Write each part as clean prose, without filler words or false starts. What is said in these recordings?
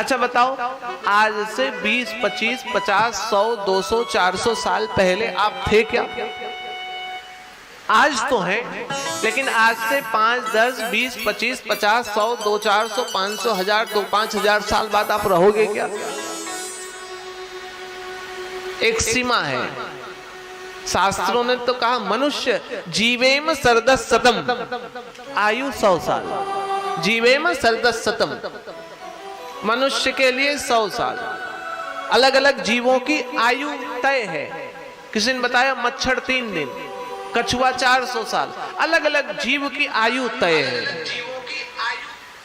अच्छा बताओ, आज से 20, 25, 50, 100, 200, 400 साल पहले आप थे क्या? आज तो हैं, लेकिन आज से 5, 10, 20, 25, 50, 100, 200, 400, 500, 1000, 2, 5000 साल बाद आप रहोगे क्या? एक सीमा है। शास्त्रों ने तो कहा मनुष्य जीवेम सरदस शतम, आयु 100 साल। जीवेम सरदस शतम, मनुष्य के लिए 100 साल। अलग अलग जीवों की आयु तय है। किसी ने बताया मच्छर 3 दिन, कछुआ 400 साल। अलग अलग जीव की आयु तय है।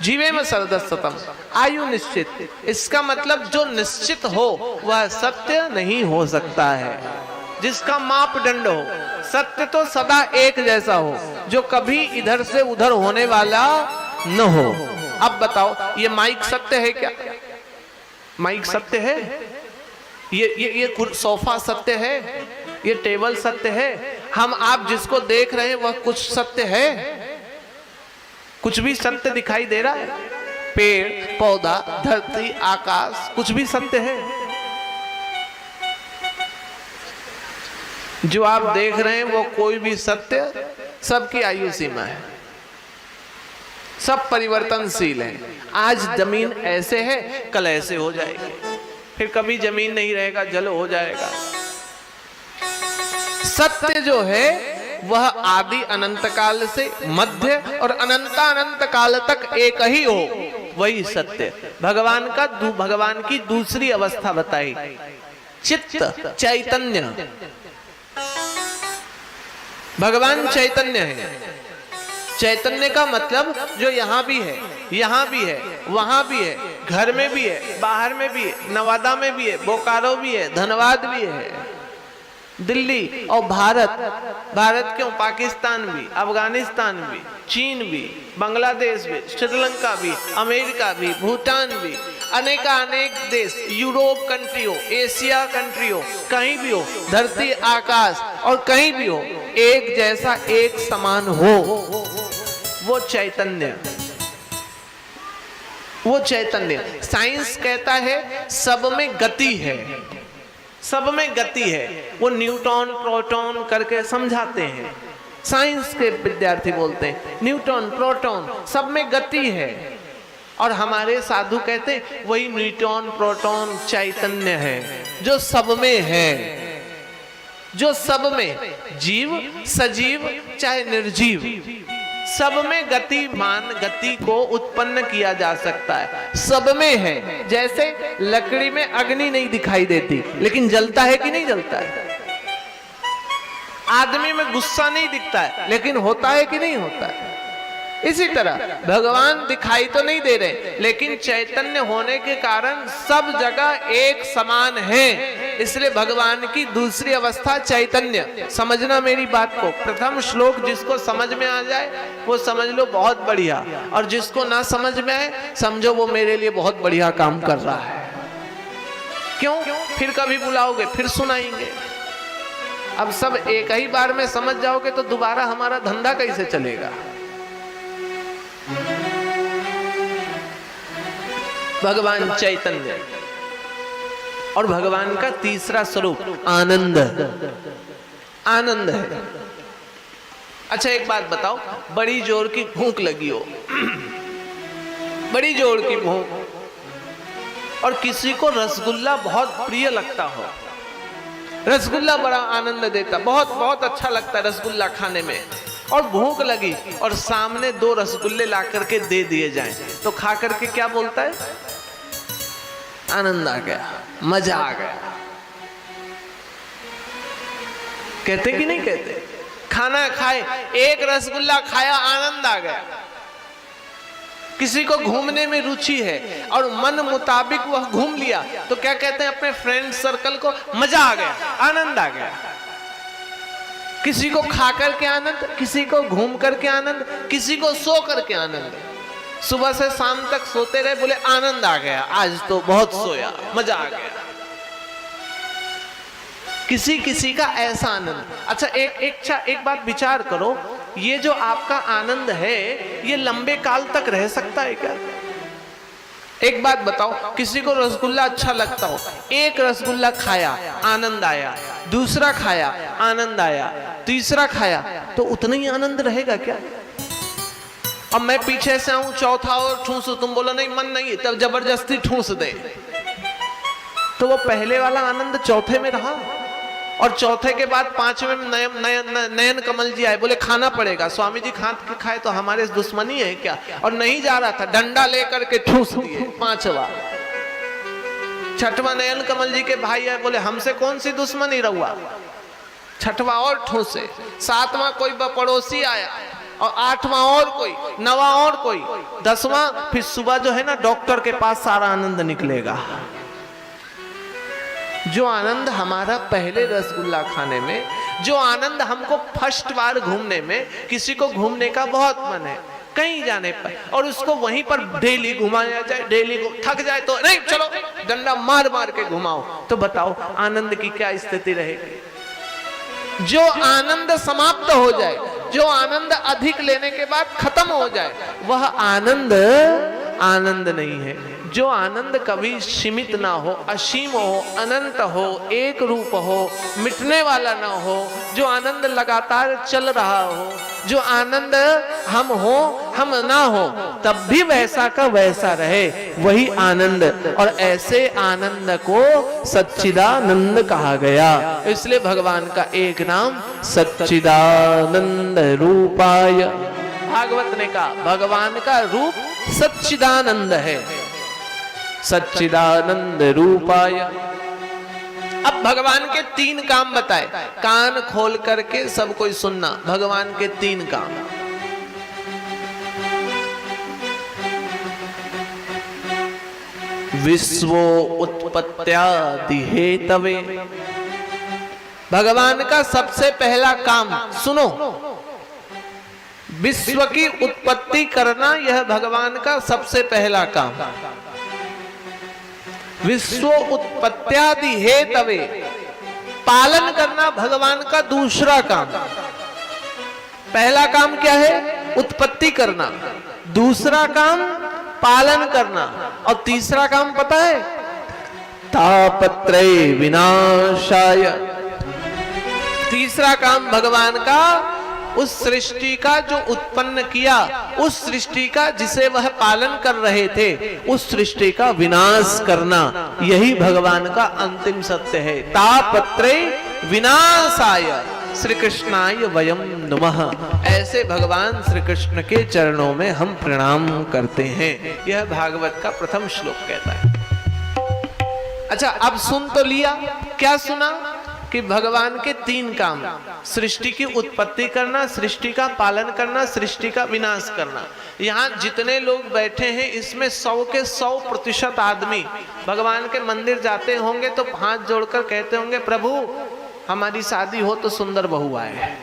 जीवे में सरदस्तम, आयु निश्चित। इसका मतलब जो निश्चित हो वह सत्य नहीं हो सकता है। जिसका मापदंड हो, सत्य तो सदा एक जैसा हो, जो कभी इधर से उधर होने वाला न हो। अब बताओ, ये माइक सत्य है क्या? माइक सत्य है? ये सोफा सत्य है? ये टेबल सत्य है? हम आप जिसको देख रहे हैं वह कुछ सत्य है? कुछ भी सत्य दिखाई दे रहा है? पेड़, पौधा, धरती, आकाश, कुछ भी सत्य है? जो आप देख रहे हैं वो कोई भी सत्य, सबकी आयु सीमा है, सब परिवर्तनशील है। आज जमीन ऐसे है, कल ऐसे हो जाएगी, फिर कभी जमीन नहीं रहेगा, जल हो जाएगा। सत्य जो है वह आदि अनंत काल से मध्य और अनंत काल तक एक ही हो, वही सत्य। भगवान की दूसरी अवस्था बताई, चित्त चैतन्य। भगवान चैतन्य है। चैतन्य का मतलब जो यहाँ भी है, यहाँ भी है, वहां भी है, घर में भी है, बाहर में भी है, नवादा में भी है, बोकारो भी है, धनबाद भी है, दिल्ली और भारत क्यों, पाकिस्तान भी, अफगानिस्तान भी, चीन भी, बांग्लादेश भी, श्रीलंका भी, अमेरिका भी, भूटान भी, अनेक देश, यूरोप कंट्री हो, एशिया कंट्री हो, कहीं भी हो, धरती आकाश और कहीं भी हो, एक जैसा एक समान हो, वो चैतन्य। वो चैतन्य। साइंस कहता है सब में गति है, सब में गति है। वो न्यूटन प्रोटॉन करके समझाते हैं, साइंस के विद्यार्थी बोलते हैं न्यूटन प्रोटॉन, सब में गति है। और हमारे साधु कहते हैं वही न्यूटन प्रोटॉन चैतन्य है जो सब में है, जो सब में, जीव सजीव चाहे निर्जीव, सब में गतिमान गति को उत्पन्न किया जा सकता है, सब में है। जैसे लकड़ी में अग्नि नहीं दिखाई देती लेकिन जलता है कि नहीं जलता है? आदमी में गुस्सा नहीं दिखता है लेकिन होता है कि नहीं होता है? इसी तरह भगवान दिखाई तो नहीं दे रहे लेकिन चैतन्य होने के कारण सब जगह एक समान है। इसलिए भगवान की दूसरी अवस्था चैतन्य। समझना मेरी बात को। प्रथम श्लोक जिसको समझ में आ जाए वो समझ लो बहुत बढ़िया, और जिसको ना समझ में आए समझो वो मेरे लिए बहुत बढ़िया काम कर रहा है। क्यों? फिर कभी बुलाओगे फिर सुनाएंगे। अब सब एक ही बार में समझ जाओगे तो दोबारा हमारा धंधा कैसे चलेगा? भगवान चैतन्य। और भगवान का तीसरा स्वरूप आनंद, आनंद है। अच्छा एक बात बताओ, बड़ी जोर की भूख लगी हो, बड़ी जोर की भूख, और किसी को रसगुल्ला बहुत प्रिय लगता हो, रसगुल्ला बड़ा आनंद देता, बहुत बहुत अच्छा लगता है रसगुल्ला खाने में, और भूख लगी और सामने 2 रसगुल्ले ला करके दे दिए जाएं, तो खा करके क्या बोलता है? आनंद आ गया, मजा आ गया। कहते कि नहीं कहते? खाना खाए, एक रसगुल्ला खाया, आनंद आ गया। किसी को घूमने में रुचि है और मन मुताबिक वह घूम लिया तो क्या कहते हैं अपने फ्रेंड सर्कल को? मजा आ गया, आनंद आ गया। किसी को खा करके आनंद, किसी को घूम करके आनंद, किसी को सो करके आनंद। सुबह से शाम तक सोते रहे, बोले आनंद आ गया, आज तो बहुत सोया, मजा आ गया। किसी किसी का ऐसा आनंद। अच्छा एक बात विचार करो, ये जो आपका आनंद है ये लंबे काल तक रह सकता है क्या? एक बात बताओ, किसी को रसगुल्ला अच्छा लगता हो, एक रसगुल्ला खाया आनंद आया, दूसरा खाया आनंद आया, तीसरा खाया, तो उतना ही आनंद रहेगा क्या? अब मैं पीछे से आऊं, चौथा और ठूंसू, तुम बोलो नहीं मन नहीं, तब जबरदस्ती ठूंस दे, तो वो पहले वाला आनंद चौथे में रहा। और चौथे के बाद पांचवें में नयन कमल जी आए, बोले खाना पड़ेगा। स्वामी जी खाए तो हमारे दुश्मनी है क्या? और नहीं जा रहा था, डंडा लेकर के ठूस दिए पांचवा। छठवा नयन कमल जी के भाई आए, बोले हमसे कौन सी दुश्मनी रहुआ, छठवा और ठूसे। सातवां कोई पड़ोसी आया, और आठवां और कोई, नवा और कोई, दसवां फिर सुबह जो है ना डॉक्टर के पास सारा आनंद निकलेगा। जो आनंद हमारा पहले रसगुल्ला खाने में, जो आनंद हमको फर्स्ट बार घूमने में, किसी को घूमने का बहुत मन है कहीं जाने पर, और उसको वहीं पर डेली घुमाया जाए, डेली थक जाए तो नहीं चलो डंडा मार मार के घुमाओ, तो बताओ आनंद की क्या स्थिति रहेगी? जो आनंद समाप्त हो जाए, जो आनंद अधिक लेने के बाद खत्म हो जाए, वह आनंद आनंद नहीं है। जो आनंद कभी सीमित ना हो, असीम हो, अनंत हो, एक रूप हो, मिटने वाला ना हो, जो आनंद लगातार चल रहा हो, जो आनंद हम हो हम ना हो तब भी वैसा का वैसा रहे, वही आनंद। और ऐसे आनंद को सच्चिदानंद कहा गया। इसलिए भगवान का एक नाम सच्चिदानंद रूपाय, भागवत ने कहा भगवान का रूप सच्चिदानंद है, सच्चिदानंद रूपाय। अब भगवान के तीन काम बताए, कान खोल करके सब कोई सुनना। भगवान के तीन काम, विश्व उत्पत्त्यादि हेतवे, भगवान का सबसे पहला काम सुनो, विश्व की उत्पत्ति करना, यह भगवान का सबसे पहला काम। विश्व उत्पत्त्यादि हेतवे, पालन करना भगवान का दूसरा काम। पहला काम क्या है? उत्पत्ति करना, दूसरा काम पालन करना, और तीसरा काम पता है? तापत्रय विनाशाय। तीसरा काम भगवान का उस सृष्टि का जो उत्पन्न किया, उस सृष्टि का जिसे वह पालन कर रहे थे, उस सृष्टि का विनाश करना, यही भगवान का अंतिम सत्य है। तापत्रय विनाशाय श्री कृष्णाय वयम नमः। ऐसे भगवान श्री कृष्ण के चरणों में हम प्रणाम करते हैं। यह भागवत का प्रथम श्लोक कहता है। अच्छा, अब सुन तो लिया, क्या सुना? कि भगवान के तीन काम, सृष्टि की उत्पत्ति करना, सृष्टि का पालन करना, सृष्टि का विनाश करना। यहाँ जितने लोग बैठे हैं इसमें 100 के 100% आदमी भगवान के मंदिर जाते होंगे तो हाथ जोड़कर कहते होंगे, प्रभु हमारी शादी हो तो सुंदर बहू आए।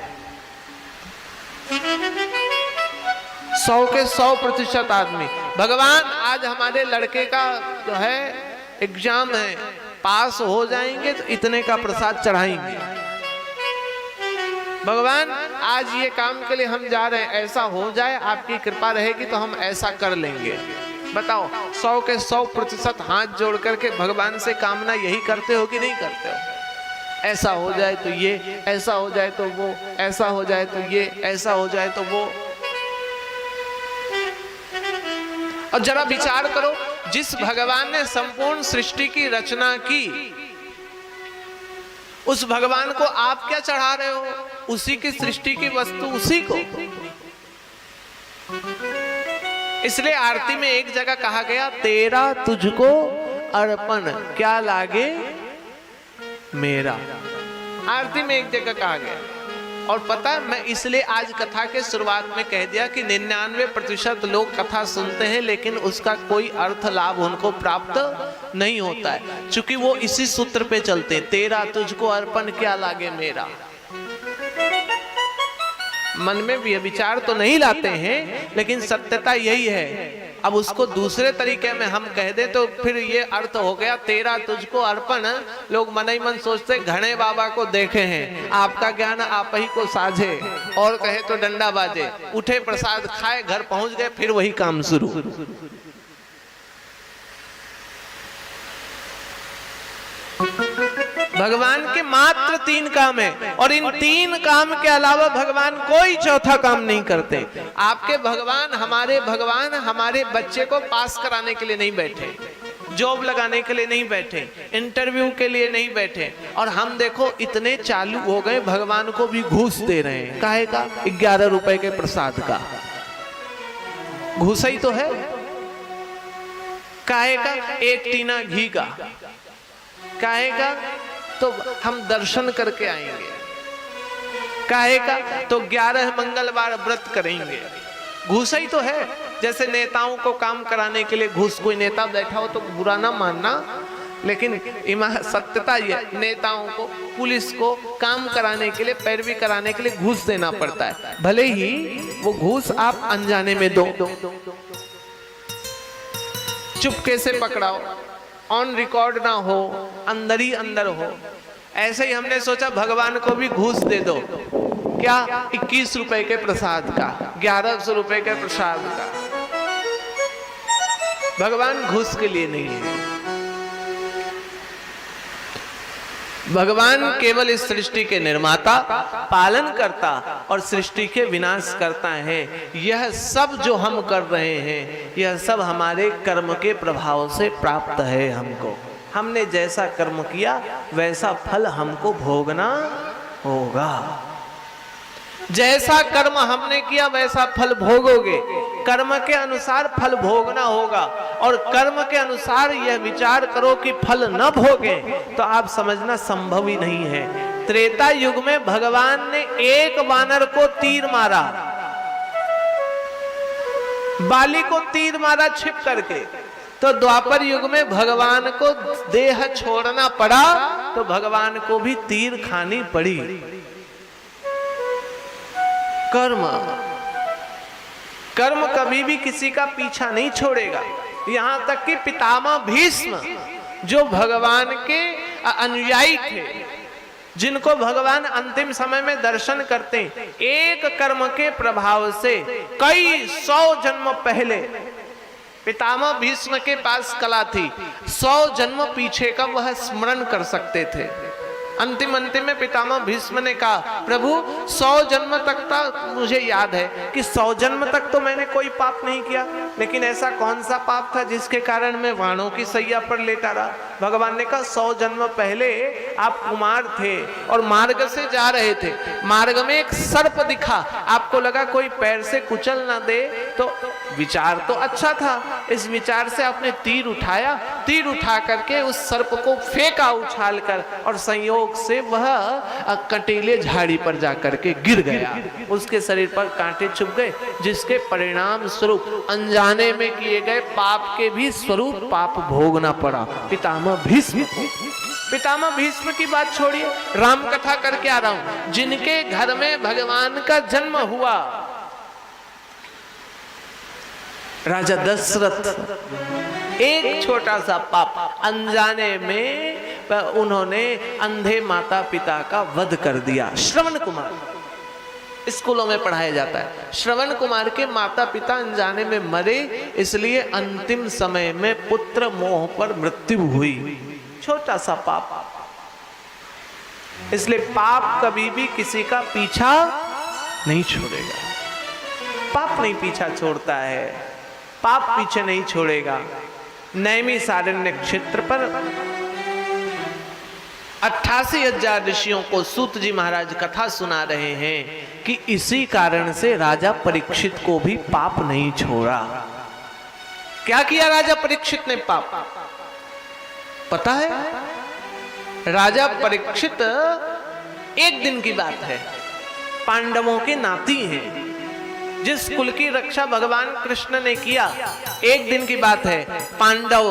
100 के 100% आदमी, भगवान आज हमारे लड़के का जो है एग्जाम है, पास हो जाएंगे तो इतने का प्रसाद चढ़ाएंगे। भगवान आज ये काम के लिए हम जा रहे हैं, ऐसा हो जाए, आपकी कृपा रहेगी तो हम ऐसा कर लेंगे। बताओ, 100 के 100% हाथ जोड़ करके भगवान से कामना यही करते हो कि नहीं करते हो? ऐसा हो जाए तो ये, ऐसा हो जाए तो वो, ऐसा हो जाए तो ये, ऐसा हो जाए तो वो। और जरा विचार करो, जिस भगवान ने संपूर्ण सृष्टि की रचना की, उस भगवान को आप क्या चढ़ा रहे हो? उसी की सृष्टि की वस्तु उसी को। इसलिए आरती में एक जगह कहा गया, तेरा तुझको अर्पण क्या लागे मेरा। आरती में एक जगह कहा गया। और पता है, मैं इसलिए आज कथा के शुरुआत में कह दिया कि 99% लोग कथा सुनते हैं लेकिन उसका कोई अर्थ लाभ उनको प्राप्त नहीं होता है, क्योंकि वो इसी सूत्र पे चलते, तेरा तुझको अर्पण क्या लागे मेरा। मन में भी विचार तो नहीं लाते हैं, लेकिन सत्यता यही है। अब उसको दूसरे तरीके में हम कह दे तो फिर ये अर्थ हो गया, तेरा तुझको अर्पण। लोग मन ही मन सोचते घणे बाबा को देखे हैं, आपका ज्ञान आप ही को साझे, और कहे तो डंडा बाजे। उठे प्रसाद खाए, घर पहुंच गए, फिर वही काम शुरू। भगवान के मात्र 3 काम है और इन 3 काम के अलावा भगवान कोई चौथा काम नहीं करते। आपके भगवान, हमारे बच्चे को पास कराने के लिए नहीं बैठे, जॉब लगाने के लिए नहीं बैठे, इंटरव्यू के लिए नहीं बैठे। और हम देखो इतने चालू हो गए, भगवान को भी घूस दे रहे हैं। काहे का? 11 रुपए के प्रसाद का घूस ही तो है। काहे का? 1 टीना घी का। काहे का? तो हम दर्शन करके आएंगे। काहे का? तो 11 मंगलवार व्रत करेंगे। घूस ही तो है। जैसे नेताओं को काम कराने के लिए घूस, कोई नेता बैठा हो तो बुरा ना मानना, लेकिन सत्यता ये, नेताओं को, पुलिस को काम कराने के लिए, पैरवी कराने के लिए घूस देना पड़ता है। भले ही वो घूस आप अनजाने में दो, चुपके से पकड़ाओ, ऑन रिकॉर्ड ना हो, अंदर ही अंदर हो। ऐसे ही हमने सोचा भगवान को भी घूस दे दो। क्या? 21 रुपए के प्रसाद का, 1100 रुपए के प्रसाद का। भगवान घूस के लिए नहीं है। भगवान केवल इस सृष्टि के निर्माता, पालन करता और सृष्टि के विनाश करता है। यह सब जो हम कर रहे हैं, यह सब हमारे कर्म के प्रभाव से प्राप्त है। हमको, हमने जैसा कर्म किया वैसा फल हमको भोगना होगा। जैसा कर्म हमने किया वैसा फल भोगोगे। कर्म के अनुसार फल भोगना होगा। और कर्म के अनुसार यह विचार करो कि फल न भोगे तो आप समझना संभव ही नहीं है। त्रेता युग में भगवान ने एक वानर को तीर मारा, बाली को तीर मारा छिप करके। तो द्वापर युग में भगवान को देह छोड़ना पड़ा तो भगवान को भी तीर खानी पड़ी। कर्म कभी भी किसी का पीछा नहीं छोड़ेगा। यहां तक कि पितामह भीष्म जो भगवान के अनुयायी थे, जिनको भगवान अंतिम समय में दर्शन करते, एक कर्म के प्रभाव से कई 100 जन्म पहले पितामह भीष्म के पास कला थी। 100 जन्म पीछे का वह स्मरण कर सकते थे। अंतिम में पितामह भीष्म ने कहा, प्रभु 100 जन्म तक का मुझे याद है कि 100 जन्म तक तो मैंने कोई पाप नहीं किया, लेकिन ऐसा कौन सा पाप था जिसके कारण मैं वाणों की सैया पर लेटा रहा। भगवान ने कहा 100 जन्म पहले आप कुमार थे और मार्ग से जा रहे थे, मार्ग में एक सर्प दिखा, आपको लगा कोई पैर से कुचल ना दे, तो विचार तो अच्छा था, इस विचार से आपने तीर उठाया, तीर उठा करके उस सर्प को फेंका उछाल कर और संयोग से वह कटीले झाड़ी पर जाकर के गिर गया। उसके शरीर पर कांटे चुभ गए, जिसके परिणाम स्वरूप अनजाने में किए गए पाप के भी स्वरूप पाप भोगना पड़ा पितामह भीष्म। पितामह भीष्म की बात छोड़िए, राम कथा करके आ रहा हूं। जिनके घर में भगवान का जन्म हुआ, राजा दशरथ, एक छोटा सा पाप अनजाने में उन्होंने अंधे माता पिता का वध कर दिया। श्रवण कुमार, स्कूलों में पढ़ाया जाता है, श्रवण कुमार के माता पिता अनजाने में मरे, इसलिए अंतिम समय में पुत्र मोह पर मृत्यु हुई। छोटा सा पाप। इसलिए पाप कभी भी किसी का पीछा नहीं छोड़ेगा। पाप नहीं पीछा छोड़ता है, पाप पीछे नहीं छोड़ेगा। नैमिषारण्य क्षेत्र पर 88,000 ऋषियों को सूत जी महाराज कथा सुना रहे हैं कि इसी कारण से राजा परीक्षित को भी पाप नहीं छोड़ा। क्या किया राजा परीक्षित ने पाप? पता है? राजा परीक्षित, एक दिन की बात है, पांडवों के नाती हैं, जिस कुल की रक्षा भगवान कृष्ण ने किया, एक दिन की बात है, पांडव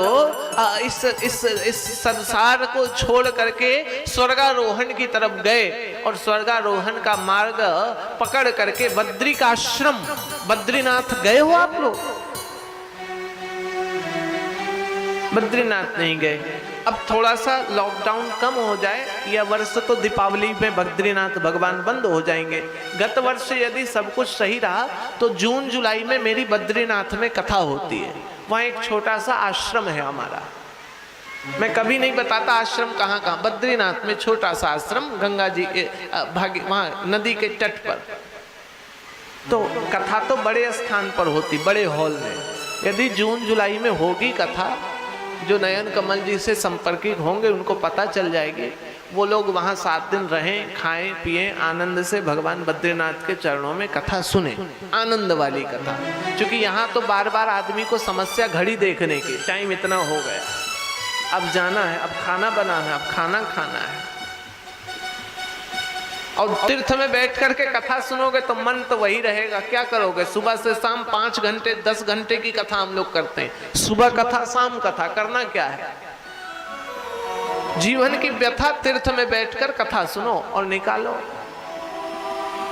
इस संसार को छोड़ करके स्वर्गारोहण की तरफ गए और स्वर्गारोहण का मार्ग पकड़ करके बद्रिकाश्रम, बद्रीनाथ गए हो आप लोग? बद्रीनाथ नहीं गए। अब थोड़ा सा लॉकडाउन कम हो जाए, यह वर्ष तो दीपावली में बद्रीनाथ भगवान बंद हो जाएंगे। गत वर्ष यदि सब कुछ सही रहा तो जून जुलाई में मेरी बद्रीनाथ में कथा होती है। वहाँ एक छोटा सा आश्रम है हमारा, मैं कभी नहीं बताता आश्रम कहाँ कहाँ, बद्रीनाथ में छोटा सा आश्रम, गंगा जी के वहाँ नदी के तट पर। तो कथा तो बड़े स्थान पर होती, बड़े हॉल में। यदि जून जुलाई में होगी कथा, जो नयन कमल जी से संपर्कित होंगे उनको पता चल जाएगी। वो लोग वहाँ 7 दिन रहें, खाएं पिएं, आनंद से भगवान बद्रीनाथ के चरणों में कथा सुने, आनंद वाली कथा। क्योंकि यहाँ तो बार बार आदमी को समस्या घड़ी देखने की, टाइम इतना हो गया, अब जाना है, अब खाना बनाना है, अब खाना खाना है। और तीर्थ में बैठ करके कथा सुनोगे तो मन तो वही रहेगा। क्या करोगे? सुबह से शाम 5 घंटे 10 घंटे की कथा हम लोग करते हैं, सुबह कथा शाम कथा, करना क्या है? जीवन की व्यथा तीर्थ में बैठकर कथा सुनो और निकालो।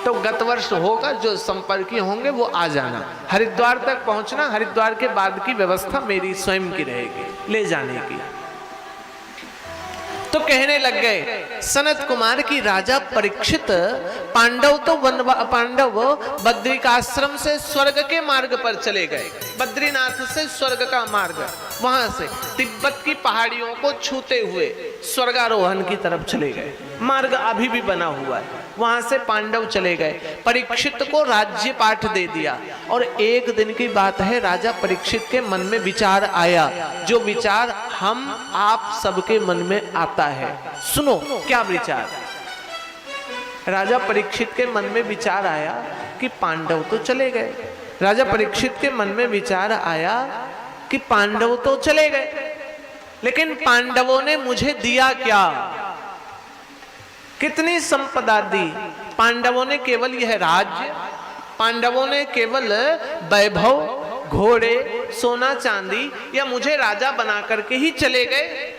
तो गत वर्ष होगा, जो संपर्की होंगे वो आ जाना, हरिद्वार तक पहुंचना। हरिद्वार के बाद की व्यवस्था मेरी स्वयं की रहेगी ले जाने की। तो कहने लग गए सनत कुमार की राजा परीक्षित पांडव बद्रिकाश्रम से स्वर्ग के मार्ग पर चले गए। बद्रीनाथ से स्वर्ग का मार्ग, वहां से तिब्बत की पहाड़ियों को छूते हुए स्वर्गारोहण की तरफ चले गए। मार्ग अभी भी बना हुआ है, वहां से पांडव चले गए। परीक्षित को राज्य पाठ दे दिया। और एक दिन की बात है, राजा परीक्षित के मन में विचार आया, जो विचार हम आप सबके मन में आता है। सुनो क्या विचार। राजा परीक्षित के मन में विचार आया कि पांडव तो चले गए। राजा परीक्षित के मन में विचार आया कि पांडव तो चले गए, लेकिन पांडवों ने मुझे दिया क्या? कितनी संपदा दी? पांडवों ने केवल यह राज्य, पांडवों ने केवल वैभव, घोड़े, सोना चांदी, या मुझे राजा बना करके ही चले गए?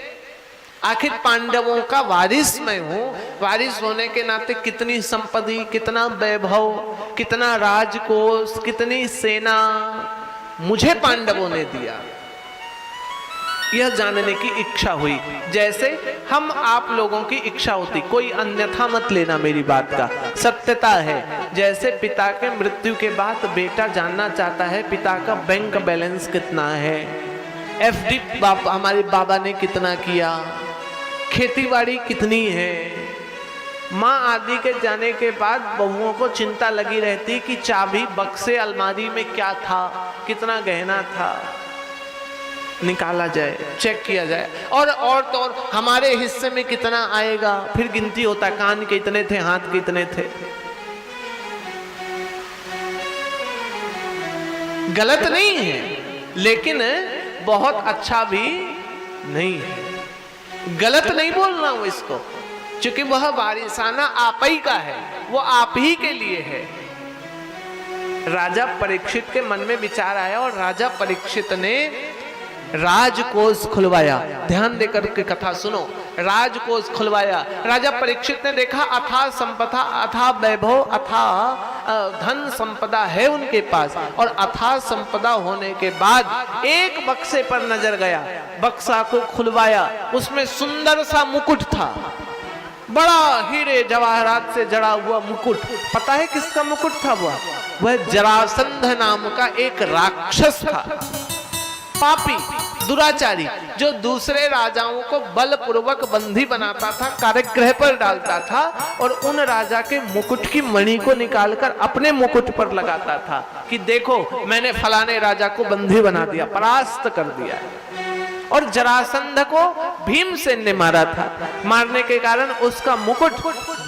आखिर पांडवों का वारिस मैं हूं, वारिस होने के नाते कितनी संपत्ति, कितना वैभव, कितना राजकोष, कितनी सेना मुझे पांडवों ने दिया, यह जानने की इच्छा हुई। जैसे हम आप लोगों की इच्छा होती, कोई अन्यथा मत लेना मेरी बात का, सत्यता है। जैसे पिता के मृत्यु के बाद बेटा जानना चाहता है पिता का बैंक बैलेंस कितना है, एफडी हमारे बाबा ने कितना किया, खेतीबाड़ी कितनी है। माँ आदि के जाने के बाद बहुओं को चिंता लगी रहती कि चाबी बक्से अलमारी में क्या था, कितना गहना था, निकाला जाए, चेक किया जाए। और तो और हमारे हिस्से में कितना आएगा, फिर गिनती होता, कान के इतने थे, हाथ के इतने थे। गलत नहीं है, लेकिन बहुत अच्छा भी नहीं है। गलत नहीं बोलना वो इसको, क्योंकि वह वारिसाना आप ही का है, वो आप ही के लिए है। राजा परीक्षित के मन में विचार आया और राजा परीक्षित ने राजकोष खुलवाया। ध्यान देकर के कथा सुनो। राजकोष खुलवाया। राजा परीक्षित ने देखा अथाह संपदा, अथाह वैभव, अथाह धन संपदा है उनके पास। और अथाह संपदा होने के बाद एक बक्से पर नजर गया, बक्सा को खुलवाया, उसमें सुंदर सा मुकुट था, बड़ा हीरे जवाहरात से जड़ा हुआ मुकुट। पता है किसका मुकुट था? वह जरासंध नाम का एक राक्षस था, पापी, दुराचारी, जो दूसरे राजाओं को बलपूर्वक बंदी बनाता था, कारागृह पर डालता था और उन राजा के मुकुट की मणि को निकालकर अपने मुकुट पर लगाता था कि देखो मैंने फलाने राजा को बंदी बना दिया, परास्त कर दिया। और जरासंध को भीमसेन ने मारा था। मारने के कारण उसका मुकुट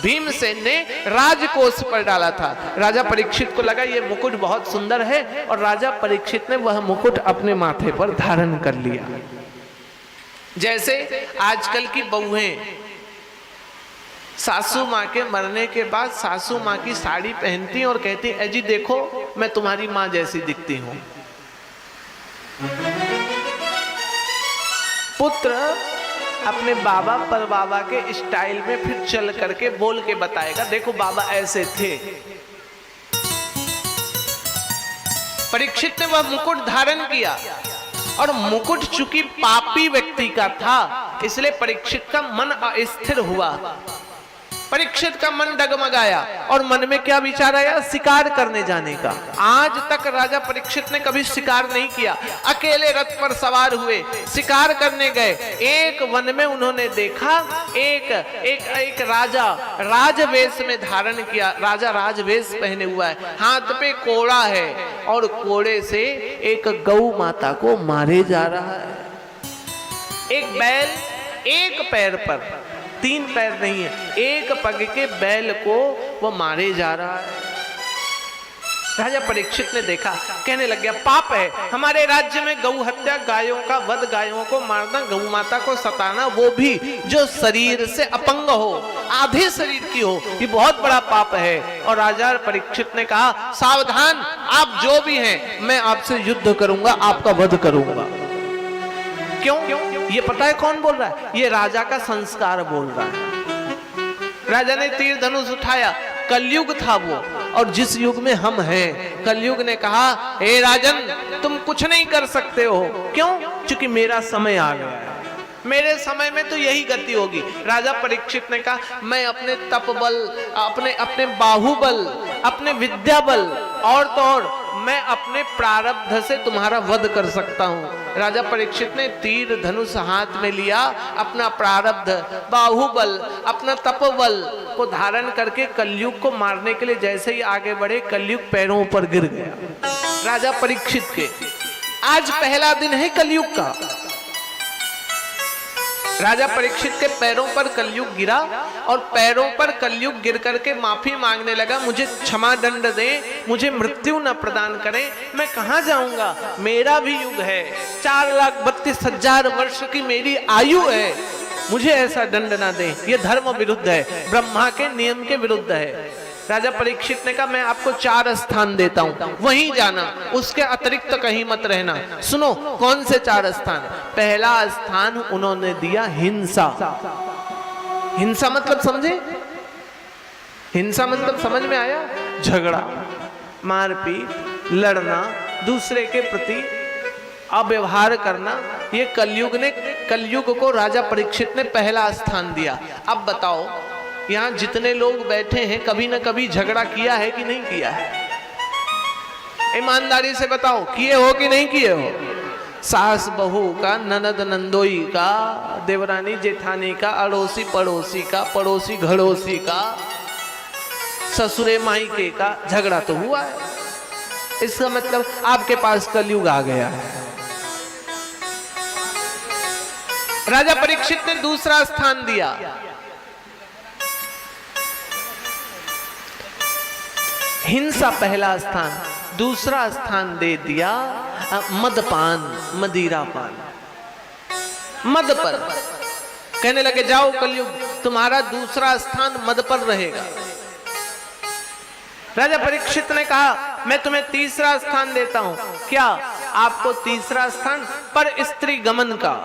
भीमसेन ने राजकोष पर डाला था। राजा परीक्षित को लगा ये मुकुट बहुत सुंदर है और राजा परीक्षित ने वह मुकुट अपने माथे पर धारण कर लिया। जैसे आजकल की बहुएं सासू माँ के मरने के बाद सासू माँ की साड़ी पहनती और कहती अजी देखो मैं तुम्हारी माँ जैसी दिखती हूँ। पुत्र अपने बाबा पर बाबा के स्टाइल में फिर चल करके बोल के बताएगा देखो बाबा ऐसे थे। परीक्षित ने वह मुकुट धारण किया और मुकुट चूंकि पापी व्यक्ति का था इसलिए परीक्षित का मन अस्थिर हुआ। परीक्षित का मन डगमगाया और मन में क्या विचार आया? शिकार करने जाने का। आज तक राजा परीक्षित ने कभी शिकार नहीं किया। अकेले रथ पर सवार हुए, शिकार करने गए। एक वन में उन्होंने देखा एक राजा राजवेश में धारण किया, राजा राजवेश पहने हुआ है, हाथ पे कोड़ा है और कोड़े से एक गौ माता को मारे जा रहा है। एक बैल एक पैर पर, 3 पैर नहीं है, एक पग के बैल को वो मारे जा रहा है। राजा परीक्षित ने देखा, कहने लग गया पाप है हमारे राज्य में गौ हत्या, गायों का वध, गायों को मारना, गौ माता को सताना, वो भी जो शरीर से अपंग हो, आधे शरीर की हो, ये बहुत बड़ा पाप है। और राजा परीक्षित ने कहा सावधान, आप जो भी हैं मैं आपसे युद्ध करूंगा, आपका वध करूंगा। क्यों? ये पता है कौन बोल रहा है? ये राजा का संस्कार बोल रहा है। राजा ने तीर धनुष उठाया, कलयुग था वो, और जिस युग में हम हैं, कलयुग ने कहा हे राजन तुम कुछ नहीं कर सकते हो। क्यों? क्योंकि मेरा समय आ गया है, मेरे समय में तो यही गति होगी। राजा परीक्षित ने कहा मैं अपने तप बल, अपने बाहुबल, अपने विद्या बल और तो और मैं अपने प्रारब्ध से तुम्हारा वध कर सकता हूं। राजा परीक्षित ने तीर धनुष हाथ में लिया, अपना प्रारब्ध, बाहुबल, अपना तपबल को धारण करके कलयुग को मारने के लिए जैसे ही आगे बढ़े, कलयुग पैरों पर गिर गया। राजा परीक्षित के आज पहला दिन है कलयुग का। राजा परीक्षित के पैरों पर कलयुग गिरा और पैरों पर कलयुग गिर करके माफी मांगने लगा, मुझे क्षमा दंड दें, मुझे मृत्यु न प्रदान करें, मैं कहां जाऊंगा, मेरा भी युग है, 4,32,000 वर्ष की मेरी आयु है, मुझे ऐसा दंड ना दें, यह धर्म विरुद्ध है, ब्रह्मा के नियम के विरुद्ध है। राजा परीक्षित ने कहा मैं आपको 4 स्थान देता हूं, वहीं जाना, उसके अतिरिक्त कहीं मत रहना। सुनो कौन से 4 स्थान? पहला स्थान उन्होंने दिया हिंसा। हिंसा मतलब समझे? हिंसा मतलब समझ में आया? झगड़ा, मारपीट, लड़ना, दूसरे के प्रति अव्यवहार करना, ये कलयुग को राजा परीक्षित ने पहला स्थान दिया। अब बताओ यहाँ जितने लोग बैठे हैं कभी ना कभी झगड़ा किया है कि नहीं किया है? ईमानदारी से बताओ, किए हो कि नहीं किए हो? सास बहू का, ननद नंदोई का, देवरानी जेठानी का, अड़ोसी पड़ोसी का, पड़ोसी घड़ोसी का, ससुरे मायके का झगड़ा तो हुआ है। इसका मतलब आपके पास कलयुग आ गया है। राजा परीक्षित ने दूसरा स्थान दिया, हिंसा पहला स्थान, दूसरा स्थान दे दिया मदपान, मदिरापान, मद पर। कहने लगे जाओ कलयुग, तुम्हारा दूसरा स्थान मद पर रहेगा। राजा परीक्षित ने कहा मैं तुम्हें तीसरा स्थान देता हूं। क्या? आपको तीसरा स्थान पर स्त्री गमन का।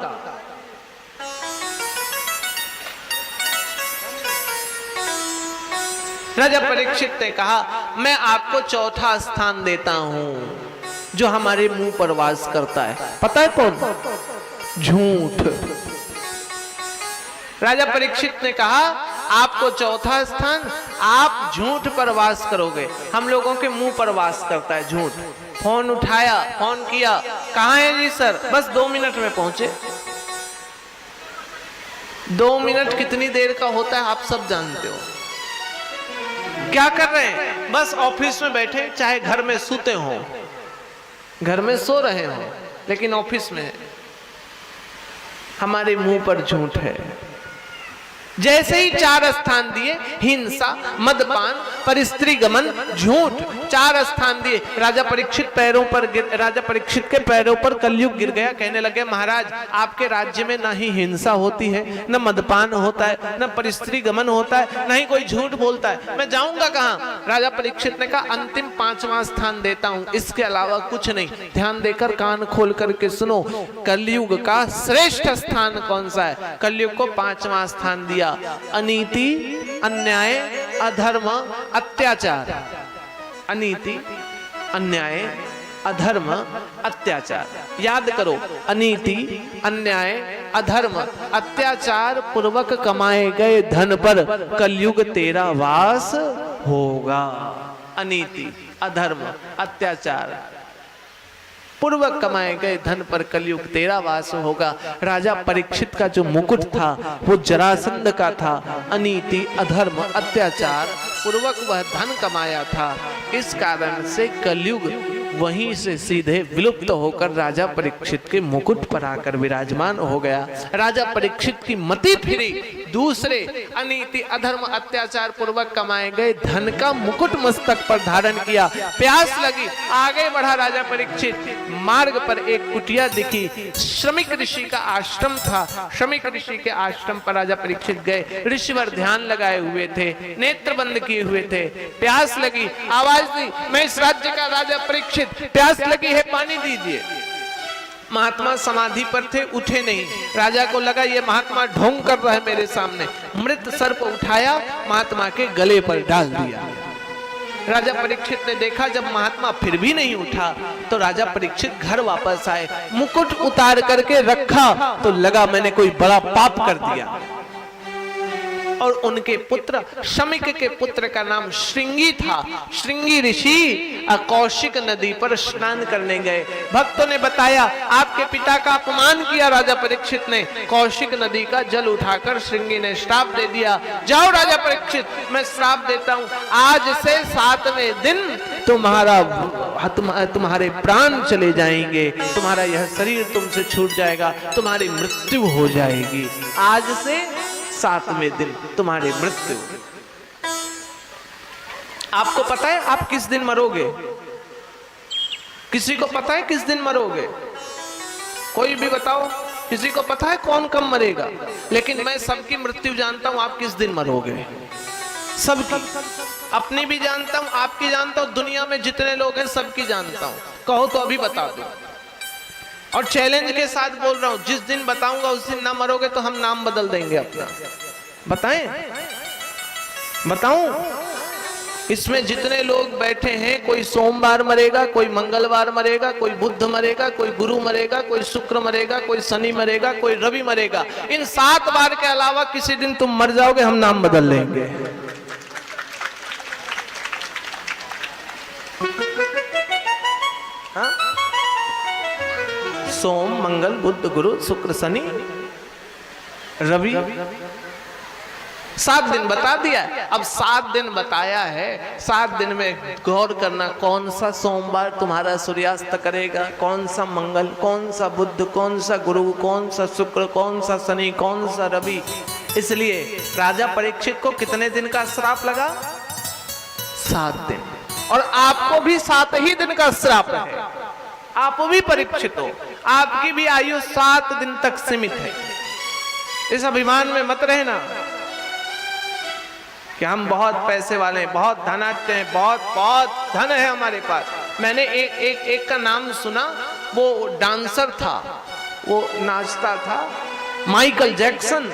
राजा परीक्षित ने कहा मैं आपको चौथा स्थान देता हूं, जो हमारे मुंह पर वास करता है। पता है कौन? झूठ। राजा परीक्षित ने कहा आपको चौथा स्थान, आप झूठ पर वास करोगे। हम लोगों के मुंह पर वास करता है झूठ। फोन उठाया, फोन किया, कहाँ है जी सर? बस 2 मिनट में पहुंचे। 2 मिनट कितनी देर का होता है आप सब जानते हो। क्या कर रहे हैं? बस ऑफिस में बैठे, चाहे घर में सोते हो, घर में सो रहे हो, लेकिन ऑफिस में हमारे मुंह पर झूठ है। जैसे ही 4 स्थान दिए, हिंसा, मदपान, परिस्त्री गमन, झूठ, 4 स्थान दिए। राजा परीक्षित के पैरों पर कलयुग गिर गया। कहने लगे महाराज आपके राज्य में ना ही हिंसा होती है, न मदपान होता है, न परिस्त्री गमन होता है, न ही कोई झूठ बोलता है, मैं जाऊंगा कहाँ? राजा परीक्षित ने कहा अंतिम 5वां स्थान देता हूं, इसके अलावा कुछ नहीं। ध्यान देकर कान खोल करके सुनो, कलयुग का श्रेष्ठ स्थान कौन सा है? कलयुग को 5वां स्थान दिया, अनीति, अन्याय, अधर्म, अत्याचार। अनीति, अन्याय, अधर्म, अत्याचार। याद करो, अनीति, अन्याय, अधर्म, अत्याचार पूर्वक कमाए गए धन पर कलयुग तेरा वास होगा। अनीति, अधर्म, अत्याचार पूर्वक कमाए गए धन पर कलयुग तेरा वास होगा। राजा परीक्षित का जो मुकुट था वो जरासंध का था। अनीति, अधर्म, अत्याचार पूर्वक वह धन कमाया था। इस कारण से कलयुग वहीं से सीधे विलुप्त होकर राजा परीक्षित के मुकुट पर आकर विराजमान हो गया। राजा परीक्षित की मति फिरी, दूसरे अनीति, अधर्म, अत्याचार पूर्वक कमाए गए धन का मुकुट मस्तक पर धारण किया। प्यास लगी, आगे बढ़ा राजा परीक्षित। मार्ग पर एक कुटिया दिखी, श्रमिक ऋषि का आश्रम था। श्रमिक ऋषि के आश्रम पर राजा परीक्षित गए। ऋषिवर ध्यान लगाए हुए थे, नेत्र बंद किए हुए थे। प्यास लगी, आवाज दी, मैं इस राज्य का राजा परीक्षित, प्यास लगी है, पानी दीजिए। महात्मा समाधि पर थे, उठे नहीं। राजा को लगा ये महात्मा ढोंग कर रहा है मेरे सामने। मृत सर्प उठाया, महात्मा के गले पर डाल दिया। राजा परीक्षित ने देखा जब महात्मा फिर भी नहीं उठा तो राजा परीक्षित घर वापस आए। मुकुट उतार करके रखा तो लगा मैंने कोई बड़ा पाप कर दिया। और उनके पुत्र, शमिक के पुत्र का नाम श्रृंगी था। श्रृंगी ऋषि कौशिक नदी पर स्नान करने गए। भक्तों ने बताया आपके पिता का अपमान किया राजा परीक्षित ने। कौशिक नदी का जल उठाकर श्रृंगी ने श्राप दे दिया, जाओ राजा परीक्षित, मैं श्राप देता हूं, आज से 7वें दिन तुम्हारे प्राण चले जाएंगे, तुम्हारा यह शरीर तुमसे छूट जाएगा, तुम्हारी मृत्यु हो जाएगी। आज से 7वें दिन तुम्हारी मृत्यु। आपको पता है आप किस दिन मरोगे? किसी को पता है किस दिन मरोगे? कोई भी बताओ, किसी को पता है कौन कब मरेगा? लेकिन मैं सबकी मृत्यु जानता हूं, आप किस दिन मरोगे? सबकी, अपनी भी जानता हूं, आपकी जानता हूं, दुनिया में जितने लोग हैं सबकी जानता हूं। कहो तो अभी बता दो। और चैलेंज के साथ बोल रहा हूं, जिस दिन बताऊंगा उस दिन ना मरोगे तो हम नाम बदल देंगे अपना। बताएं? बताऊं? इसमें जितने लोग बैठे हैं, कोई सोमवार मरेगा, कोई मंगलवार मरेगा, कोई बुध मरेगा, कोई गुरु मरेगा, कोई शुक्र मरेगा, कोई शनि मरेगा, कोई रवि मरेगा। इन 7 बार के अलावा किसी दिन तुम मर जाओगे, हम नाम बदल लेंगे। हाँ? सोम, मंगल, बुध, गुरु, शुक्र, शनि, रवि, 7 दिन बता दिया। अब 7 दिन बताया है, 7 दिन में गौर करना कौन सा सोमवार तुम्हारा सूर्यास्त करेगा, कौन सा मंगल, कौन सा बुध, कौन सा गुरु, कौन सा शुक्र, कौन सा शनि, कौन सा रवि। इसलिए राजा परीक्षित को कितने दिन का श्राप लगा? 7 दिन। और आपको भी 7 ही दिन का श्राप है। आप भी परीक्षित हो, आपकी भी आयु 7 दिन तक सीमित है। इस अभिमान में मत रहना कि हम बहुत पैसे वाले हैं, बहुत धनाढ्य हैं, बहुत धन है हमारे पास। मैंने एक का नाम सुना, वो डांसर था, वो नाचता था, माइकल जैक्सन।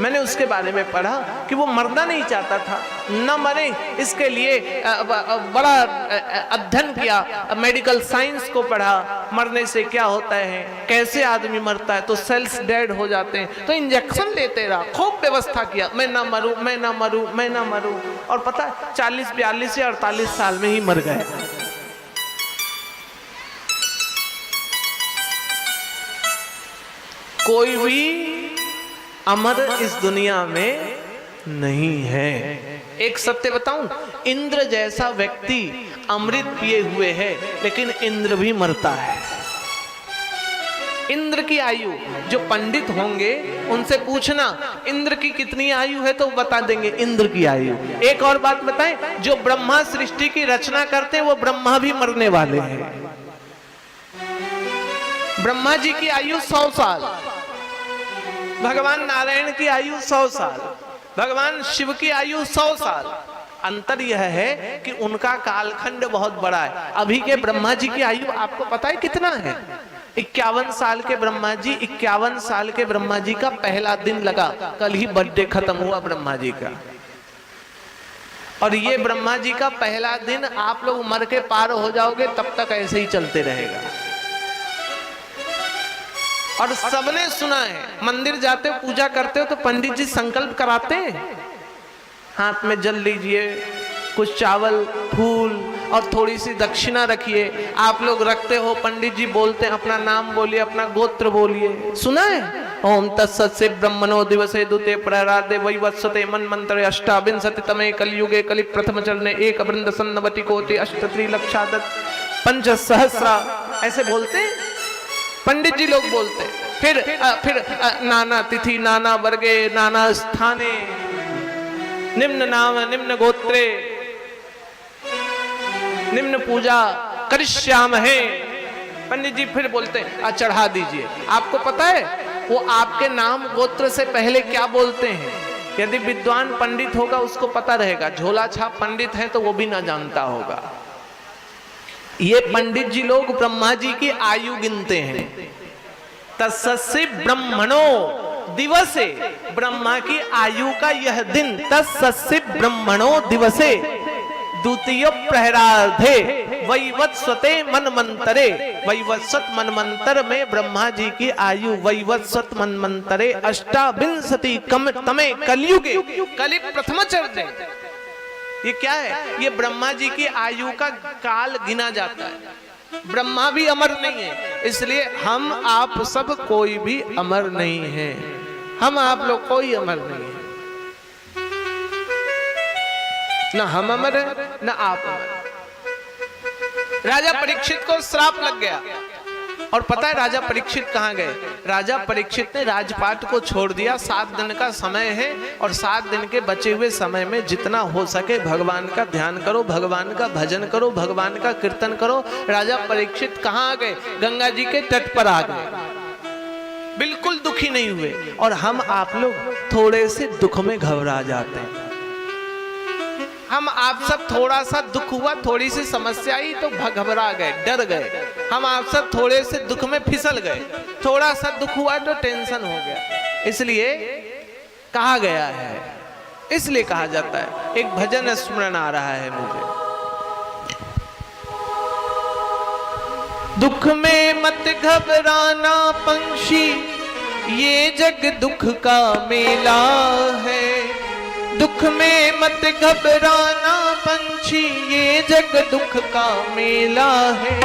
मैंने उसके बारे में पढ़ा कि वो मरना नहीं चाहता था, न मरे इसके लिए बड़ा अध्ययन किया, मेडिकल साइंस को पढ़ा। मरने से क्या होता है, कैसे आदमी मरता है, तो सेल्स डेड हो जाते हैं, तो इंजेक्शन लेते रहा, खूब व्यवस्था किया, मैं ना मरूं, मैं ना मरूं, मैं ना मरूं। और पता 40, 42 या 48 साल में ही मर गए। कोई भी अमर इस दुनिया में नहीं है। एक सत्य बताऊं, इंद्र जैसा व्यक्ति अमृत पिए हुए है, लेकिन इंद्र भी मरता है। इंद्र की आयु, जो पंडित होंगे उनसे पूछना इंद्र की कितनी आयु है, तो बता देंगे इंद्र की आयु। एक और बात बताएं, जो ब्रह्मा सृष्टि की रचना करते हैं वो ब्रह्मा भी मरने वाले हैं। ब्रह्मा जी की आयु 100 साल, भगवान नारायण की आयु 100 साल, भगवान शिव की आयु 100 साल। अंतर यह है कि उनका कालखंड बहुत बड़ा है। अभी के ब्रह्मा जी की आयु आपको पता है कितना है? 51 साल के ब्रह्मा जी, 51 साल के ब्रह्मा जी का पहला दिन लगा, कल ही बर्थडे खत्म हुआ ब्रह्मा जी का। और ये ब्रह्मा जी का पहला दिन, आप लोग मर के पार हो जाओगे तब तक ऐसे ही चलते रहेगा। और सबने सुना है, मंदिर जाते हो पूजा करते हो तो पंडित जी संकल्प कराते हैं, हाथ में जल लीजिए, कुछ चावल फूल और थोड़ी सी दक्षिणा रखिए। आप लोग रखते हो, पंडित जी बोलते हैं अपना नाम बोलिए, अपना गोत्र बोलिए, सुना है? ओम तत्सत् ब्रह्मणो दिवसे दुते प्रहरादे वैवत्सते मन्वन्तरे अष्टाविंशति तमे कलियुगे कलि प्रथम चरणे एक वृंद सन्नवति कोटि अष्टत्री लक्षादत् पंच सहस्रा, ऐसे बोलते पंडित जी लोग बोलते। फिर नाना तिथि नाना वर्गे नाना स्थाने निम्न नाम निम्न गोत्रे निम्न पूजा करिष्यामहे। पंडित जी फिर बोलते हैं चढ़ा दीजिए। आपको पता है वो आपके नाम गोत्र से पहले क्या बोलते हैं? यदि विद्वान पंडित होगा उसको पता रहेगा, झोला छाप पंडित है तो वो भी ना जानता होगा। ये पंडित जी लोग ब्रह्मा जी की आयु गिनते हैं। तत्सस्य ब्रह्मणो दिवसे, ब्रह्मा की आयु का यह दिन, तत्सस्य ब्रह्मणो दिवसे द्वितीय प्रहराधे वैवत्सते मन्वन्तरे, वैवत्सत मन्वन्तर में ब्रह्मा जी की आयु वैवत्सत मन्वन्तरे अष्टाविंशति तमे कलियुगे कलि प्रथम चरणे। ये क्या है? ये ब्रह्मा जी की आयु का काल गिना जाता है। ब्रह्मा भी अमर नहीं है, इसलिए हम आप सब कोई भी अमर नहीं है। हम आप लोग कोई अमर नहीं है, ना हम अमर है ना आप अमर। राजा परीक्षित को श्राप लग गया, और पता है राजा परीक्षित कहाँ गए? राजा परीक्षित ने राजपाट को छोड़ दिया। 7 दिन का समय है, और 7 दिन के बचे हुए समय में जितना हो सके भगवान का ध्यान करो, भगवान का भजन करो, भगवान का कीर्तन करो। राजा परीक्षित कहाँ आ गए? गंगा जी के तट पर आ गए, बिल्कुल दुखी नहीं हुए। और हम आप लोग थोड़े से दुख में घबरा जाते हैं। हम आप सब थोड़ा सा दुख हुआ, थोड़ी सी समस्या आई तो घबरा गए, डर गए। हम आप सब थोड़े से दुख में फिसल गए, थोड़ा सा दुख हुआ तो टेंशन हो गया। इसलिए कहा गया है, इसलिए कहा जाता है। एक भजन स्मरण आ रहा है मुझे, दुख में मत घबराना पंछी, ये जग दुख का मेला है। दुख में मत घबराना पंछी, ये जग दुख का मेला है।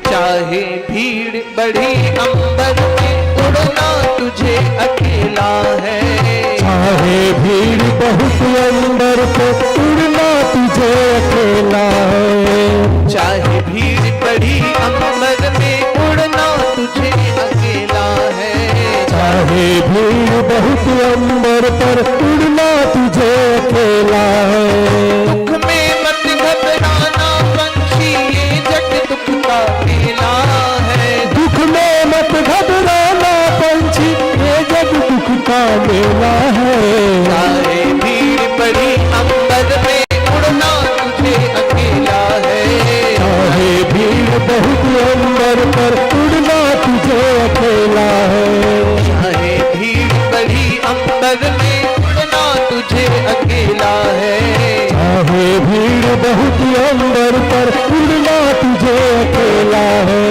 चाहे भीड़ बढ़ी अंबर में, उड़ना तुझे अकेला है। चाहे भीड़ बहुत अंबर पे, उड़ना तुझे अकेला है। चाहे भीड़ बढ़ी अंबर में, उड़ना तुझे अकेला है। चाहे भीड़ बहुत अंबर पर, उड़ना तुझे अकेला है। दुख में मत घबराना पंछी, ये जग दुख का मेला है। दुख में मत घबराना पंछी, ये जग दुख का मेला है। चाहे भीड़ बढ़ी अंबर में, उड़ना तुझे अकेला है। चाहे भीड़ बहुत अंबर पर, उड़ना तुझे अकेला है। चाहे भीड़ बढ़ी अंबर में, उड़ना तुझे अकेला है। चाहे भीड़ बहुत अंबर पर, उड़ना तुझे अकेला है।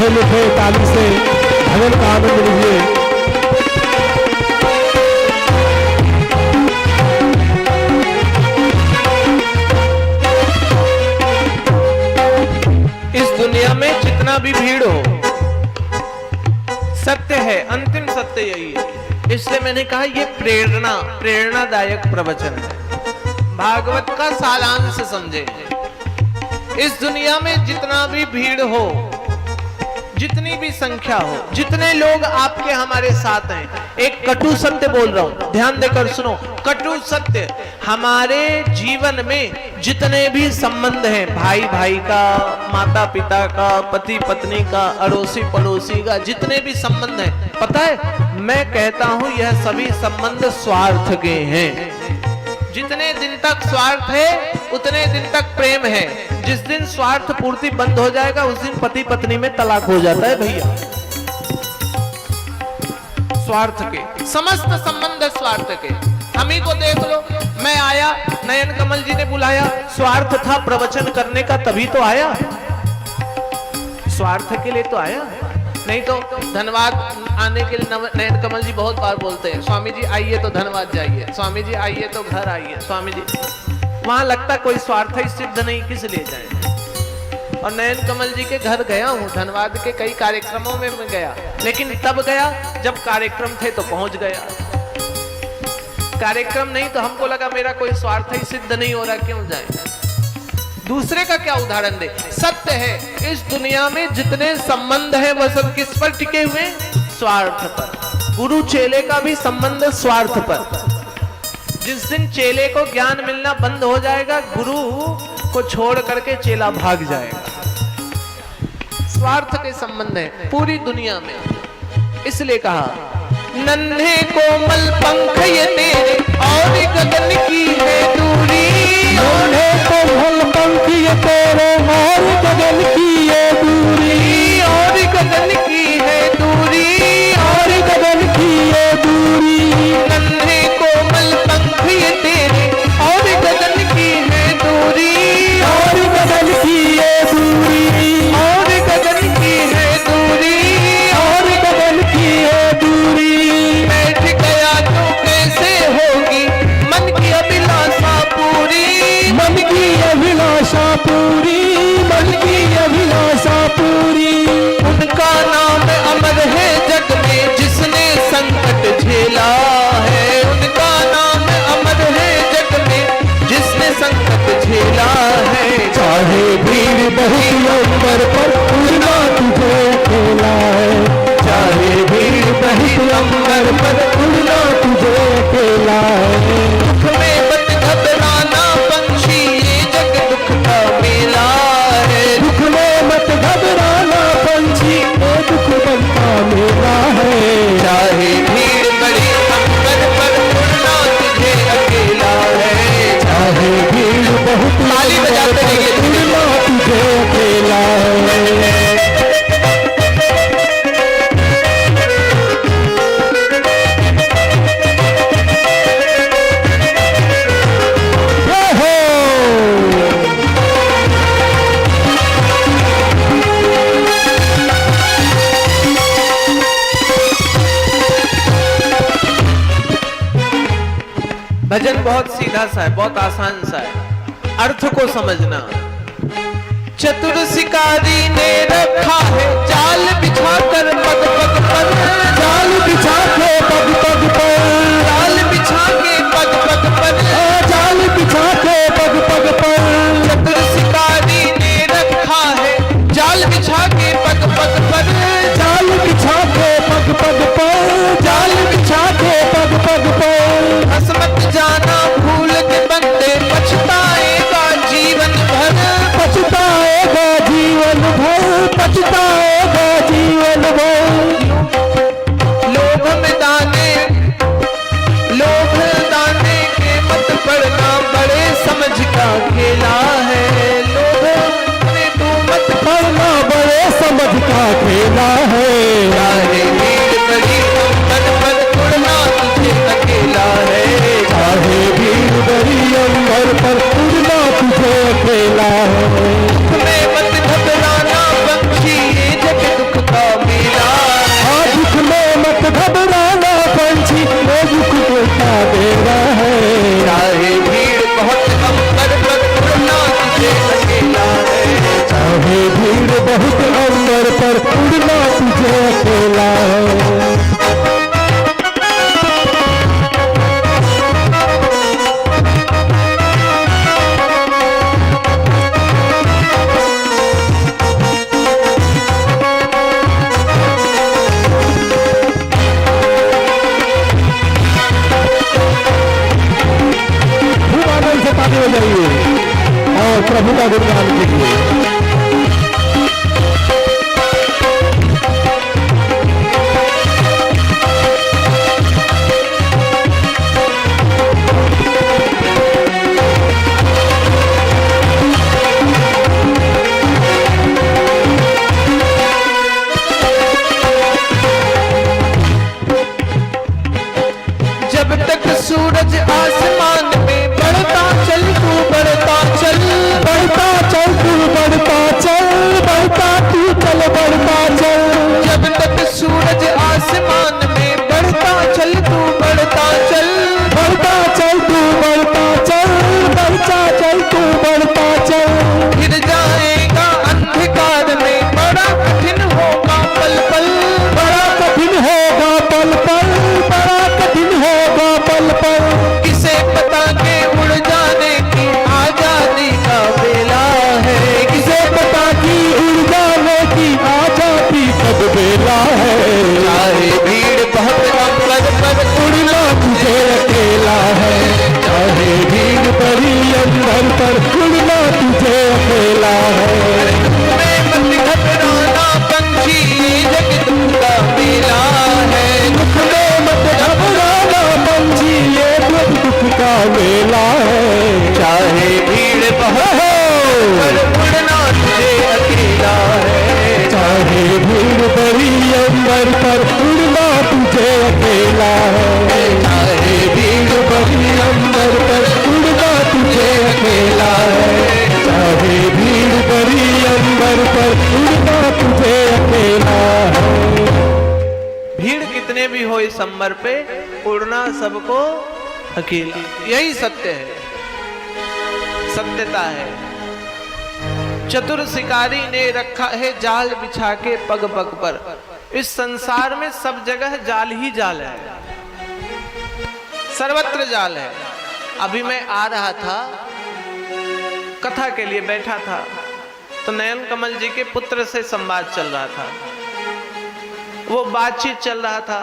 मीठे ताली से भजन का आनंद लीजिए। इस दुनिया में जितना भी भीड़ हो, सत्य है, अंतिम सत्य यही है। इसलिए मैंने कहा ये प्रेरणादायक प्रवचन है। भागवत का सारांश समझे। इस दुनिया में जितना भी भीड़ हो, जितनी भी संख्या हो, जितने लोग आपके हमारे साथ हैं, एक कटु सत्य बोल रहा हूं, ध्यान देकर सुनो। कटु सत्य, हमारे जीवन में जितने भी संबंध हैं, भाई भाई का, माता पिता का, पति पत्नी का, अड़ोसी पड़ोसी का, जितने भी संबंध हैं, पता है मैं कहता हूं यह सभी संबंध स्वार्थ के हैं। जितने दिन तक स्वार्थ है उतने दिन तक प्रेम है। जिस दिन स्वार्थ पूर्ति बंद हो जाएगा उस दिन पति पत्नी में तलाक हो जाता है भैया। स्वार्थ के समस्त संबंध स्वार्थ के। हम ही को देख लो, मैं आया, नयन कमल जी ने बुलाया, स्वार्थ था प्रवचन करने का तभी तो आया, स्वार्थ के लिए तो आया, नहीं तो धन्यवाद आने के लिए नयन कमल जी बहुत बार बोलते हैं, स्वामी जी आइए तो धन्यवाद जाइए, स्वामी जी आइए तो घर आइए, स्वामी जी। वहां लगता कोई स्वार्थ ही सिद्ध नहीं, किस लिए जाए। और नयन कमल जी के घर गया हूँ, धन्यवाद के कई कार्यक्रमों में मैं गया, लेकिन तब गया जब कार्यक्रम थे तो पहुंच गया। कार्यक्रम नहीं तो हमको लगा मेरा कोई स्वार्थ ही सिद्ध नहीं हो रहा, क्यों जाए। दूसरे का क्या उदाहरण दे। सत्य है इस दुनिया में जितने संबंध हैं वह सब किस पर टिके हुए, स्वार्थ पर। गुरु चेले का भी संबंध स्वार्थ पर। जिस दिन चेले को ज्ञान मिलना बंद हो जाएगा, गुरु को छोड़ करके चेला भाग जाएगा। स्वार्थ के संबंध है पूरी दुनिया में। इसलिए कहा नन्हे कोमल पंख ये तेरे और गगन की है दूरी, नन्हे कोमल पंख ये तेरे और गगन की है दूरी, और गगन की है दूरी, और गगन की है दूरी। नन्हे कोमल पंख ये तेरे और गगन की है दूरी, और गगन की है दूरी, और गगन की है दूरी, और गगन की है दूरी। बैठ गया तो कैसे होगी मन की अभिलाषा पूरी, मन की अभिलाषा पूरी, मन की अभिलाषा पूरी। उनका नाम अमर है जग में जिसने संकट झेला है, उनका नाम अमर है जग में जिसने संकट झेला है। चाहे भीड़ बहुत अंबर पर उड़ना तुझे अकेला है, चाहे भीड़ बहुत अंबर पर उड़ना तुझे अकेला है। दुख में मत घबराना पंछी ये जग दुख का मेला है, दुख में मत घबराना पंछी ये दुख बनता मेला है। चाहे भीड़ बड़ी अंबर पर उड़ना तुझे अकेला है, चाहे भीड़ बहुत ताली बजाते रहिए। उड़ना तुझे अकेला है। भजन बहुत सीधा सा है, बहुत आसान सा है, अर्थ को समझना। चतुर शिकारी ने रखा है जाल बिछा कर पग पग पर, जाल बिछा के पग पग पर, जाल बिछा के पग पग पर, जाल बिछा के पग पग पर। चतुर शिकारी ने रखा है जाल बिछा के पग पग पर, जाल बिछा के पग पग पर, जाल बिछा के पग पग पर। हसमत जाना भूल के बंदे पछताएगा जीवन भर, पछताएगा जीवन भर, पछताएगा जीवन भर। लोभ में दाने गुणगान कीजिए। जब तक सूरज आसमान में बढ़ता चल तू बढ़ता चल, बढ़ता चल तू बढ़ता चल, बढ़ता तू चल बढ़ता चल। जब तक सूरज आसमान में बढ़ता चल तू बढ़ता चल, बढ़ता चल तू बढ़ता चल, बढ़ता चल तू बढ़ता चल। गिर जाएगा अंधकार में बड़ा कठिन होगा पल पल, बड़ा कठिन होगा पल पल, बड़ा कठिन होगा पल पल। किसे पता के उड़ जाने की आजादी का बेला है, किसे पता कि उड़ जाने की आजादी कब बेला है। चाहे भीड़ बहुत अंबर पर उड़ना तुझे अकेला है, चाहे भीड़ बड़ी अंदर पर उड़ना तुझे अकेला है। मैं मत घबराना पंछी जग का मेला है, दुख में मत घबराना पंछी ये दुख का मेला है। चाहे भीड़ बहुत पर उड़ना तुझे अकेला है, चाहे भीड़ बड़ी अंबर पर उड़ना तुझे अकेला है। चाहे भीड़ बड़ी अंबर पर उड़ना तुझे अकेला है। चाहे भीड़ बड़ी अंबर पर उड़ना तुझे अकेला है। भीड़ कितने भी हो इस अंबर पे उड़ना सबको अकेला, यही सत्य है, सत्यता है। चतुर शिकारी ने रखा है जाल बिछा के पग पग पर, इस संसार में सब जगह जाल ही जाल है, सर्वत्र जाल है। अभी मैं आ रहा था, कथा के लिए बैठा था, तो नयन कमल जी के पुत्र से संवाद चल रहा था। वो बातचीत चल रहा था,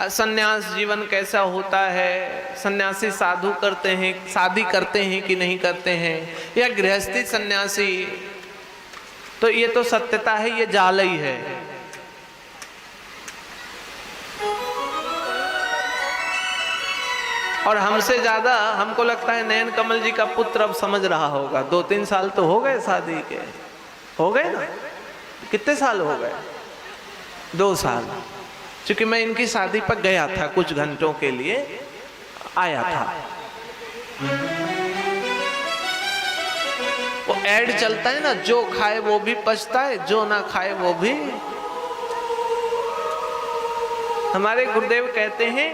सन्यास जीवन कैसा होता है, सन्यासी साधु करते हैं, शादी करते हैं कि नहीं करते हैं, या गृहस्थी सन्यासी। तो ये तो सत्यता है, ये जाल ही है। और हमसे ज्यादा हमको लगता है नयन कमल जी का पुत्र अब समझ रहा होगा। 2-3 साल तो हो गए शादी के, हो गए ना? कितने साल हो गए? 2 साल। क्योंकि मैं इनकी शादी पर गया था, कुछ घंटों के लिए आया था। वो ऐड चलता है ना, जो खाए वो भी पछता है, जो ना खाए वो भी। हमारे गुरुदेव कहते हैं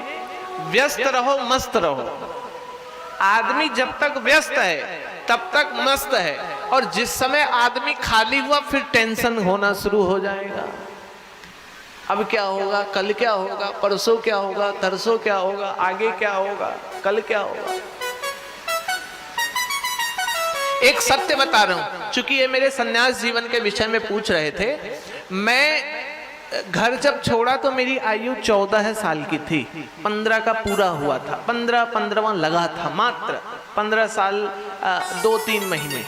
व्यस्त रहो मस्त रहो। आदमी जब तक व्यस्त है तब तक मस्त है, और जिस समय आदमी खाली हुआ फिर टेंशन होना शुरू हो जाएगा। अब क्या होगा, कल क्या होगा, परसों क्या होगा, तरसों क्या होगा, आगे क्या होगा, कल क्या होगा। एक सत्य बता रहा हूं, चूंकि ये मेरे सन्यास जीवन के विषय में पूछ रहे थे। मैं घर जब छोड़ा तो मेरी आयु 14 साल की थी, 15 का पूरा हुआ था, 15वां लगा था, मात्र 15 साल 2-3 महीने,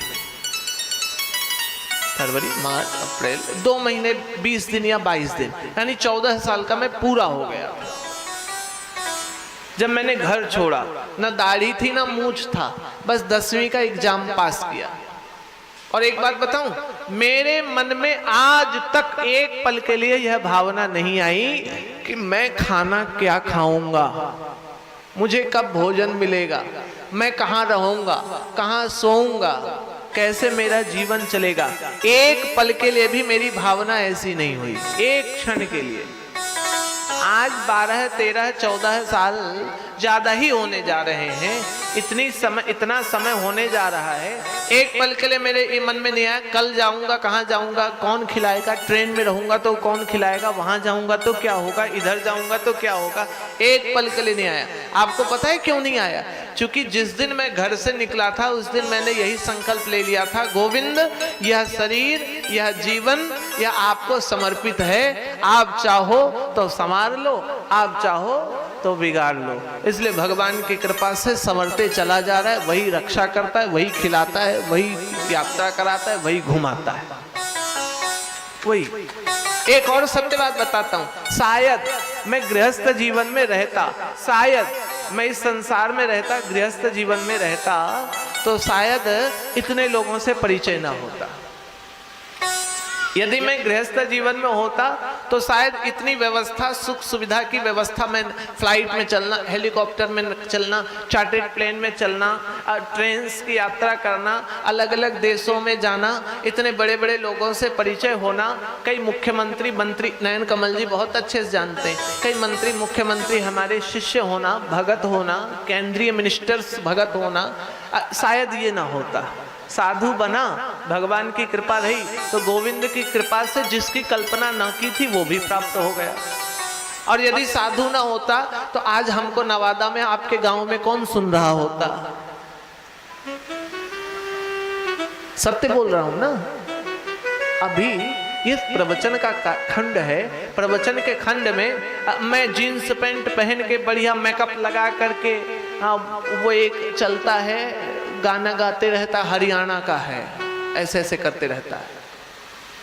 फरवरी मार्च अप्रैल, 2 महीने 20 दिन या 22 दिन, यानी 14 साल का मैं पूरा हो गया जब मैंने घर छोड़ा। ना दाढ़ी थी ना मूछ था, बस 10वीं का एग्जाम पास किया। और एक बात बताऊं, मेरे मन में आज तक एक पल के लिए यह भावना नहीं आई कि मैं खाना क्या खाऊंगा, मुझे कब भोजन मिलेगा, मैं कहाँ रहूंगा, कहाँ सोऊंगा, कैसे मेरा जीवन चलेगा। एक पल के लिए भी मेरी भावना ऐसी नहीं हुई, एक क्षण के लिए। आज 12, 13, 14 साल ज्यादा ही होने जा रहे हैं, इतना समय होने जा रहा है। एक पल के लिए मेरे मन में नहीं आया कल जाऊंगा, कहाँ जाऊंगा, कौन खिलाएगा, ट्रेन में रहूंगा तो कौन खिलाएगा, वहां जाऊंगा तो क्या होगा, इधर जाऊंगा तो क्या होगा। एक पल के लिए नहीं आया। आपको पता है क्यों नहीं आया? क्योंकि जिस दिन मैं घर से निकला था उस दिन मैंने यही संकल्प ले लिया था, गोविंद यह शरीर, यह जीवन, यह आपको समर्पित है। आप चाहो तो संवार लो, आप चाहो तो बिगाड़ लो। इसलिए भगवान की कृपा से संवरते चला जा रहा है, वही रक्षा करता है, वही खिलाता है, वही यात्रा कराता है, वही घुमाता है, वही। एक और सत्य बात बताता हूं, शायद मैं गृहस्थ जीवन में रहता, शायद मैं इस संसार में रहता, गृहस्थ जीवन में रहता, तो शायद इतने लोगों से परिचय ना होता। यदि मैं गृहस्थ जीवन में होता तो शायद इतनी व्यवस्था, सुख सुविधा की व्यवस्था में, फ्लाइट में चलना, हेलीकॉप्टर में चलना, चार्टर्ड प्लेन में चलना, ट्रेन की यात्रा करना, अलग अलग देशों में जाना, इतने बड़े बड़े लोगों से परिचय होना, कई मुख्यमंत्री मंत्री, नयन कमल जी बहुत अच्छे से जानते हैं, कई मंत्री मुख्यमंत्री हमारे शिष्य होना, भगत होना, केंद्रीय मिनिस्टर्स भगत होना, शायद ये ना होता। साधु बना, भगवान की कृपा रही, तो गोविंद की कृपा से जिसकी कल्पना न की थी वो भी प्राप्त हो गया। और यदि साधु ना होता तो आज हमको नवादा में, आपके गांव में कौन सुन रहा होता? सत्य बोल रहा हूं ना। अभी ये प्रवचन का खंड है, प्रवचन के खंड में मैं जीन्स पैंट पहन के बढ़िया मेकअप लगा करके, वो एक चलता है, गाना गाते रहता, हरियाणा का है, ऐसे ऐसे करते रहता है,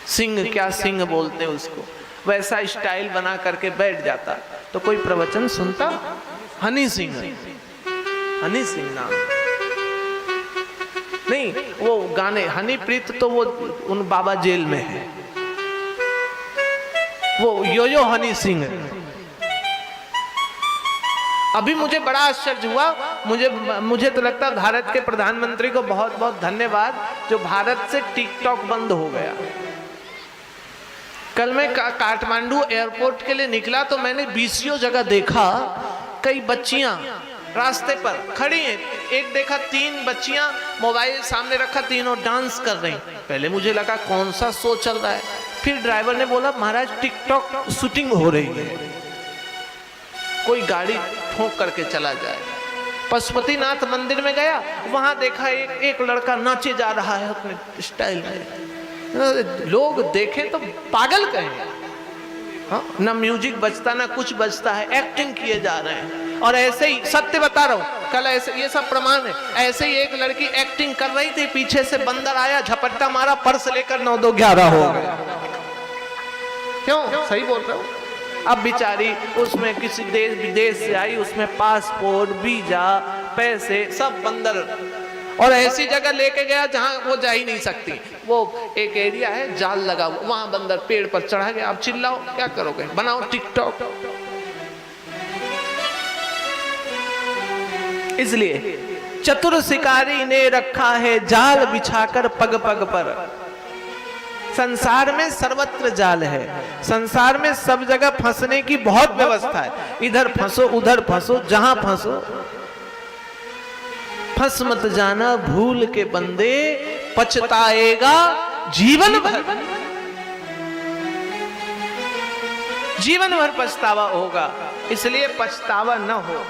सिंह, क्या सिंह बोलते हैं उसको, वैसा स्टाइल बना करके बैठ जाता, तो कोई प्रवचन सुनता? हनी सिंह, हनी सिंह नाम नहीं, वो गाने, हनी प्रीत तो वो उन बाबा जेल में है, वो यो हनी सिंह। अभी मुझे बड़ा आश्चर्य हुआ, मुझे तो लगता है भारत के प्रधानमंत्री को बहुत बहुत धन्यवाद, जो भारत से टिकटॉक बंद हो गया। कल मैं काठमांडू एयरपोर्ट के लिए निकला तो मैंने 20 जगह देखा, कई बच्चियां रास्ते पर खड़ी हैं, एक देखा 3 बच्चियां मोबाइल सामने रखा, तीनों डांस कर रही। पहले मुझे लगा कौन सा शो चल रहा है, फिर ड्राइवर ने बोला महाराज टिकटॉक शूटिंग हो रही है, कोई गाड़ी ठोक करके चला जाए। पशुपतिनाथ मंदिर में गया, वहां देखा एक लड़का नाचे जा रहा है अपने स्टाइल में, लोग देखें तो पागल कहें। हाँ, ना म्यूजिक बजता ना कुछ बजता है, एक्टिंग किए जा रहे हैं। और ऐसे ही सत्य बता रहा हूं, कल ऐसे, ये सब प्रमाण है, ऐसे ही एक लड़की एक्टिंग कर रही थी, पीछे से बंदर आया, झपट्टा मारा, पर्स लेकर 9 2 11 हो गया। क्यों? सही बोल रहा हूं। अब बेचारी उसमें किसी देश विदेश से आई, उसमें पासपोर्ट, वीजा, पैसे सब बंदर, और ऐसी जगह लेके गया जहां वो जा ही नहीं सकती। वो एक एरिया है, जाल लगा हुआ, वहां बंदर पेड़ पर चढ़ा गया। अब चिल्लाओ, क्या करोगे? बनाओ टिकटॉक। इसलिए चतुर शिकारी ने रखा है जाल बिछाकर पग पग पर। संसार में सर्वत्र जाल है, संसार में सब जगह फंसने की बहुत व्यवस्था है, इधर फंसो उधर फंसो, जहां फंसो। फंस मत जाना भूल के बंदे, पछताएगा जीवन भर, जीवन भर पछतावा होगा। इसलिए पछतावा न हो,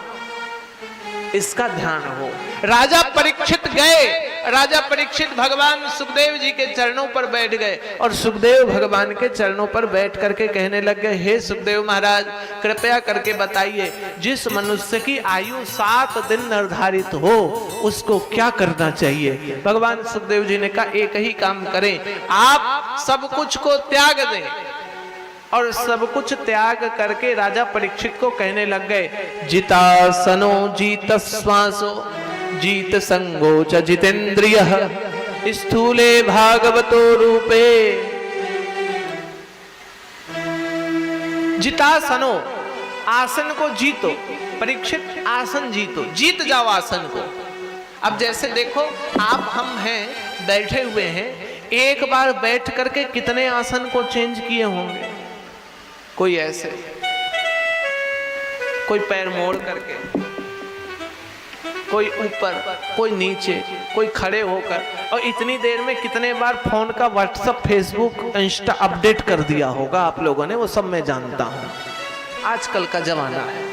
इसका ध्यान हो। राजा परीक्षित गए, राजा परीक्षित भगवान सुखदेव जी के चरणों पर बैठ गए, और सुखदेव भगवान के चरणों पर बैठ करके कहने लग गए, हे सुखदेव महाराज, कृपया करके बताइए, जिस मनुष्य की आयु 7 दिन निर्धारित हो उसको क्या करना चाहिए? भगवान सुखदेव जी ने कहा, एक ही काम करें, आप सब कुछ को त्याग दें। और सब कुछ त्याग करके राजा परीक्षित को कहने लग गए, जितासनो जीत श्वासो जीत संगो च जितेंद्रियः स्थूले भागवतो रूपे। जितासनो, आसन को जीतो। परीक्षित, आसन जीतो, जीत जाओ आसन को। अब जैसे देखो, आप हम हैं, बैठे हुए हैं, एक बार बैठ करके कितने आसन को चेंज किए होंगे? कोई ऐसे, कोई पैर मोड़ करके, कोई ऊपर, कोई नीचे, कोई खड़े होकर, और इतनी देर में कितने बार फोन का व्हाट्सएप, फेसबुक, इंस्टा अपडेट कर दिया होगा आप लोगों ने, वो सब मैं जानता हूं। आजकल का जमाना है,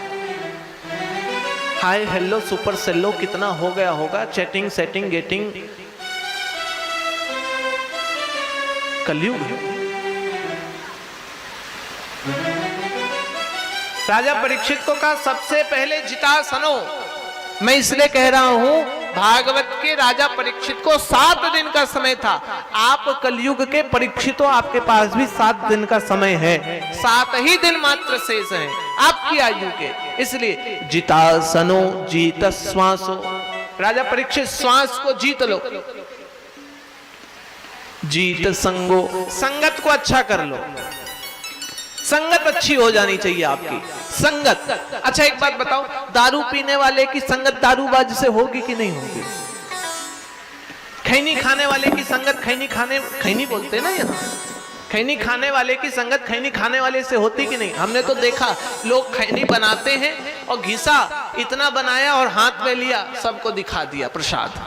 हाय हेलो सुपर सेलो कितना हो गया होगा, चैटिंग सेटिंग गेटिंग, कलयुग है। राजा परीक्षित को कहा सबसे पहले जितासनो। मैं इसलिए कह रहा हूं, भागवत के राजा परीक्षित को 7 दिन का समय था। आप कलयुग के परीक्षितों, आपके पास भी 7 दिन का समय है। 7 ही दिन मात्र शेष हैं आपकी आयु के। इसलिए जितासनो जीत श्वासो। राजा परीक्षित श्वास को जीत लो। जीत संगो, संगत को अच्छा कर लो। संगत अच्छी हो जानी चाहिए आपकी संगत। अच्छा एक बात बताओ, दारू पीने वाले की संगत दारूबाज से होगी कि नहीं होगी? खैनी खाने वाले की संगत खैनी बोलते हैं ना यहाँ, खैनी खाने वाले की संगत खैनी खाने वाले से होती कि नहीं? हमने तो देखा लोग खैनी बनाते हैं और घिसा इतना बनाया और हाथ में लिया, सबको दिखा दिया प्रसाद।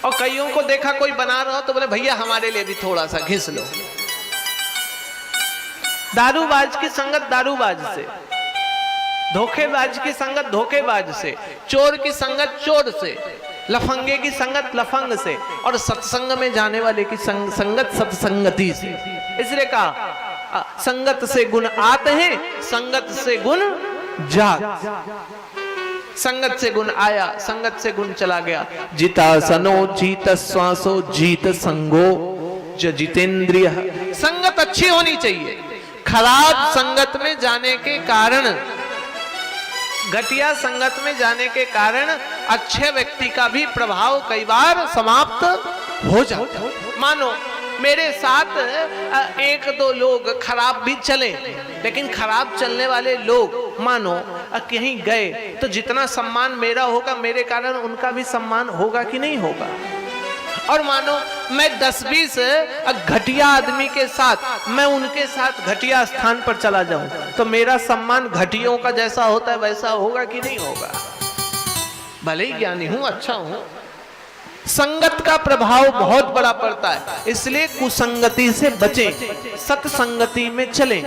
और कईयों को देखा कोई बना रहा हो तो बोले भैया हमारे लिए भी थोड़ा सा घिस लो। दारूबाज की संगत दारूबाज से, धोखेबाज की संगत धोखेबाज से, चोर की संगत चोर से, लफंगे की संगत लफंग से, और सत्संग में जाने वाले की संगत सत्संगति से। इसलिए कहा संगत से गुण आते हैं, संगत से गुण जात। संगत से गुण आया, संगत से गुण चला गया। जितासनो जीत श्वासो जीत संगो च जितेंद्रिय। संगत अच्छी होनी चाहिए। खराब संगत में जाने के कारण, घटिया संगत में जाने के कारण अच्छे व्यक्ति का भी प्रभाव कई बार समाप्त हो जाता है। मानो मेरे साथ 1-2 लोग खराब भी चले, लेकिन खराब चलने वाले लोग मानो कहीं गए तो जितना सम्मान मेरा होगा, मेरे कारण उनका भी सम्मान होगा कि नहीं होगा? और मानो मैं 10-20 घटिया आदमी के साथ, मैं उनके साथ घटिया स्थान पर चला जाऊं तो मेरा सम्मान घटियों का जैसा होता है वैसा होगा कि नहीं होगा? भले ही ज्ञानी हूं, अच्छा हूं, संगत का प्रभाव बहुत बड़ा पड़ता है। इसलिए कुसंगति से बचें, सत्संगति में चलें।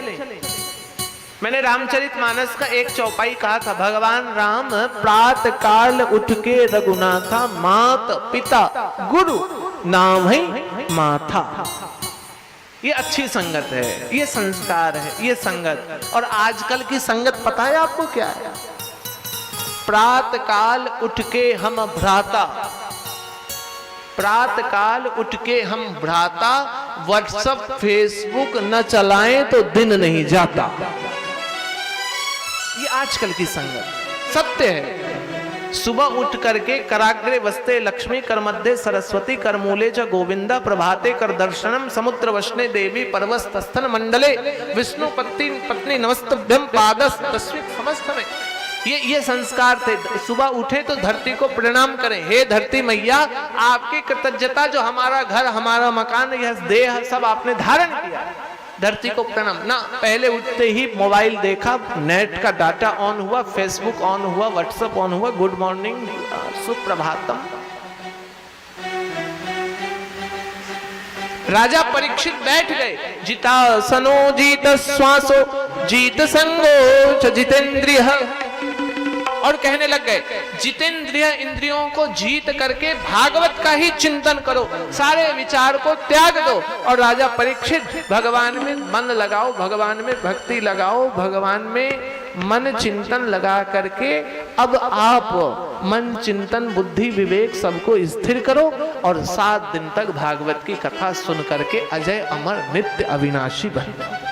मैंने रामचरितमानस का एक चौपाई कहा था, भगवान राम प्रात काल उठ के रघुनाथा, मात पिता गुरु नाम है माथा। ये अच्छी संगत है, ये संस्कार है, ये संगत। और आजकल की संगत पता है आपको क्या है? प्रात काल उठ के हम भ्राता, प्रात काल उठ के हम भ्राता, व्हाट्सएप फेसबुक न चलाएं तो दिन नहीं जाता। ये आजकल की संगत सत्य है। सुबह उठ करके कराग्रे वस्ते लक्ष्मी, कर मध्य सरस्वती, कर मूले च गोविंदा, प्रभाते कर दर्शनम, समुद्र वशने देवी, पर्वतस्थन मंडले विष्णु पत्नी नमस्तभ्यम पादस तस्वीर समस्त में। ये संस्कार थे। सुबह उठे तो धरती को प्रणाम करें, हे धरती मैया आपकी कृतज्ञता, जो हमारा घर, हमारा मकान, यह देह सब आपने धारण किया, धरती को प्रणाम। ना पहले उठते ही मोबाइल देखा, नेट का डाटा ऑन हुआ, फेसबुक ऑन हुआ, व्हाट्सएप ऑन हुआ, गुड मॉर्निंग सुप्रभातम। राजा परीक्षित बैठ गए। जितासनो जीत श्वासो जीत संगो च जितेंद्रिय। और कहने लग गए जितेंद्रिय, इंद्रियों को जीत करके भागवत का ही चिंतन करो, सारे विचार को त्याग दो। और राजा परीक्षित भगवान में मन लगाओ, भगवान में भक्ति लगाओ, भगवान में मन चिंतन लगा करके अब आप मन चिंतन बुद्धि विवेक सबको स्थिर करो और 7 दिन तक भागवत की कथा सुन करके अजय अमर नित्य अविनाशी बन जाओ।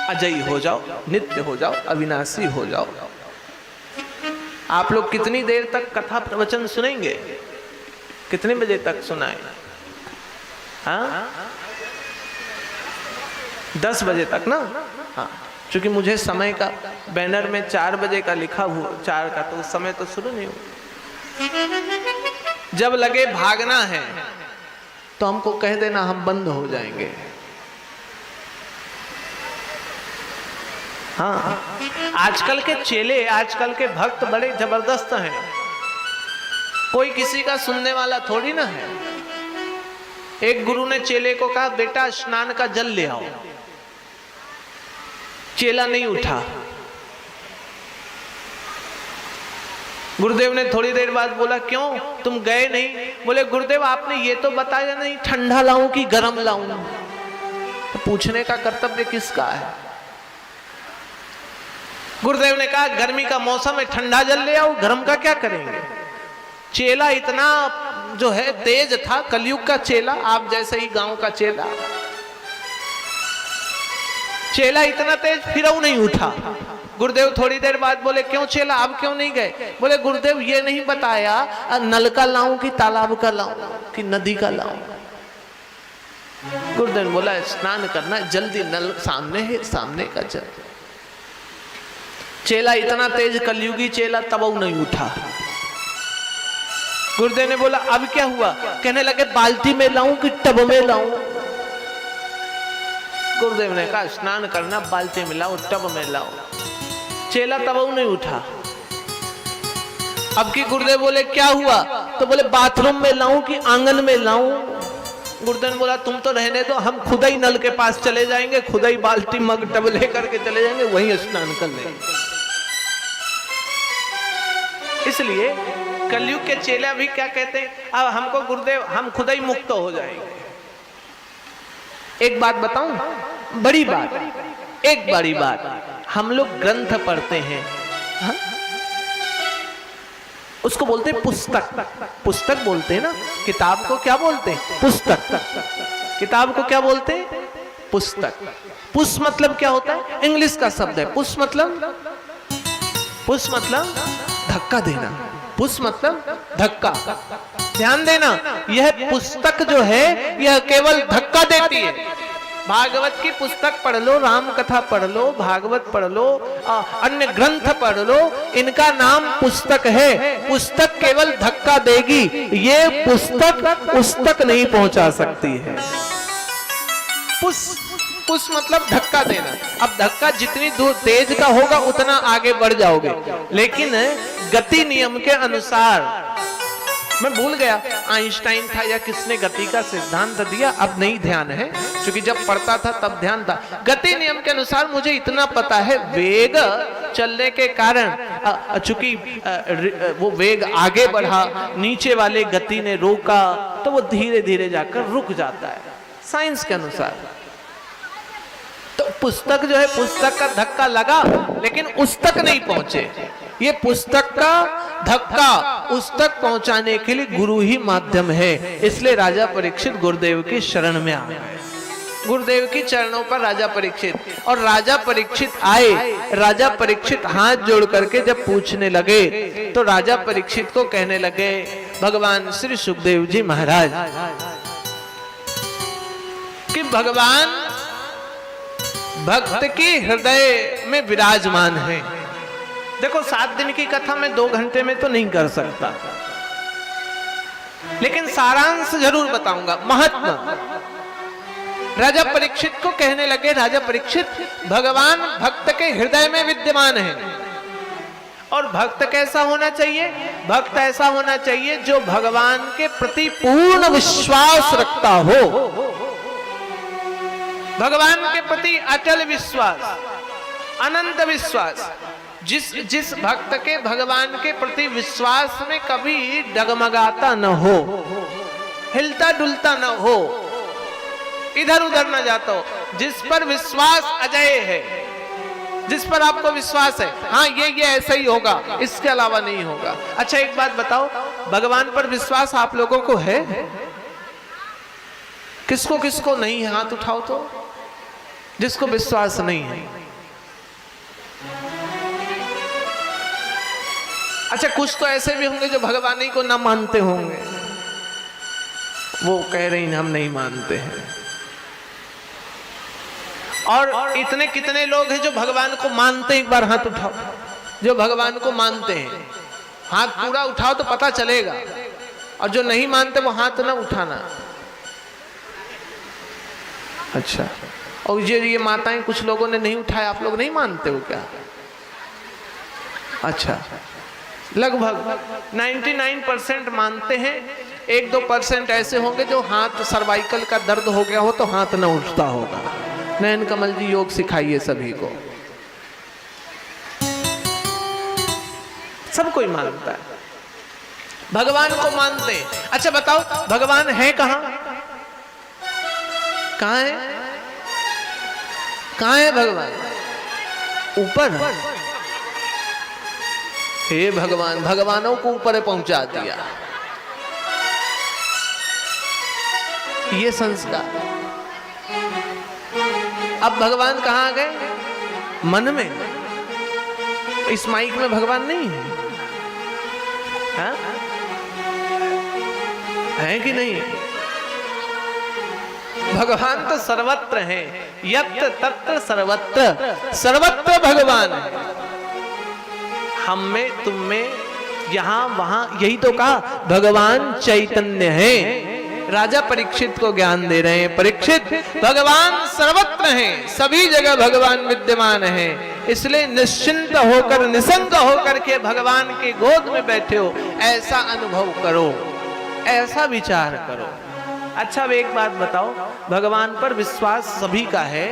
अजयी हो जाओ, नित्य हो जाओ, अविनाशी हो जाओ। आप लोग कितनी देर तक कथा प्रवचन सुनेंगे? कितने बजे तक सुनाए? हाँ 10 बजे तक ना। हाँ, क्योंकि मुझे समय का बैनर में 4 बजे का लिखा हुआ, 4 का, तो उस समय तो शुरू नहीं हुआ। जब लगे भागना है तो हमको कह देना, हम बंद हो जाएंगे। हाँ, आजकल के चेले, आजकल के भक्त बड़े जबरदस्त हैं। कोई किसी का सुनने वाला थोड़ी ना है। एक गुरु ने चेले को कहा, बेटा स्नान का जल ले आओ। चेला नहीं उठा। गुरुदेव ने थोड़ी देर बाद बोला, क्यों तुम गए नहीं? बोले गुरुदेव आपने ये तो बताया नहीं ठंडा लाऊं कि गर्म लाऊं। पूछने का कर्तव्य किसका है? गुरुदेव ने कहा गर्मी का मौसम है, ठंडा जल ले आओ, गर्म का क्या करेंगे? चेला इतना जो है तेज था, कलयुग का चेला, आप जैसे ही गांव का चेला, चेला इतना तेज फिर नहीं उठा। गुरुदेव थोड़ी देर बाद बोले क्यों चेला, अब क्यों नहीं गए? बोले गुरुदेव ये नहीं बताया नल का लाऊं कि तालाब का लाऊं कि नदी का लाऊं। गुरुदेव ने बोला स्नान करना, जल्दी नल सामने है, सामने का जल। चेला इतना तेज कलयुगी चेला तब नहीं उठा। गुरुदेव ने बोला अब क्या हुआ? कहने लगे बाल्टी में लाऊं कि टब में लाऊं? गुरुदेव ने कहा स्नान करना, बाल्टी में लाओ, टब में लाओ। चेला तब नहीं उठा। अब की गुरुदेव बोले क्या हुआ? तो बोले बाथरूम में लाऊं कि आंगन में लाऊं? गुरुदेव ने बोला तुम तो रहने दो, हम खुद ही नल के पास चले जाएंगे, खुद ही बाल्टी मग टब लेकर के चले जाएंगे, वहीं स्नान कर लेंगे। इसलिए कलयुग के चेले भी क्या कहते हैं, अब हमको गुरुदेव हम खुद ही मुक्त हो जाएंगे। एक बात बताऊं, बड़ी बात, एक बड़ी बात, हम लोग ग्रंथ पढ़ते हैं, हा? उसको बोलते हैं पुस्तक। पुस्तक बोलते हैं ना, किताब को क्या बोलते हैं? पुस्तक। किताब को क्या बोलते हैं? पुस्तक। पुस मतलब क्या होता है? इंग्लिश का शब्द है। पुस मतलब धक्का देना। पुस मतलब धक्का। ध्यान देना, यह पुस्तक जो है यह केवल धक्का देती है। भागवत की पुस्तक पढ़ लो, राम कथा पढ़ लो, भागवत पढ़ लो, अन्य ग्रंथ पढ़ लो, इनका नाम पुस्तक है। पुस्तक केवल धक्का देगी, ये पुस्तक उस तक नहीं पहुंचा सकती है। पुस मतलब धक्का देना। अब धक्का जितनी दूर तेज का होगा उतना आगे बढ़ जाओगे, लेकिन गति नियम के अनुसार, मैं भूल गया आइंस्टाइन था या किसने गति का सिद्धांत दिया, अब नहीं ध्यान है, क्योंकि जब पढ़ता था तब ध्यान था। गति नियम के अनुसार मुझे इतना पता है, वेग चलने के कारण चूंकि वो वेग आगे बढ़ा, नीचे वाले गति ने रोका, तो वो धीरे धीरे जाकर रुक जाता है साइंस के अनुसार। तो पुस्तक जो है, पुस्तक का धक्का लगा लेकिन उस तक नहीं पहुंचे। ये पुस्तक का धक्का उस तक पहुंचाने के लिए गुरु ही माध्यम है। इसलिए राजा परीक्षित गुरुदेव की शरण में आ गए, गुरुदेव की चरणों पर राजा परीक्षित। और राजा परीक्षित आए, राजा परीक्षित हाथ जोड़ करके जब पूछने लगे, तो राजा परीक्षित को कहने लगे भगवान श्री सुखदेव जी महाराज कि भगवान भक्त के हृदय में विराजमान है। देखो 7 दिन की कथा मैं 2 घंटे में तो नहीं कर सकता, लेकिन सारांश जरूर बताऊंगा, महत्व। राजा परीक्षित को कहने लगे, राजा परीक्षित भगवान भक्त के हृदय में विद्यमान है। और भक्त कैसा होना चाहिए? भक्त ऐसा होना चाहिए जो भगवान के प्रति पूर्ण विश्वास रखता हो, भगवान के प्रति अटल विश्वास, अनंत विश्वास। जिस भक्त के भगवान के प्रति विश्वास में कभी डगमगाता न हो, हिलता डुलता न हो, इधर उधर न जाता हो, जिस पर विश्वास अजय है, जिस पर आपको विश्वास है, हाँ ये ऐसा ही होगा, इसके अलावा नहीं होगा। अच्छा एक बात बताओ, भगवान पर विश्वास आप लोगों को है? किसको किसको नहीं है? हाथ उठाओ तो, जिसको विश्वास नहीं है। अच्छा कुछ तो ऐसे भी होंगे जो भगवान ही को ना मानते होंगे, वो कह रही हम नहीं मानते हैं। और इतने कितने लोग हैं जो भगवान को मानते हैं? एक बार हाथ उठाओ जो भगवान को मानते हैं, हाथ पूरा उठाओ तो पता चलेगा। और जो नहीं मानते वो हाथ ना उठाना। अच्छा, और ये माताएं कुछ लोगों ने नहीं उठाया, आप लोग नहीं मानते हो क्या? अच्छा, लगभग 99% मानते हैं। 1-2% ऐसे होंगे जो हाथ, सर्वाइकल का दर्द हो गया हो तो हाथ न उठता होगा। नयन कमल जी योग सिखाइए सभी को। सब कोई मानता है, भगवान को मानते हैं। अच्छा बताओ भगवान है कहाँ? कहाँ है? कहाँ है भगवान? ऊपर। हे भगवान, भगवानों को ऊपर पहुंचा दिया। ये संस्कार। अब भगवान कहाँ आ गए? मन में। इस माइक में भगवान नहीं है? हाँ? है कि नहीं? भगवान तो सर्वत्र है। यत्र तत्र सर्वत्र, सर्वत्र भगवान है। हम में, तुम में, यहां वहां। यही तो कहा भगवान चैतन्य है। राजा परीक्षित को ज्ञान दे रहे हैं, परीक्षित भगवान सर्वत्र हैं, सभी जगह भगवान विद्यमान है। इसलिए निश्चिंत होकर, निसंग होकर के भगवान के गोद में बैठे हो, ऐसा अनुभव करो, ऐसा विचार करो। अच्छा, अब एक बात बताओ, भगवान पर विश्वास सभी का है।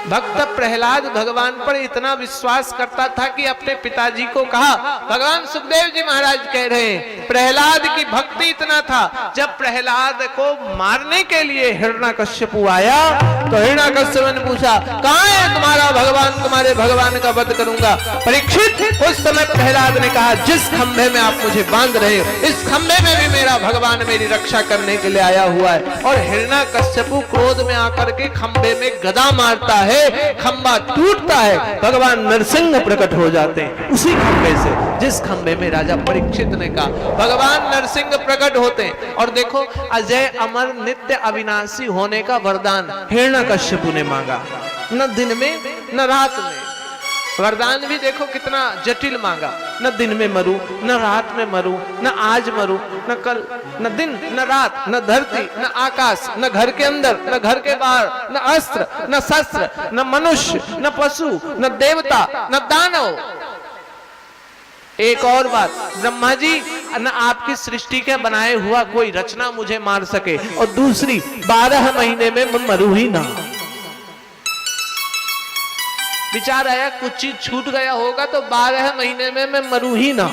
भक्त प्रहलाद भगवान पर इतना विश्वास करता था कि अपने पिताजी को कहा, भगवान सुखदेव जी महाराज कह रहे हैं, प्रहलाद की भक्ति इतना था, जब प्रहलाद को मारने के लिए हिरण्यकश्यप आया तो हिरण्यकश्यप ने पूछा, कहाँ है तुम्हारा भगवान? तुम्हारे भगवान का वध करूंगा। परीक्षित, उस समय प्रहलाद ने कहा, जिस खंभे में आप मुझे बांध रहे हो, इस खंभे में भी मेरा भगवान मेरी रक्षा करने के लिए आया हुआ है। और हिरण्यकश्यप क्रोध में आकर के खंभे में गदा मारता है, खंबा टूटता है, भगवान नरसिंह प्रकट हो जाते हैं उसी खंबे से, जिस खंबे में राजा परीक्षित ने कहा भगवान नरसिंह प्रकट होते हैं। और देखो, अजय अमर नित्य अविनाशी होने का वरदान हिरण्यकश्यप ने मांगा, न दिन में न रात में। वरदान भी देखो कितना जटिल मांगा, न दिन में मरू, न रात में मरू, न आज मरू, न कल, न दिन न रात, न धरती न आकाश, न घर के अंदर न घर के बाहर, न अस्त्र न शस्त्र, न मनुष्य न पशु, न देवता न दानव। एक और बात, ब्रह्मा जी, न आपकी सृष्टि के बनाए हुआ कोई रचना मुझे मार सके, और दूसरी 12 महीने में मैं मरू ही ना। विचार आया कुछ चीज छूट गया होगा तो 12 महीने में मैं मरू ही ना।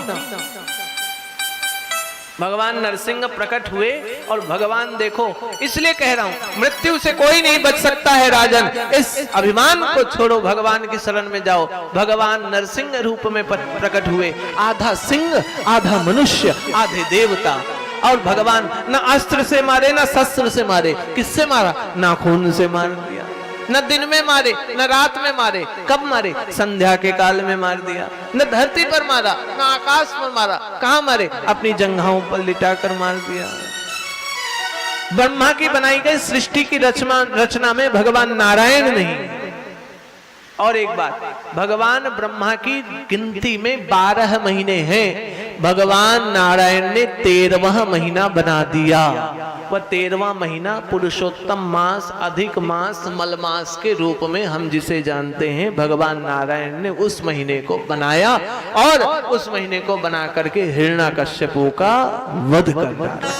भगवान नरसिंह प्रकट हुए, और भगवान देखो, इसलिए कह रहा हूं, मृत्यु से कोई नहीं बच सकता है राजन। इस अभिमान को छोड़ो, भगवान की शरण में जाओ। भगवान नरसिंह रूप में प्रकट हुए, आधा सिंह आधा मनुष्य आधे देवता। और भगवान न अस्त्र से मारे न शस्त्र से मारे, किससे मारा? नाखून से मार दिया। न दिन में मारे न रात में मारे, कब मारे? संध्या के काल में मार दिया। न धरती पर मारा न आकाश पर मारा, कहां मारे? अपनी जंघाओं पर लिटाकर मार दिया। ब्रह्मा की बनाई गई सृष्टि की रचना में भगवान नारायण नहीं। और एक बात, भगवान ब्रह्मा की गिनती में 12 महीने हैं, भगवान नारायण ने 13वां महीना बना दिया। वह 13वां महीना पुरुषोत्तम मास, अधिक मास, मल मास के रूप में हम जिसे जानते हैं, भगवान नारायण ने उस महीने को बनाया, और उस महीने को बना करके हिरण्यकश्यप का वध कर डाला।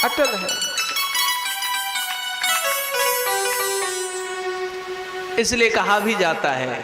अटल है। इसलिए कहा भी जाता है,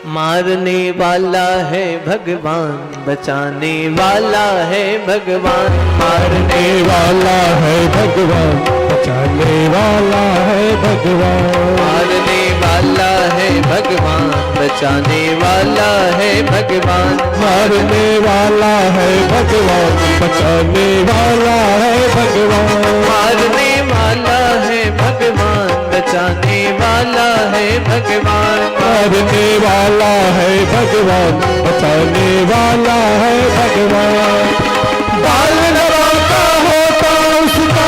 मारने वाला है भगवान, बचाने वाला है भगवान। मारने वाला है भगवान, बचाने वाला है भगवान। मारने वाला है भगवान, बचाने वाला है भगवान। मारने वाला है भगवान, बचाने वाला है भगवान। मारने वाला है भगवान, बचाने वाला है भगवान। मारने वाला है भगवान, बचाने वाला है भगवान। बाल नवाता होता उसका,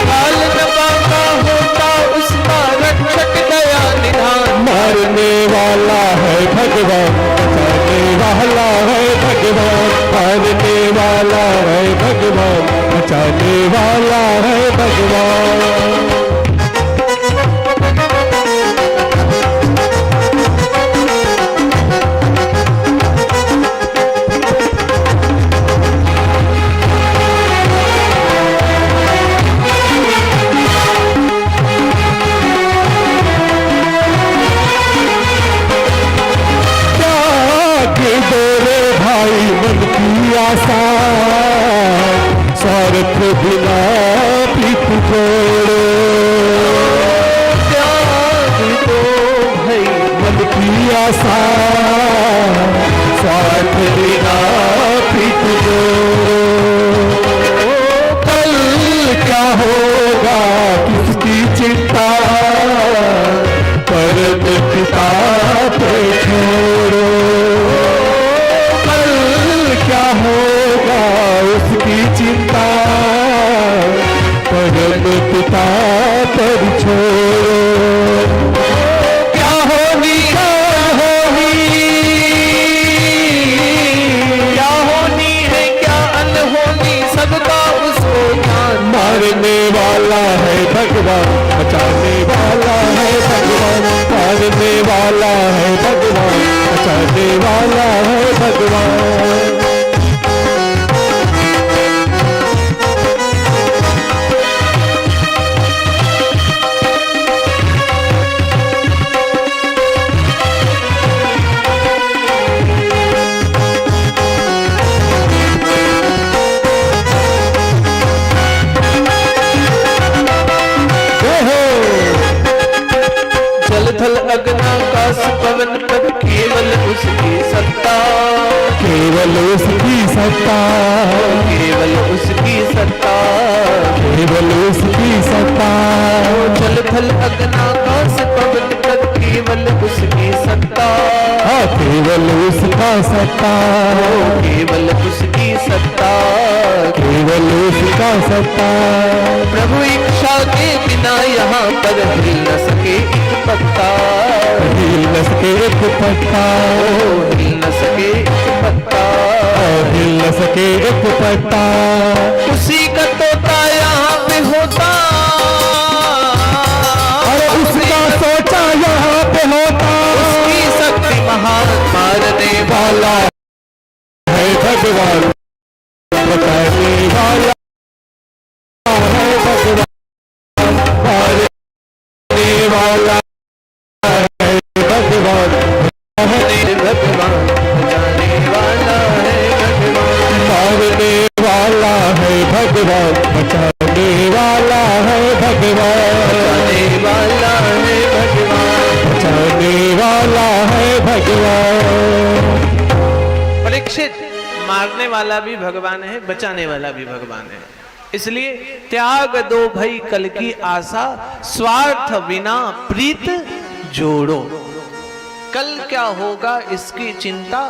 बाल नवाता होता उसका, रक्षक दया निधान। मारने वाला है भगवान, बचाने वाला है भगवान। मारने वाला है भगवान, बचाने वाला है भगवान। स्वार्थ बिना भी तुझे आशा स्वार्थ बिना प्रीत जोड़ो। कल क्या होगा किसकी चिंता परम पिता पे छोड़ो। कल क्या होगा उसकी चिंता परम पिता पर छोड़ो। क्या होनी है क्या होनी है क्या अनहोनी सबका उसको ज्ञान। मारने वाला है भगवान बचाने वाला है भगवान। मारने वाला है भगवान बचाने वाला है भगवान। थल अग्न आकाश पवन पर केवल उसकी सत्ता। केवल उसकी सत्ता केवल उसकी सत्ता। केवल उसकी सत्ता। जल थल अग्न आकाश पवन पर केवल उसकी सत्ता। केवल उसका सत्ता केवल उसकी सत्ता। केवल उसका सत्ता। प्रभु इच्छा के बिना यहाँ पर हिल न सके एक पत्ता। हिल न सके एक पत्ता। हिल न सके एक पत्ता। हिल न सके एक पत्ता। उसी का तोता यहाँ पे होता। अरे उसका सोचा यहाँ पे होता। उसकी शक्ति महान मारने वाला है भगवान बचाने वाला है भगवान। मारने वाला है भगवान। भगवान बचाने वाला है भगवान। मारने वाला है भगवान बचाने वाला है भगवान। बचाने वाला है भगवान। बचाने वाला है भगवान। परीक्षित मारने वाला भी भगवान है बचाने वाला भी भगवान है। इसलिए त्याग दो भई कल की आशा स्वार्थ बिना प्रीत जोड़ो। कल क्या होगा इसकी चिंता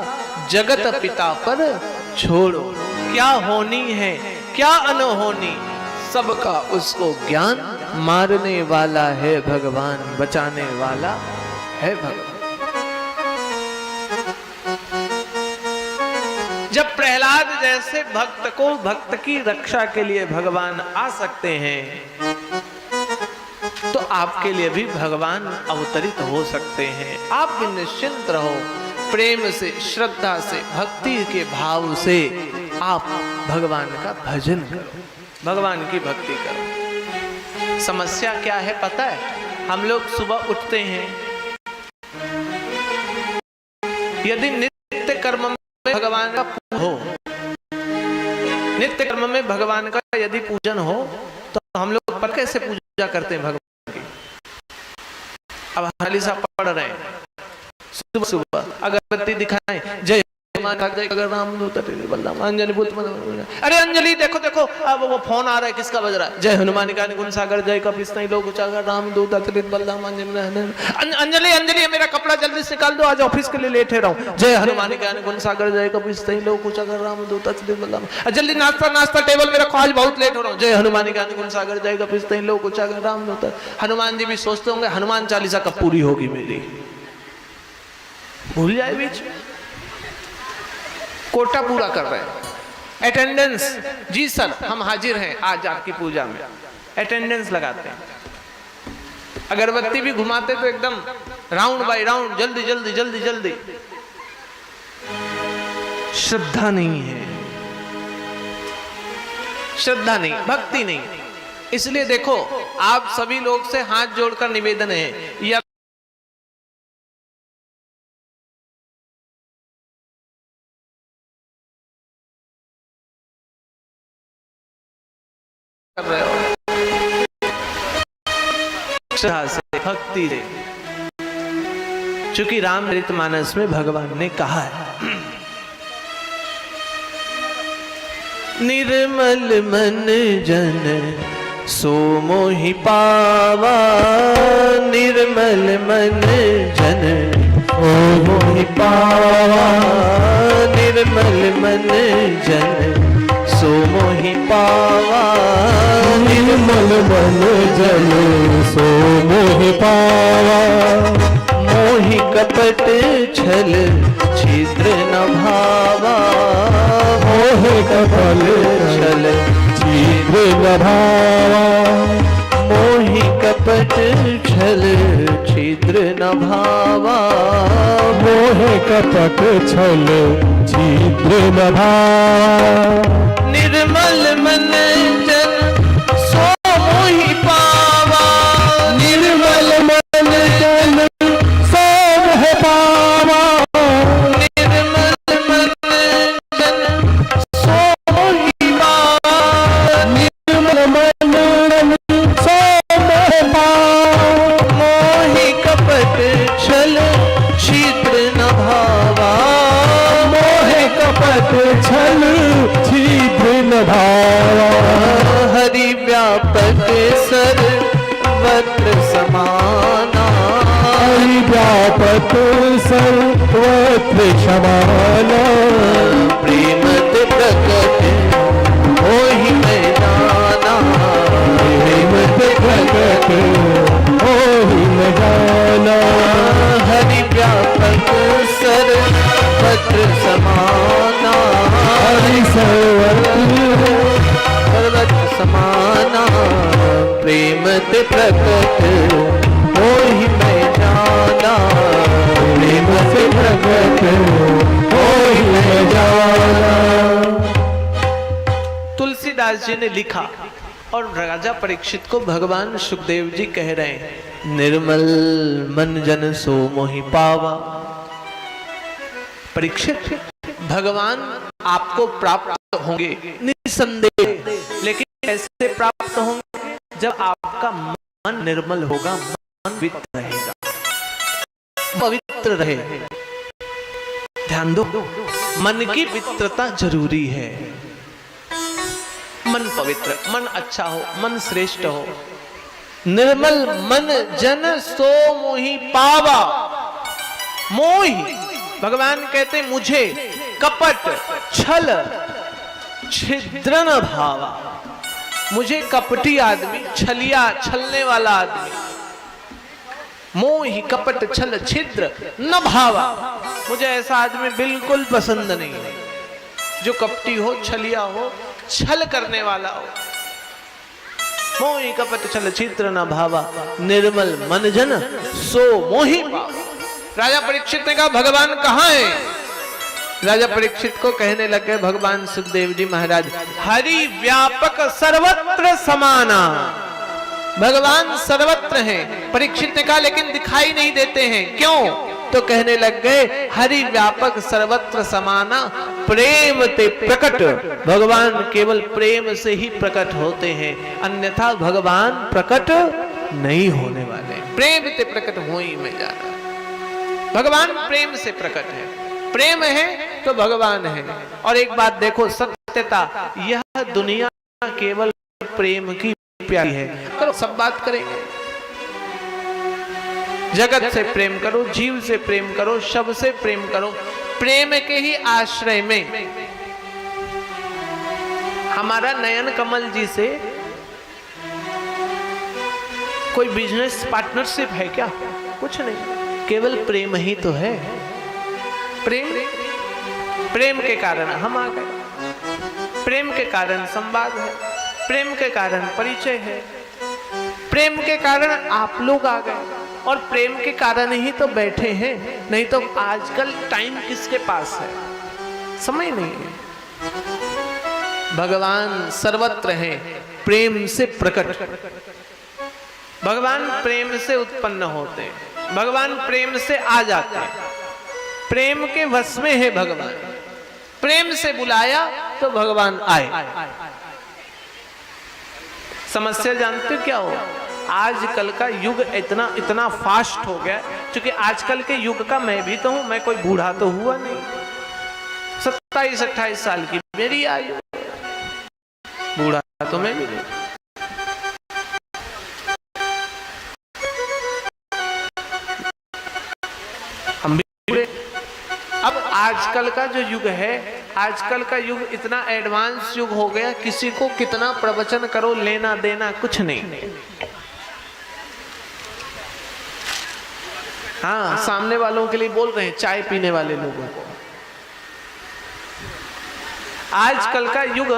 जगत पिता पर छोड़ो। क्या होनी है क्या अनहोनी सबका उसको ज्ञान। मारने वाला है भगवान बचाने वाला है भगवान। जब प्रहलाद जैसे भक्त को भक्त की रक्षा के लिए भगवान आ सकते हैं तो आपके लिए भी भगवान अवतरित हो सकते हैं। आप भी निश्चिंत रहो। प्रेम से श्रद्धा से भक्ति के भाव से आप भगवान का भजन करो भगवान की भक्ति करो। समस्या क्या है पता है? हम लोग सुबह उठते हैं यदि नित्य कर्म में भगवान का हो नित्य कर्म में भगवान का यदि पूजन हो तो हम लोग पर कैसे पूजा करते हैं भगवान की। अब हाली साहब पढ़ रहे हैं सुबह सुबह अगरबत्ती दिखाएं जय अगर रामदूत अंजलि अरे अंजलि देखो देखो अब वो फोन आ रहा है किसका बज रहा है। जय हनुमान ज्ञान गुण सागर जय कपीस लोग उजागर रामदूत अतुलित बलराम अंजलि अंजलि मेरा कपड़ा जल्दी से निकाल दो आज ऑफिस के लिए लेट है रहा हूँ। जय हनुमान ज्ञान गुण सागर जय कपीस लोग उजागर रामदूत अतुलित बलराम जल्दी नाश्ता नाश्ता टेबल मेरा आज बहुत लेट हो रहा हूँ। जय हनुमान ज्ञान गुण सागर जय कपीस लोग उजागर रामदूत। हनुमान जी भी सोचते होंगे हनुमान चालीसा कब पूरी होगी मेरी। भूल जाए बीच कोटा पूरा कर रहे हैं। अटेंडेंस जी सर हम हाजिर हैं आज आपकी पूजा में। अटेंडेंस लगाते हैं। अगरबत्ती भी घुमाते तो एकदम राउंड बाय राउंड जल्दी जल्दी जल्दी जल्दी। श्रद्धा नहीं है श्रद्धा नहीं भक्ति नहीं। इसलिए देखो आप सभी लोग से हाथ जोड़कर निवेदन है या कर रहे हो श्रद्धा से भक्ति से चूंकि रामचरितमानस में भगवान ने कहा है, निर्मल मन जन सो मोहि पावा, निर्मल मन जन सो मोहि पावा, निर्मल मन जन सो मोहि पावा, निर्मल मन जन सो मोहि पावा, मोहि कपट छल छिद्र न भावा, मोह कपल छल छिद्र न भावा, मोहि कपट छल छिद्र न भावा, मोह कपट छल छिद्र न भावा, निर्मल मन जन सो मोहि पावा, निर्मल मन जन सो मोहि पावा, निर्मल मन जन सो मोहि पावा, निर्मल मन जन सो मोहि पावा, मोहि कपट छल छिद्र न भावा, मोह कपट छल छिद्र न भावा, हरि व्यापक सर्वत्र समाना, हरि व्यापक सर्वत्र समाना, प्रेमत प्रकट होहि मैं जाना, प्रेमत प्रकट होहि न जाना, हरि व्यापक सर्वत्र समाना, हरि सर्वत्र समाना, प्रेमत प्रकट होहि मैं जाना, प्रेम से प्रकट होहि न जाना। तुलसीदास जी ने लिखा और राजा परीक्षित को भगवान सुखदेव जी कह रहे हैं, निर्मल मन जन सो मोहि पावा। परीक्षित, भगवान आपको प्राप्त होंगे निसंदेह, लेकिन कैसे प्राप्त होंगे? जब आपका मन निर्मल होगा, मन पवित्र रहेगा, पवित्र रहे। ध्यान दो, मन की पवित्रता जरूरी है। मन पवित्र, मन अच्छा हो, मन श्रेष्ठ हो। निर्मल मन जन सो मोहि पावा। मोहि, भगवान कहते मुझे कपट छल छिद्र न भावा। मुझे कपटी आदमी, छलिया, छलने वाला आदमी, मोहि कपट छल छिद्र न भावा, मुझे ऐसा आदमी बिल्कुल पसंद नहीं है जो कपटी हो, छलिया हो, छल करने वाला हो। मोहि कपट छल छिद्र न भावा, निर्मल मन जन सो मोहि पावा। राजा परीक्षित ने कहा भगवान कहाँ है? राजा परीक्षित को कहने लगे भगवान सुखदेव जी महाराज, हरि व्यापक सर्वत्र समाना। भगवान सर्वत्र हैं। परीक्षित ने कहा लेकिन दिखाई नहीं देते हैं, क्यों? तो कहने लग गए हरि व्यापक सर्वत्र समाना, प्रेम ते प्रकट। भगवान केवल प्रेम से ही प्रकट होते हैं, अन्यथा भगवान प्रकट नहीं होने वाले। प्रेम ते प्रकट हो ही में जाना। भगवान प्रेम से प्रकट है, प्रेम है तो भगवान है। और एक बात देखो, सत्यता, यह दुनिया केवल प्रेम की प्यारी है। करो, सब बात करेंगे। जगत से प्रेम करो, जीव से प्रेम करो, शब से प्रेम करो। प्रेम के ही आश्रय में हमारा नयन कमल जी से कोई बिजनेस पार्टनरशिप है क्या? कुछ नहीं, केवल प्रेम ही तो है। प्रेम, प्रेम के कारण हम आ गए, प्रेम के कारण संवाद है, प्रेम के कारण परिचय है, प्रेम के कारण आप लोग आ गए, और प्रेम के कारण ही तो बैठे हैं। नहीं तो आजकल टाइम किसके पास है? समय नहीं है। भगवान सर्वत्र हैं, प्रेम से प्रकट। भगवान प्रेम से उत्पन्न होते हैं, भगवान प्रेम से आ जाते हैं, प्रेम के वश में है भगवान। प्रेम से बुलाया तो भगवान आए। समस्या जानते हो क्या हो? आजकल का युग इतना इतना फास्ट हो गया, क्योंकि आजकल के युग का मैं भी तो हूं, मैं कोई बूढ़ा तो हुआ नहीं। 27-28 साल की मेरी आयु, बूढ़ा तो मैं भी नहीं। हम भी बूढ़े। अब आजकल का जो युग है, आजकल का युग इतना एडवांस युग हो गया, किसी को कितना प्रवचन करो लेना देना कुछ नहीं। हाँ, सामने वालों के लिए बोल रहे हैं, चाय पीने वाले लोगों को। आजकल का युग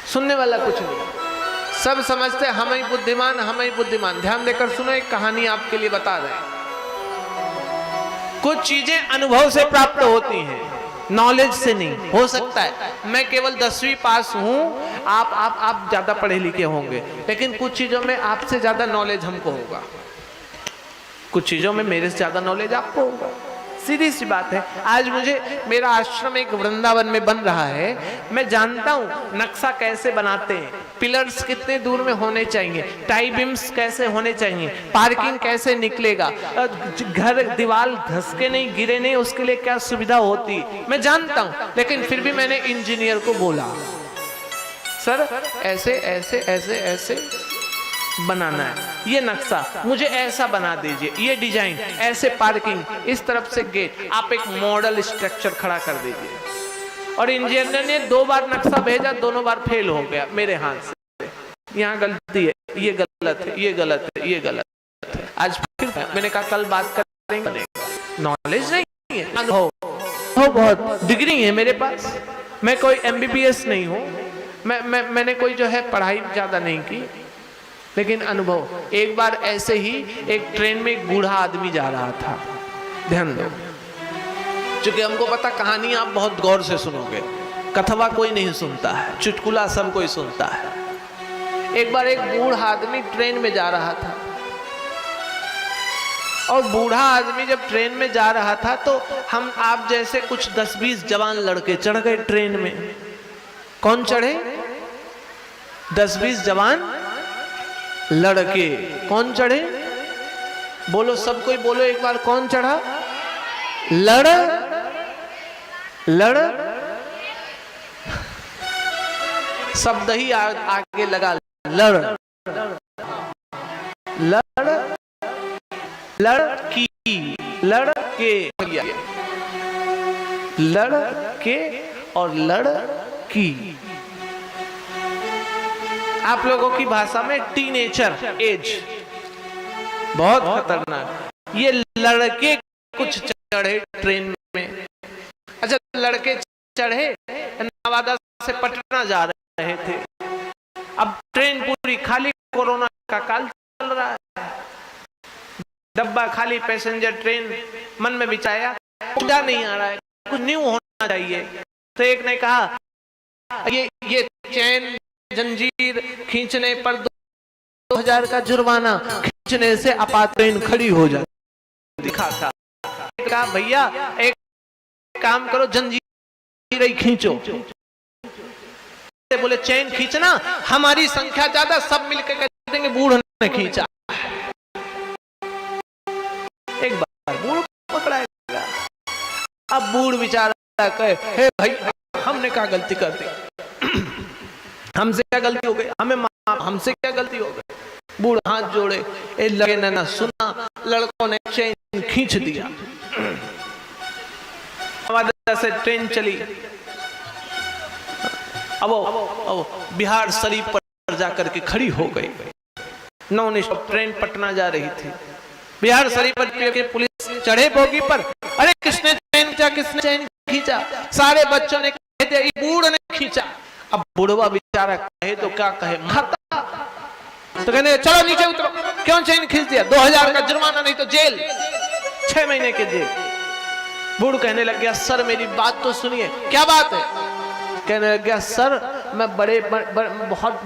सुनने वाला कुछ नहीं, सब समझते हम ही बुद्धिमान, हम ही बुद्धिमान। ध्यान देकर सुनो, एक कहानी आपके लिए बता रहे हैं। कुछ चीजें अनुभव से प्राप्त होती हैं, नॉलेज से नहीं। हो सकता है मैं केवल 10वीं पास हूं, आप ज्यादा पढ़े लिखे होंगे, लेकिन कुछ चीजों में आपसे ज्यादा नॉलेज हमको होगा, कुछ चीजों में मेरे से ज्यादा नॉलेज आपको होगा। सीधी सी बात है। आज मुझे, मेरा आश्रम एक वृंदावन में बन रहा है, मैं जानता हूं नक्शा कैसे बनाते हैं, पिलर्स कितने दूर में होने चाहिए, टाई बीम्स कैसे होने चाहिए, पार्किंग कैसे निकलेगा, घर दीवार धस के नहीं गिरे नहीं, उसके लिए क्या सुविधा होती, मैं जानता हूं। लेकिन फिर भी मैंने इंजीनियर को बोला, सर ऐसे ऐसे ऐसे ऐसे बनाना है, ये नक्शा मुझे ऐसा बना दीजिए, ये डिजाइन ऐसे, पार्किंग इस तरफ से गेट, आप एक मॉडल स्ट्रक्चर खड़ा कर दीजिए। और इंजीनियर ने 2 बार नक्शा भेजा, दोनों बार फेल हो गया मेरे हाथ से। यहाँ गलती है, ये गलत है, ये गलत है, ये गलत है। आज फिर मैंने कहा कल बात करेंगे। नॉलेज नहीं है, अनुभव बहुत, डिग्री है मेरे पास, मैं कोई MBBS नहीं हूँ, मैंने कोई जो है पढ़ाई ज्यादा नहीं की, लेकिन अनुभव। एक बार ऐसे ही एक ट्रेन में एक बूढ़ा आदमी जा रहा था, ध्यान दो, क्योंकि हमको पता कहानी आप बहुत गौर से सुनोगे, कथवा कोई नहीं सुनता है, चुटकुला सब कोई सुनता है। एक बार एक बूढ़ा आदमी ट्रेन में जा रहा था, और बूढ़ा आदमी जब ट्रेन में जा रहा था तो हम आप जैसे कुछ 10-20 जवान लड़के चढ़ गए ट्रेन में। कौन चढ़े? 10-20 जवान लड़के। कौन चढ़े? बोलो, सब कोई बोलो एक बार, कौन चढ़ा? लड़ शब्द ही आगे लगा, लड़ लड़की, लड़के, लड़के और लड़की। आप लोगों की भाषा में टीनेजर एज, बहुत खतरनाक। ये लड़के कुछ चढ़े ट्रेन में। अच्छा, लड़के चढ़े, नवादा से पटना जा रहे थे, अब ट्रेन पूरी खाली, कोरोना का काल चल रहा है, डब्बा खाली, पैसेंजर ट्रेन। मन में विचारा मजा नहीं आ रहा है, कुछ न्यू होना चाहिए। तो एक ने कहा ये चैन जंजीर खींचने पर 2000 का जुर्माना, खींचने से आपात ट्रेन खड़ी हो जाती, दिखा था। कहा भैया एक काम करो, जंजीर ही खींचो। बोले चैन खींचना, हमारी संख्या ज्यादा, सब मिलकर कह देंगे बूढ़ ने खींचा। एक बार बूढ़ पकड़ाएगा। अब बूढ़ बेचारा कहे, हे भाई हमने क्या गलती कर दी, हमसे क्या गलती हो गई, हमें हमसे क्या गलती हो गई। बूढ़ हाथ जोड़े, ए लड़के ने ना सुना, लड़कों ने चैन खींच दिया। नवादा से ट्रेन चली, अब बिहार शरीफ पर जाकर के खड़ी हो गई। नॉन स्टॉप ट्रेन पटना जा रही थी। बिहार शरीफ पर के पुलिस चढ़े बोगी पर, अरे किसने चैन खींचा, किसने चैन खींचा? सारे बच्चों ने कह दिया ये बूढ़ ने खींचा। अब बुढ़वा बेचारा कहे तो क्या कहे, माता तो कहने चलो नीचे उतरो, क्यों चैन खींच दिया? 2000 का जुर्माना, नहीं तो जेल, 6 महीने के जेल। बूढ़ कहने लग गया, सर मेरी बात तो सुनिए। क्या बात है? कहने लग गया, सर मैं बहुत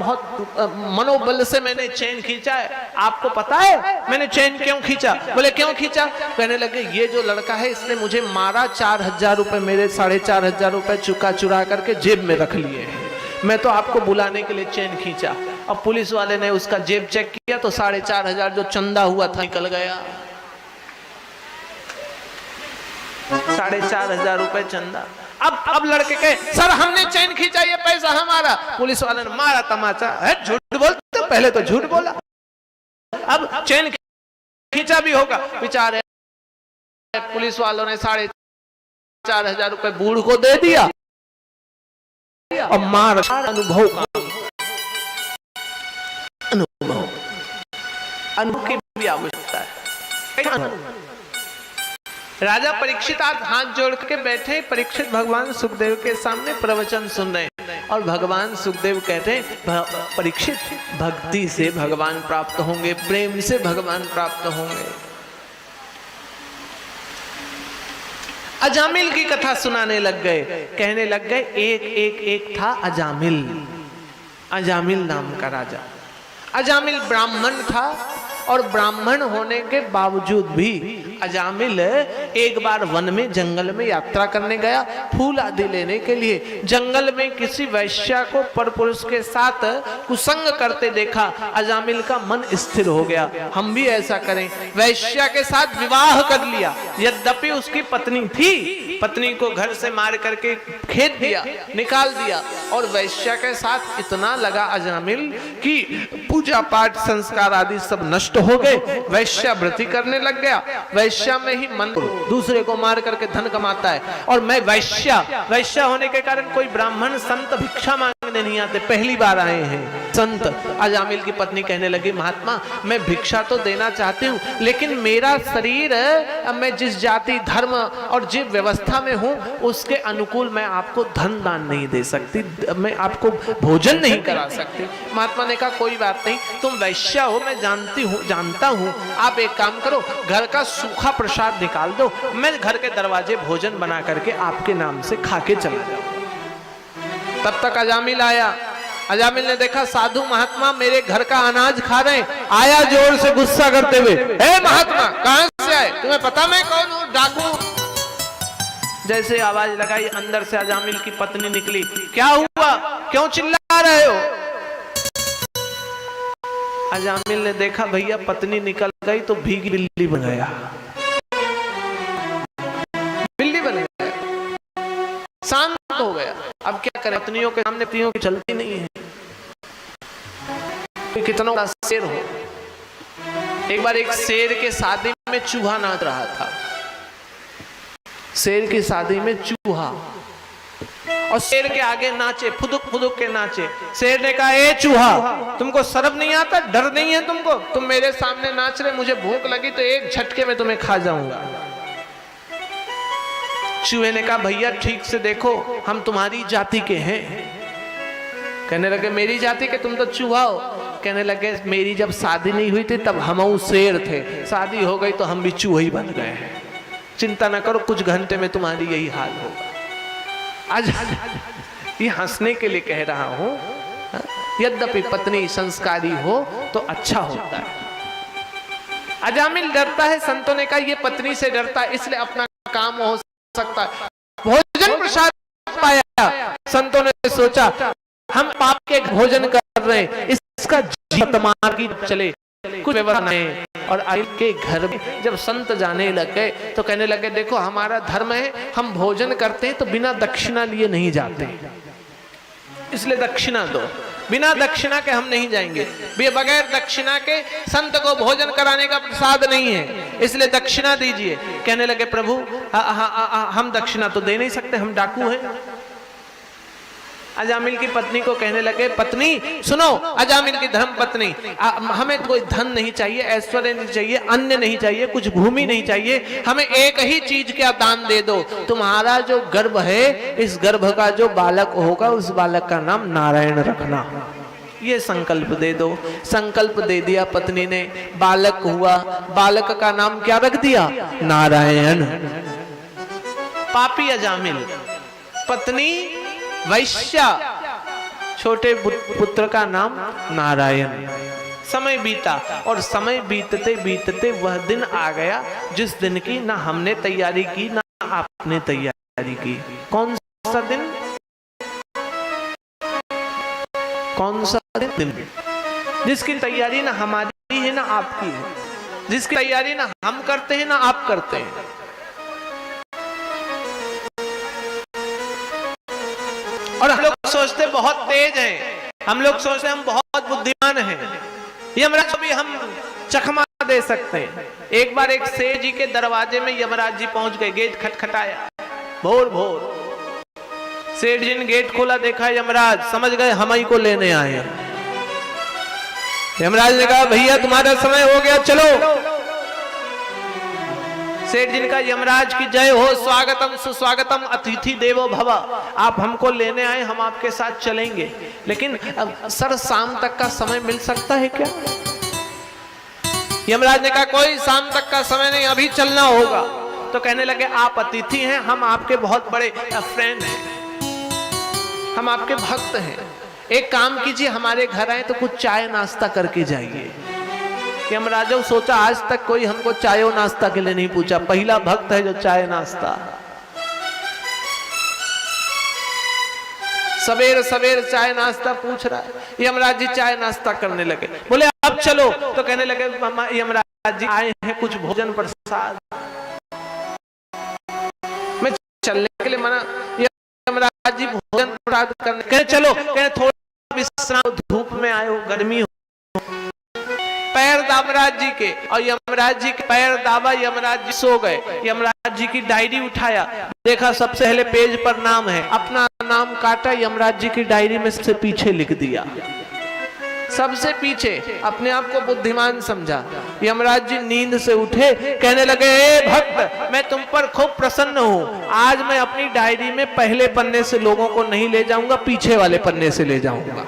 मनोबल से मैंने चैन खींचा है, आपको पता है मैंने चैन क्यों खींचा? बोले क्यों खींचा? कहने लगे ये जो लड़का है इसने मुझे मारा, 4000 रुपए, मेरे 4500 रुपए चुरा करके जेब में रख लिए हैं, मैं तो आपको बुलाने के लिए चैन खींचा। और पुलिस वाले ने उसका जेब चेक किया तो 4,500 जो चंदा हुआ था निकल गया। 4,500 रुपए चंदा। अब लड़के कहे सर हमने चैन खींचा, ये पैसा हमारा। पुलिस वाले ने मारा तमाचा, है झूठ बोलते हो, पहले तो झूठ बोला, अब चैन खींचा भी होगा। बेचारे पुलिस वालों ने 4,500 रुपए बूढ़ को दे दिया और मार। अनुभव की भी आवश्यकता है। राजा परीक्षित आज हाथ जोड़ के बैठे, परीक्षित भगवान सुखदेव के सामने प्रवचन सुन रहे हैं और भगवान सुखदेव कहते हैं परीक्षित भक्ति से भगवान प्राप्त होंगे, प्रेम से भगवान प्राप्त होंगे। अजामिल की कथा सुनाने लग गए, कहने लग गए एक था अजामिल, अजामिल नाम का राजा। अजामिल ब्राह्मण था और ब्राह्मण होने के बावजूद भी अजामिल एक बार वन में जंगल में यात्रा करने गया फूल आदि लेने के लिए। जंगल में किसी वैश्या को परपुरुष के साथ कुसंग करते देखा, अजामिल का मन स्थिर हो गया, हम भी ऐसा करें। वैश्या के साथ विवाह कर लिया। यद्यपि उसकी पत्नी थी, पत्नी को घर से मार करके खेत दिया, निकाल दिया और वैश्या के साथ इतना लगा अजामिल कि पूजा पाठ संस्कार आदि सब नष्ट हो गए। वैश्यावृत्ति करने लग गया, वैश्या में ही मन, दूसरे को मार करके धन कमाता है। और मैं वैश्या होने के कारण कोई ब्राह्मण संत भिक्षा मांगने नहीं आते, पहली बार आए हैं संत। अजामिल की पत्नी कहने लगी महात्मा मैं भिक्षा तो देना चाहती हूँ, लेकिन मेरा शरीर, मैं जिस जाति धर्म और जिस व्यवस्था में हूँ उसके अनुकूल मैं आपको धन दान नहीं दे सकती, मैं आपको भोजन नहीं करा सकती। महात्मा ने कहा कोई बात नहीं, तुम वैश्या हो मैं जानता हूँ, आप एक काम करो घर का सूखा प्रसाद निकाल दो, मैं घर के दरवाजे भोजन बना करके आपके नाम से खा के चला जाऊँ। तब तक अजामिल आया। अजामिल ने देखा साधु महात्मा मेरे घर का अनाज खा रहे हैं। आया जोर से गुस्सा करते हुए, हे महात्मा कहां से आए, तुम्हें पता मैं कौन हूँ, डाकू। जैसे आवाज लगाई अंदर से अजामिल की पत्नी निकली, क्या हुआ, क्यों चिल्ला रहे हो। अजामिल ने देखा भैया पत्नी निकल गई तो भीगी बिल्ली बन गया, बिल्ली बन गया, शांत हो गया। अब क्या करें, पत्नियों के सामने पत्नियों की चलती नहीं है, कितना बड़ा शेर हो। एक बार एक शेर के शादी में चूहा नाच रहा था, शेर की शादी में चूहा, और शेर के आगे नाचे, फुदुक फुदुक के नाचे। शेर ने कहा ए चूहा तुमको शर्म नहीं आता, डर नहीं है तुमको, तुम मेरे सामने नाच रहे, मुझे भूख लगी तो एक झटके में तुम्हें खा जाऊंगा। चूहे ने कहा भैया ठीक से देखो हम तुम्हारी जाति के हैं। कहने लगे मेरी जाति के, तुम तो चूहा हो। कहने लगे मेरी जब शादी नहीं हुई थी तब हम शेर थे, शादी हो गई तो हम भी चूहे ही बन गए हैं, चिंता ना करो कुछ घंटे में तुम्हारी यही हाल होगा। आज ये हंसने के लिए कह रहा हूं, यद्यपि पत्नी संस्कारी हो तो अच्छा होता है। अजामिल डरता है, संतों ने कहा ये पत्नी से डरता है इसलिए अपना काम हो सकता है। भोजन प्रसाद पाया, संतों ने सोचा हम पाप के भोजन कर रहे हैं, इसका जीवन मार की चले, कुछ व्यवस्था नहीं। और अजामिल के घर में जब संत जाने लग गए तो कहने लगे देखो हमारा धर्म है, हम भोजन करते हैं तो बिना दक्षिणा लिए नहीं जाते, इसलिए दक्षिणा दो, बिना दक्षिणा के हम नहीं जाएंगे, बगैर दक्षिणा के संत को भोजन कराने का प्रसाद नहीं है, इसलिए दक्षिणा दीजिए। कहने लगे प्रभु हम दक्षिणा तो दे नहीं सकते, हम डाकू हैं। अजामिल की पत्नी को कहने लगे पत्नी सुनो, अजामिल की धर्म पत्नी, हमें कोई धन नहीं चाहिए, ऐश्वर्य नहीं चाहिए, अन्न नहीं चाहिए, कुछ भूमि नहीं चाहिए, हमें एक ही चीज का दान दे दो, तुम्हारा जो गर्भ है इस गर्भ का जो बालक होगा उस बालक का नाम नारायण रखना, ये संकल्प दे दो। संकल्प दे दिया पत्नी ने, बालक हुआ, बालक का नाम क्या रख दिया, नारायण। पापी अजामिल, पत्नी वैश्या, छोटे पुत्र का नाम नारायण। समय बीता और समय बीतते बीतते वह दिन आ गया जिस दिन की ना हमने तैयारी की ना आपने तैयारी की। कौन सा दिन, कौन सा दिन? जिसकी तैयारी ना हमारी है ना आपकी है, जिसकी तैयारी ना हम करते हैं ना आप करते हैं। और हम लोग सोचते बहुत तेज हैं, हम लोग सोचते हम बहुत बुद्धिमान हैं, यमराज को भी हम चकमा दे सकते हैं। एक बार एक सेठ जी के दरवाजे में यमराज जी पहुंच गए, गेट खटखटाया, भोर भोर। सेठ जी ने गेट खोला, देखा यमराज, समझ गए हम ही को लेने आए। यमराज ने कहा भैया तुम्हारा समय हो गया, चलो। सेठ जी ने कहा यमराज की जय हो, स्वागतम सुस्वागतम, अतिथि देवो भव। आप हमको लेने आए, हम आपके साथ चलेंगे, लेकिन अब सर शाम तक का समय मिल सकता है क्या? यमराज ने कहा कोई शाम तक का समय नहीं, अभी चलना होगा। तो कहने लगे आप अतिथि हैं, हम आपके बहुत बड़े फ्रेंड हैं, हम आपके भक्त हैं। एक काम कीजिए, हमारे घर आए तो कुछ चाय नाश्ता करके जाइए। यमराज सोचा आज तक कोई हमको चाय और नाश्ता के लिए नहीं पूछा, पहला भक्त है जो चाय नाश्ता। सवेर सवेर चाय नाश्ता पूछ रहा है। यमराज जी चाय नाश्ता करने लगे, बोले अब चलो। तो कहने लगे यमराज जी आए हैं कुछ भोजन प्रसाद, मैं चलने के लिए मना। यमराज जी भोजन प्रसाद करने कहे चलो, कहे थोड़ा विश्राम, धूप में आए हो, गर्मी हो। पैर यमराज जी के, और यमराज जी के पैर दाबा, यमराज जी सो गए। यमराज जी की डायरी उठाया, देखा सबसे पहले पेज पर नाम है, अपना नाम काटा, यमराज जी की डायरी में सबसे पीछे लिख दिया, सबसे पीछे। अपने आप को बुद्धिमान समझा। यमराज जी नींद से उठे, कहने लगे ए भक्त, मैं तुम पर खूब प्रसन्न हूं, आज मैं अपनी डायरी में पहले पन्ने से लोगों को नहीं ले जाऊंगा, पीछे वाले पन्ने से ले जाऊंगा।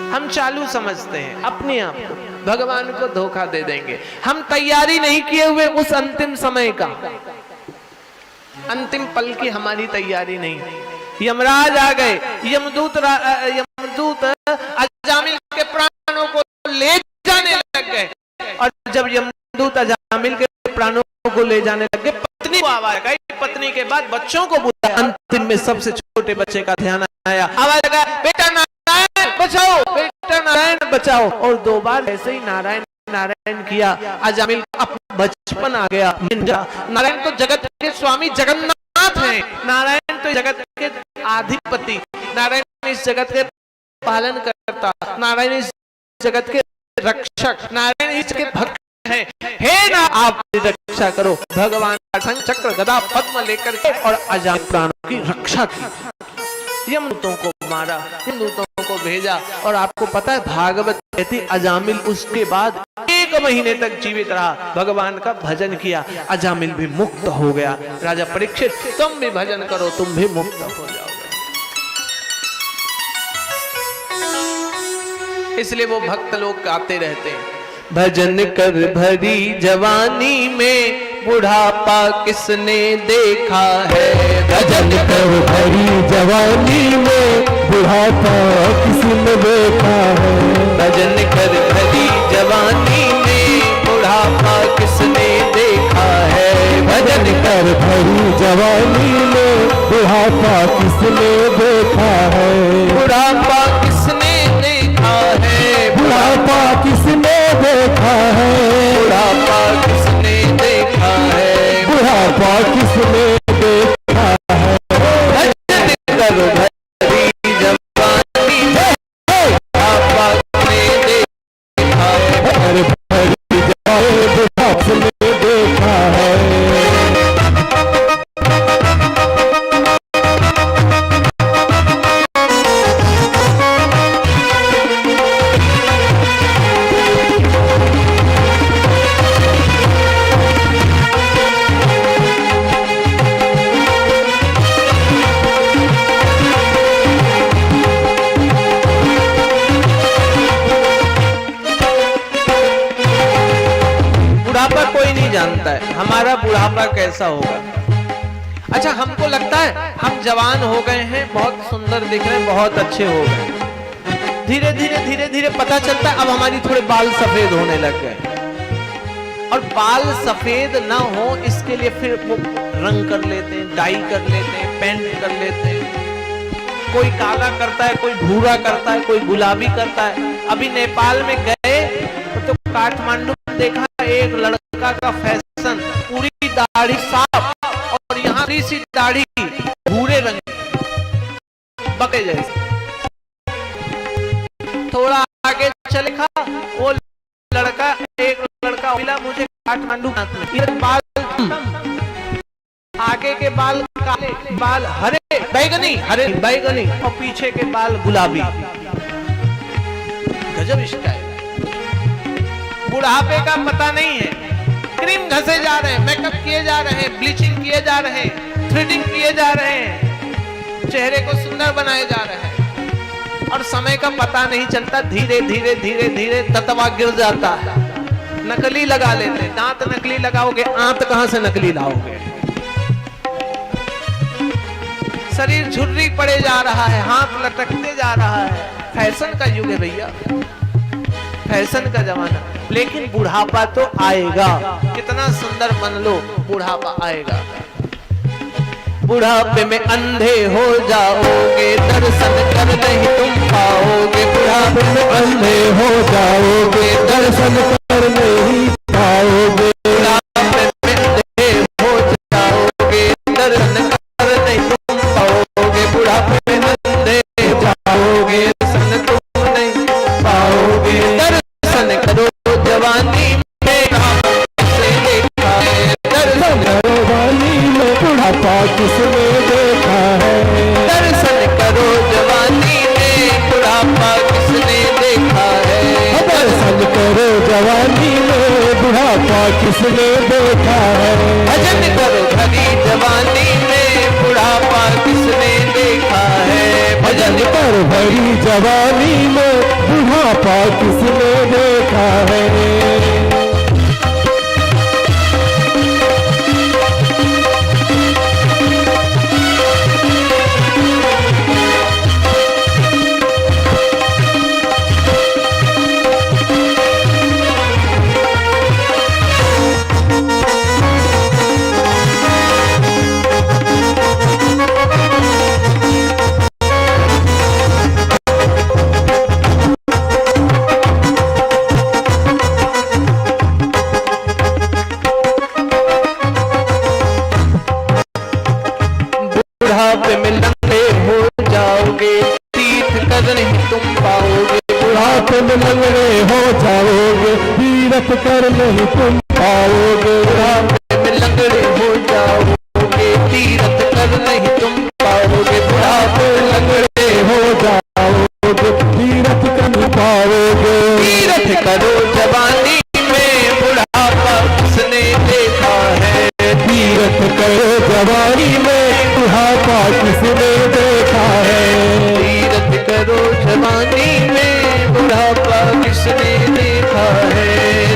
हम चालू समझते हैं अपने आप को, भगवान को धोखा दे देंगे। हम तैयारी नहीं किए हुए उस अंतिम समय का, अंतिम पल की हमारी तैयारी नहीं। यमराज आ गए, यमदूत अजामिल के प्राणों को ले जाने लग गए। और जब यमदूत अजामिल के प्राणों को ले जाने लगे, पत्नी को आवाज आई, पत्नी के बाद बच्चों को बुलाया। अंतिम में सबसे छोटे बच्चे का ध्यान आया, आवाज लगा बेटा नारायण बचाओ, बेटा नारायण बचाओ। और 2 बार ऐसे ही नारायण नारायण किया। अजामिल का बचपन आ गया। नारायण तो जगत के स्वामी जगन्नाथ हैं, नारायण तो जगत के अधिपति, नारायण इस जगत के पालन करता, नारायण इस जगत के रक्षक, नारायण इस के भक्त हैं। हे ना आप रक्षा करो। भगवान शंख चक्र गदा पद्म लेकर के और अजामिल प्राणों की रक्षा की। यमदूतों को मारा, यमदूतों को भेजा। और आपको पता है भागवत कहती अजामिल उसके बाद 1 महीने तक जीवित रहा, भगवान का भजन किया, अजामिल भी मुक्त हो गया। राजा परीक्षित तुम भी भजन करो, तुम भी मुक्त हो जाओगे। इसलिए वो भक्त लोग गाते रहते हैं, भजन कर भरी जवानी में बुढ़ापा किसने देखा है। भजन कर भरी जवानी में बुढ़ापा किसने देखा है। भजन कर भरी जवानी में बुढ़ापा किसने देखा है। भजन कर भरी जवानी में बुढ़ापा किसने देखा है। बुढ़ापा किसने देखा है। बुढ़ापा किसने देखा है। बुढ़ापा किसने देखा है। बुढ़ापा किसने देखा है। भजन कर भरी जवानी में बुढ़ापा किसने देखा है। भरी जवानी बुढ़ापा किसने देखा है। जानता है हमारा बुढ़ापा कैसा होगा। अच्छा हमको लगता है हम जवान हो गए हैं, बहुत सुंदर दिख रहे हैं, बहुत अच्छे हो गए। धीरे धीरे पता चलता है अब हमारी थोड़े बाल सफेद होने लग गए। और बाल सफेद ना हो इसके लिए फिर वो रंग कर लेते हैं, डाई कर लेते हैं, पेंट कर लेते हैं। कोई काला करता है, कोई भूरा करता है, कोई गुलाबी करता है। अभी नेपाल में गए तो काठमांडू में देखा एक लड़का का फैशन, पूरी दाढ़ी साफ और यहाँ सी दाढ़ी भूरे रंग बके जैसे। थोड़ा आगे चले खा वो लड़का, एक लड़का मिला मुझे काठमांडू में, बाल आगे के बाल काले, बाल हरे बैगनी, हरे बैगनी और पीछे के बाल गुलाबी। गजब स्टाइल। बुढ़ापे का पता नहीं है, क्रीम घसे जा रहे हैं, मेकअप किए जा रहे हैं, ब्लीचिंग किए जा रहे हैं, थ्रेडिंग किए जा रहे हैं, चेहरे को सुंदर बनाए जा रहे हैं और समय का पता नहीं चलता। धीरे धीरे धीरे धीरे ततवा गिर जाता है। नकली लगा लेते, दांत नकली लगाओगे, आंत कहां से नकली लाओगे? शरीर झुर्री पड़े जा रहा है, हाथ लटकते जा रहा है। फैशन का युग है भैया, फैशन का जमाना। लेकिन बुढ़ापा तो आएगा, कितना सुंदर मन लो, बुढ़ापा आएगा। बुढ़ापे में अंधे हो जाओगे, दर्शन कर नहीं तुम पाओगे। बुढ़ापे में अंधे हो जाओगे, दर्शन कर नहीं पाओगे। बुढ़ापे में अंधे हो जाओगे, दर्शन कर नहीं तुम पाओगे। बुढ़ापे में अंधे जाओगे, दर्शन तुम नहीं पाओगे। दर्शन करो जवानी में, किसने देखा है? दर्शन करो जवानी में, बुढ़ापा किसने देखा है? दर्शन करो जवानी में, बुढ़ापा किसने देखा है? दर्शन करो जवानी में, बुढ़ापा किसने देखा है? भजन करो भरी जवानी में, बुढ़ापा किसने देखा है? भजन करो भरी जवानी में, बुढ़ापा किसने देखा है? बुढ़ापे में लंगड़े हो जाओगे, तीर्थ कर नहीं तुम पाओगे। बुढ़ापे में लंगड़े हो जाओगे, तीर्थ कर नहीं तुम पाओगे। बुढ़ापे में लंगड़े हो जाओगे, तीर्थ कर नहीं तुम पाओगे। बुढ़ापे में लंगड़े हो जाओगे, तीर्थ कर नहीं पाओगे। तीर्थ करो जवानी में, बुढ़ापा किसने देखा है? तीर्थ करो जवानी में, बुढ़ापा किसने देखा है? तीर्थ करो जवानी में, बुढ़ापा किसने देखा है?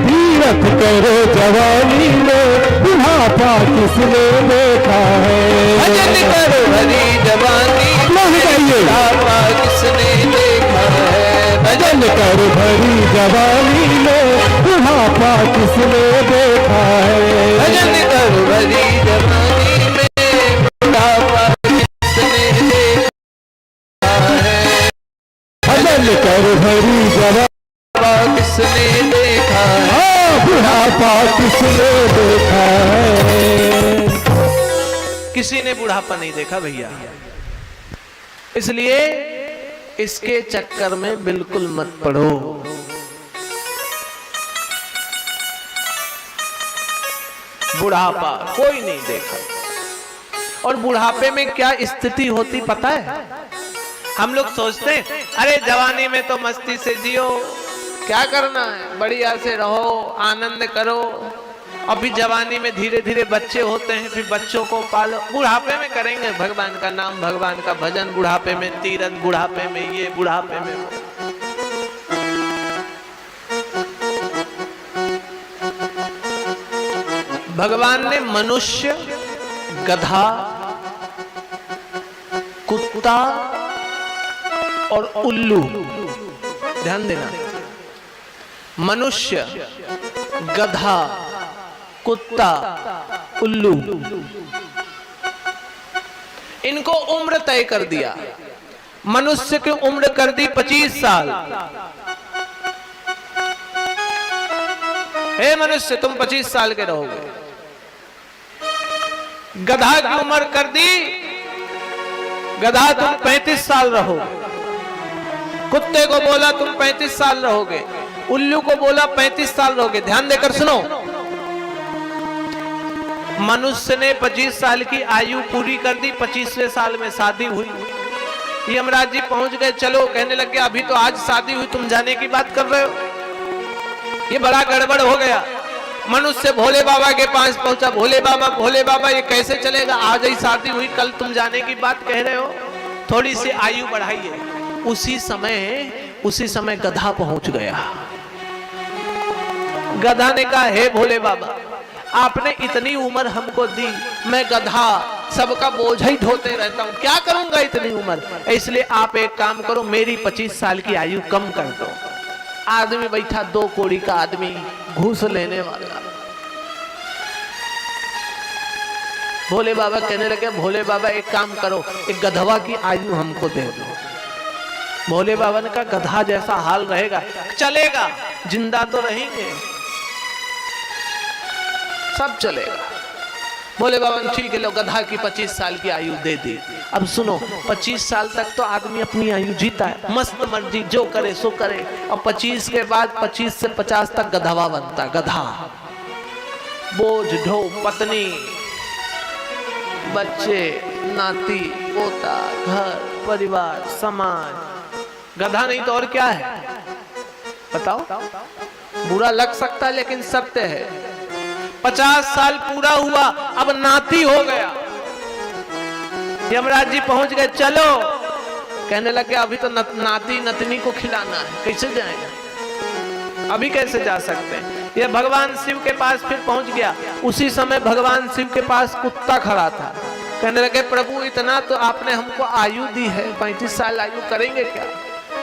तीर्थ करो जवानी में, बुढ़ापा किसने देखा है? भजन करो हरी जवानी में, बुढ़ापा किसने देखा है? भजन करो भरी जवानी में, बुढ़ापा किसने देखा है? भजन करो भरी जवानी में, बुढ़ापा किसने देखा है? भजन करो भरी जवानी किसने देखा है? बुढ़ापा किसने देखा है? किसी ने बुढ़ापा नहीं देखा भैया, इसलिए इसके चक्कर में बिल्कुल मत पड़ो। बुढ़ापा कोई नहीं देखा। और बुढ़ापे में क्या स्थिति होती पता है? हम लोग सोचते हैं अरे जवानी में तो मस्ती से जियो, क्या करना है, बढ़िया से रहो, आनंद करो। अभी जवानी में धीरे धीरे बच्चे होते हैं, फिर बच्चों को पालो। बुढ़ापे में करेंगे भगवान का नाम, भगवान का भजन, बुढ़ापे में तीरथ, बुढ़ापे में ये, बुढ़ापे में वो। भगवान ने मनुष्य, गधा, कुत्ता और उल्लू, ध्यान देना, मनुष्य, गधा, कुत्ता, उल्लू, इनको उम्र तय कर दिया। मनुष्य की उम्र कर दी 25 साल। हे मनुष्य, तुम 25 साल के रहोगे। गधा की उम्र कर दी, गधा तुम 35 साल रहोगे। कुत्ते को बोला तुम 35 साल रहोगे। उल्लू को बोला 35 साल रहोगे। ध्यान देकर सुनो, मनुष्य ने 25 साल की आयु पूरी कर दी, 25वें साल में शादी हुई। यमराज जी पहुंच गए, चलो, कहने लगे अभी तो आज शादी हुई, तुम जाने की बात कर रहे हो। ये बड़ा गड़बड़ हो गया। मनुष्य भोले बाबा के पास पहुंचा। भोले बाबा ये कैसे चलेगा, आज ही शादी हुई, कल तुम जाने की बात कह रहे हो, थोड़ी सी आयु बढ़ाइए। उसी समय गधा पहुंच गया। गधा ने कहा, हे भोले बाबा, आपने इतनी उम्र हमको दी, मैं गधा सबका बोझ ही ढोते रहता हूं, क्या करूंगा इतनी उम्र। इसलिए आप एक काम करो, मेरी 25 साल की आयु कम कर दो। आदमी बैठा, 2 कौड़ी का आदमी, घूस लेने वाला। भोले बाबा कहने लगे, भोले बाबा एक काम करो, एक गधवा की आयु हमको दे दो। भोले बाबा ने कहा, गधा जैसा हाल रहेगा, चलेगा, जिंदा तो रहेंगे, सब चलेगा। भोले बाबा ने ठीक है, लो, गधा की 25 साल की आयु दे दी। अब सुनो, 25 साल तक तो आदमी अपनी आयु जीता है, मस्त मर्जी जो करे सो करे। और 25 के बाद 25 से 50 तक गधवा बनता। गधा बोझ ढो, पत्नी, बच्चे, नाती पोता, घर परिवार, समाज। गधा नहीं तो और क्या है, बताओ। बुरा लग सकता है लेकिन सत्य है। 50 साल पूरा हुआ, अब नाती हो गया। यमराज जी पहुंच गए, चलो, कहने लगे अभी तो नाती नतनी को खिलाना है, कैसे जाएगा, अभी कैसे जा सकते हैं। ये भगवान शिव के पास फिर पहुंच गया। उसी समय भगवान शिव के पास कुत्ता खड़ा था। कहने लगे, प्रभु इतना तो आपने हमको आयु दी है, 35 साल आयु करेंगे क्या।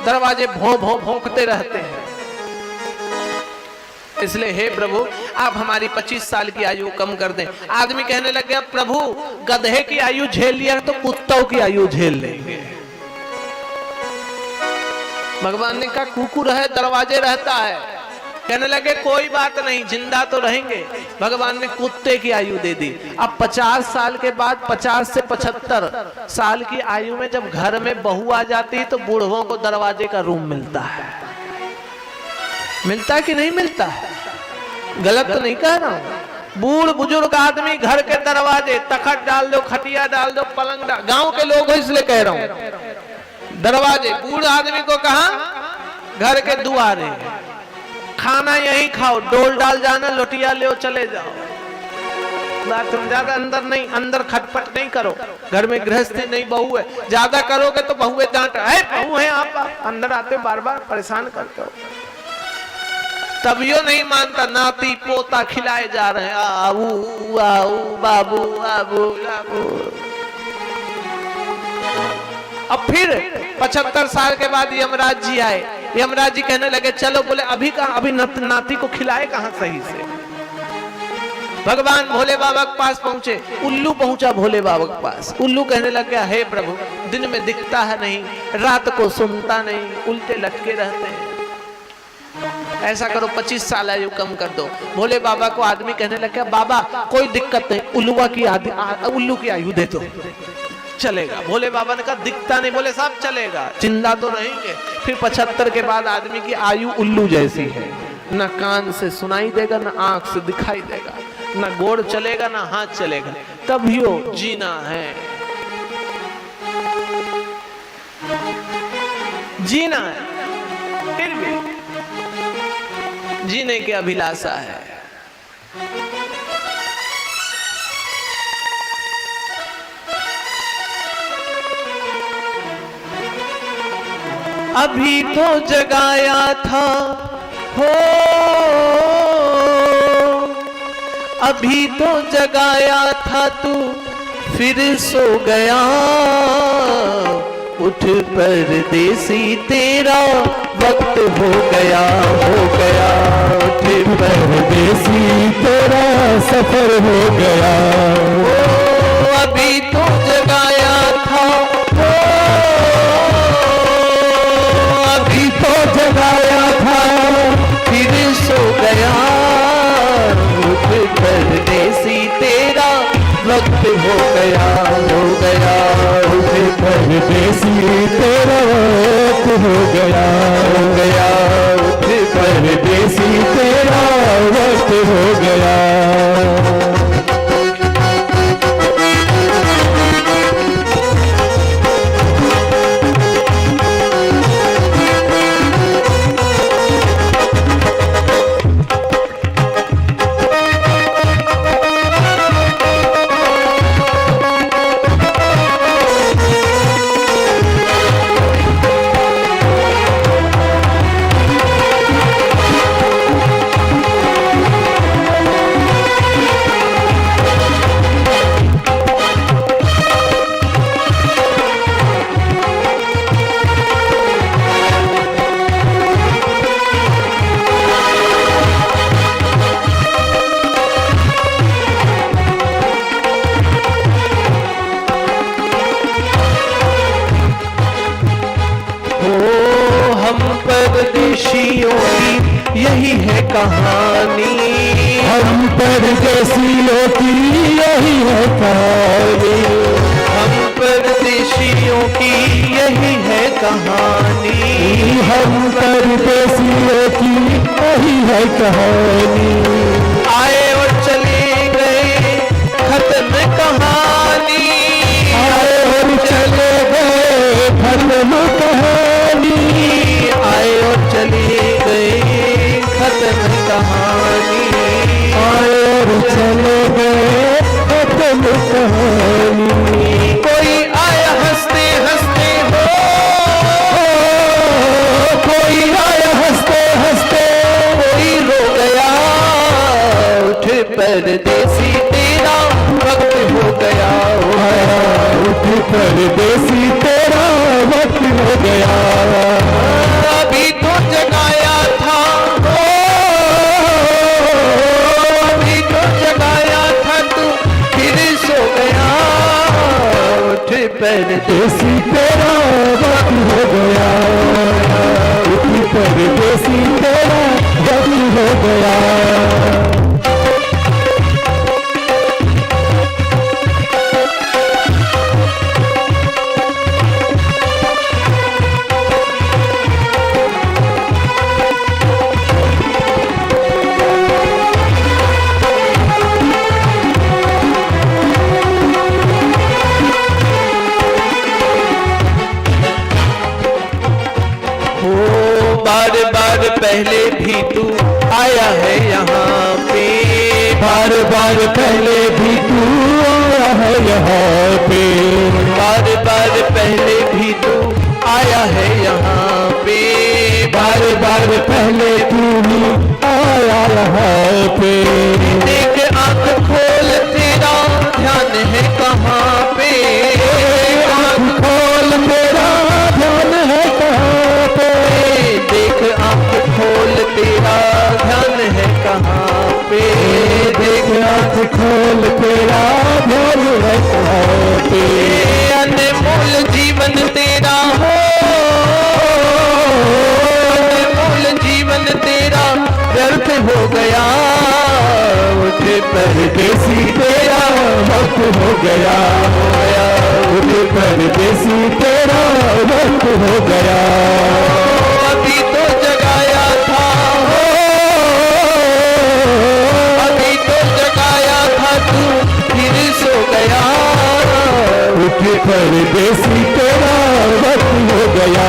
दरवाजे भों भों भौंकते रहते हैं, इसलिए हे प्रभु आप हमारी 25 साल की आयु कम कर दें। आदमी कहने लग गया, प्रभु गधे की आयु झेल लिया तो कुत्तों की आयु झेल लेंगे। भगवान ने कहा, कुकुर है, दरवाजे रहता है। कहने लगे, कोई बात नहीं, जिंदा तो रहेंगे। भगवान ने कुत्ते की आयु दे दी। अब 50 साल के बाद 50 से 75 साल की आयु में जब घर में बहू आ जाती है तो बूढ़ों को दरवाजे का रूम मिलता है। मिलता कि नहीं मिलता है, गलत तो नहीं कह रहा हूं। बूढ़ बुजुर्ग आदमी घर के दरवाजे, तखत डाल दो, खटिया डाल दो, पलंग डाल, गांव के लोग हो इसलिए कह रहा हूं। दरवाजे, बूढ़ आदमी को कहा घर के दुआरे, खाना यहीं खाओ, डोल डाल जाना, लोटिया ले चले जाओ। तुम ज्यादा अंदर नहीं, अंदर खटपट नहीं करो। घर में गृहस्थी नहीं, बहू है, ज्यादा करोगे तो बहुए डांट, है बहू है आप अंदर आते बार बार परेशान करते हो। तभियो नहीं मानता, नाती पोता खिलाए जा रहे हैं, आऊ आऊ बाबू आबू आबू। अब फिर 75 साल के बाद यमराज जी आए। यमराज जी कहने लगे, चलो, बोले अभी कहां, अभी नाती को खिलाए कहां सही से। भगवान भोले बाबा के पास पहुंचे। उल्लू पहुंचा भोले बाबा के पास। उल्लू कहने लग गया, हे प्रभु दिन में दिखता है नहीं, रात को सुनता नहीं, उल्टे लटके रहते हैं, ऐसा करो 25 साल आयु कम कर दो। भोले बाबा को आदमी कहने लगा, बाबा कोई दिक्कत नहीं, उल्लू की आयु दे दो, चलेगा। भोले बाबा ने कहा, दिखता नहीं, बोले साहब चलेगा, जिंदा तो रहेंगे। फिर 75 के बाद आदमी की आयु उल्लू जैसी है, ना कान से सुनाई देगा, ना आंख से दिखाई देगा, ना गोड़ चलेगा, ना हाथ चलेगा, तभियो जीना है, जीना है, फिर भी जीने की अभिलाषा है। अभी तो जगाया था हो, अभी तो जगाया था तू फिर सो गया, उठ परदेसी तेरा वक्त हो गया, हो गया, उठ परदेसी तेरा सफर हो गया। ओ, अभी तो जगाया था हो, गया, हो गया, उठे परदेसी तेरा वक्त हो गया, हो गया, उठे परदेसी तेरा वक्त हो गया। परदेशियों की यही है कहानी, हम परदेसियों की यही है कहानी, हम परदेशियों की यही है कहानी, हम परदेसियों की यही है कहानी। आए और चले गए खत्म कहानी, आए और चले गए खत्म कहानी, आए और चले गए खत्म कहानी, आए और चले गए खत्म कहानी। कोई आया हंसते हंसते हो, कोई आया हंसते हंसते, कोई रो गया, उठ परदेसी तेरा वक्त हो गया, उठ परदेसी तेरा वक्त हो गया। अभी तो जगाया था, अभी तो जगाया था तू फिर सो गया, उठ परदेसी परदेसी तेरा वक्त हो गया, उठ परदेसी तेरा वक्त हो गया। बार बार पहले भी तू आया है यहाँ पे, बार बार पहले भी तू आया है यहाँ पे, बार बार पहले भी तू आया है यहाँ पे, बार बार पहले तू भी आया यहाँ पे। देख आंख खोल तेरा ध्यान है कहाँ पे, आँख खोल तेरा ध्यान है कहाँ पे, देख आंख खोल तेरा ध्यान है कहाँ पे, देख आँख खोल तेरा ध्यान है कहाँ पे। अनमोल जीवन तेरा हो, अनमोल जीवन तेरा व्यर्थ हो गया, उठ परदेसी तेरा वक्त हो गया, उठ परदेसी तेरा वक्त हो गया। अभी तो जगाया था, अभी तो जगाया था तू फिर सो गया, उठ परदेसी तेरा वक्त हो गया,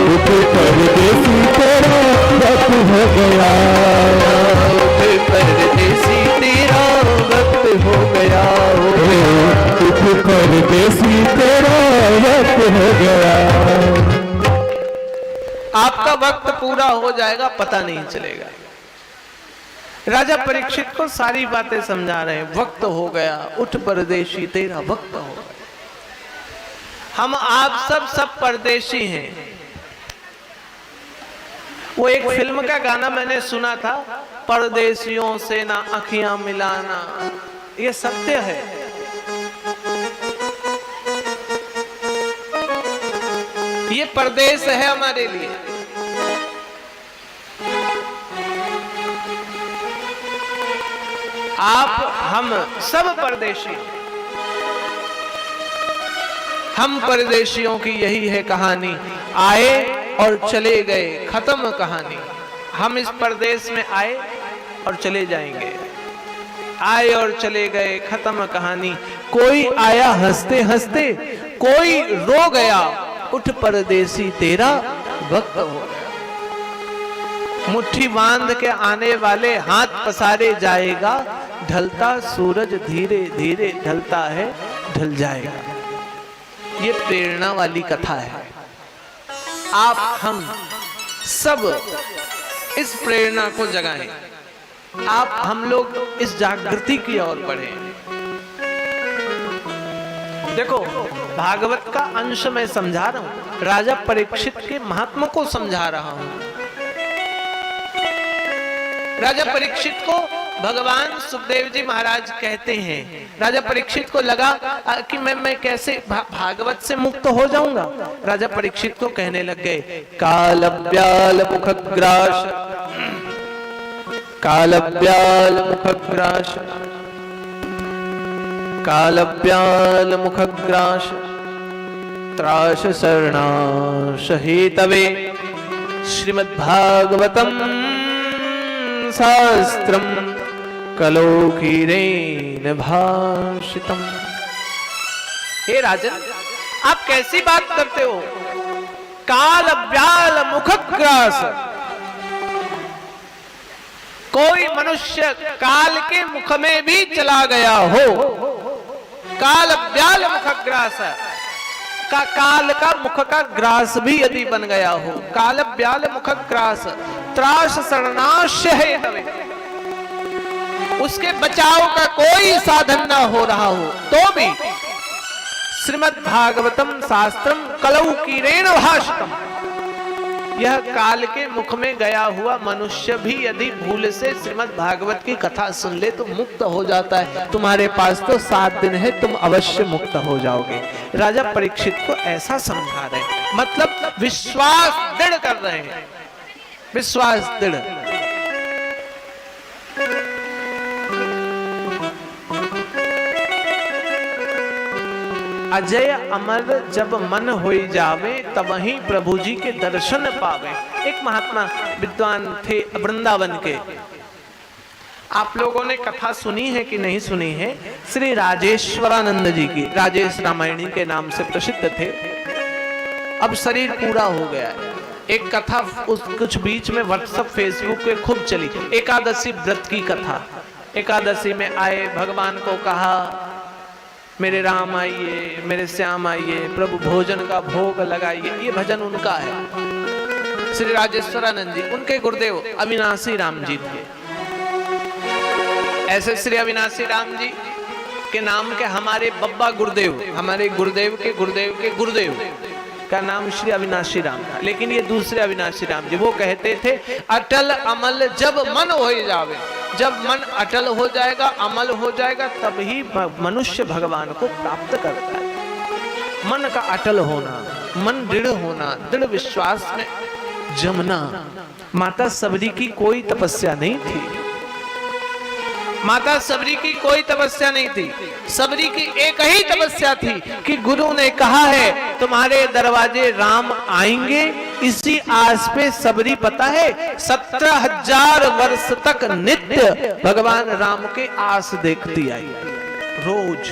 उठ परदेसी तेरा वक्त हो गया, उठ परदेसी तेरा वक्त हो गया, उठ परदेसी तेरा वक्त हो गया। आपका वक्त पूरा हो जाएगा पता नहीं चलेगा। राजा परीक्षित को सारी बातें समझा रहे हैं, वक्त हो गया, उठ परदेशी तेरा वक्त हो गया। हम आप सब परदेशी हैं। वो एक फिल्म का गाना मैंने सुना था, परदेशियों से ना आँखियां मिलाना, ये सत्य है। ये परदेश है हमारे लिए। आप हम सब परदेशी। हम परदेशियों की यही है कहानी, आए और चले गए, खत्म कहानी। हम इस परदेश में आए और चले जाएंगे, आए और चले गए, खत्म कहानी। कोई आया हंसते हंसते, कोई रो गया, उठ परदेसी तेरा वक्त हो गया। मुट्ठी बांध के आने वाले हाथ पसारे जाएगा, ढलता सूरज धीरे धीरे ढलता है, ढल जाएगा। ये प्रेरणा वाली कथा है। आप हम सब इस प्रेरणा को जगाएं, आप हम लोग इस जागृति की ओर बढ़ें। देखो, भागवत का अंश मैं समझा रहा हूं, राजा परीक्षित के महात्मा को समझा रहा हूं। राजा परीक्षित को भगवान सुखदेव जी महाराज कहते हैं, राजा परीक्षित को लगा कि मैं कैसे भागवत से मुक्त हो जाऊंगा। राजा परीक्षित को कहने लग गए, कालव्याल मुखग्रास, कालव्याल मुखग्रास, कालव्याल मुखग्रास, त्रास शरणाश हेतवे, श्रीमद्भागवतम शास्त्रम कलौकीरेण भाषितम। हे राजन, आप कैसी बात करते हो? काल व्याल मुखग्रास, कोई मनुष्य काल के मुख में भी चला गया हो, काल व्याल मुखग्रास का, काल का मुख का ग्रास भी यदि बन गया हो, काल व्याल मुखग्रास, त्रास शरणाश हेतवे, उसके बचाव का कोई साधन ना हो रहा हो तो भी श्रीमद् भागवतम शास्त्रम कलौकीरेण भाषितम, यह काल के मुख में गया हुआ मनुष्य भी यदि भूल से श्रीमद् भागवत की कथा सुन ले तो मुक्त हो जाता है। तुम्हारे पास तो 7 दिन है, तुम अवश्य मुक्त हो जाओगे। राजा परीक्षित को ऐसा समझा रहे, मतलब विश्वास दृढ़ कर रहे हैं, विश्वास दृढ़। अजय अमर जब मन होई जावे, तब ही प्रभु जी के दर्शन पावे। एक महात्मा विद्वान थे वृंदावन के, आप लोगों ने कथा सुनी है कि नहीं सुनी है? श्री राजेश्वरानंद जी की, राजेश रामायणी के नाम से प्रसिद्ध थे। अब शरीर पूरा हो गया है। एक कथा उस कुछ बीच में व्हाट्सएप फेसबुक पे खूब चली, एकादशी व्रत की कथा। एकादशी में आए, भगवान को कहा मेरे राम आइए, मेरे श्याम आइए, प्रभु भोजन का भोग लगाइए। ये भजन उनका है, श्री राजेश्वरानंद जी। उनके गुरुदेव अविनाशी राम जी थे। ऐसे श्री अविनाशी राम जी के नाम के हमारे बब्बा गुरुदेव, हमारे गुरुदेव के गुरुदेव के गुरुदेव का नाम श्री अविनाशी राम था। लेकिन ये दूसरे अविनाशी राम जी, वो कहते थे अटल अमल जब मन हो जावे, जब मन अटल हो जाएगा, अमल हो जाएगा, तब ही मनुष्य भगवान को प्राप्त करता है। मन का अटल होना, मन दृढ़ होना, दृढ़ विश्वास में जमना। माता सबरी की कोई तपस्या नहीं थी, माता सबरी की कोई तपस्या नहीं थी। सबरी की एक ही तपस्या थी कि गुरु ने कहा है तुम्हारे दरवाजे राम आएंगे। इसी आस पे सबरी, पता है, 17,000 वर्ष तक नित्य भगवान राम के आस देखती आई, रोज।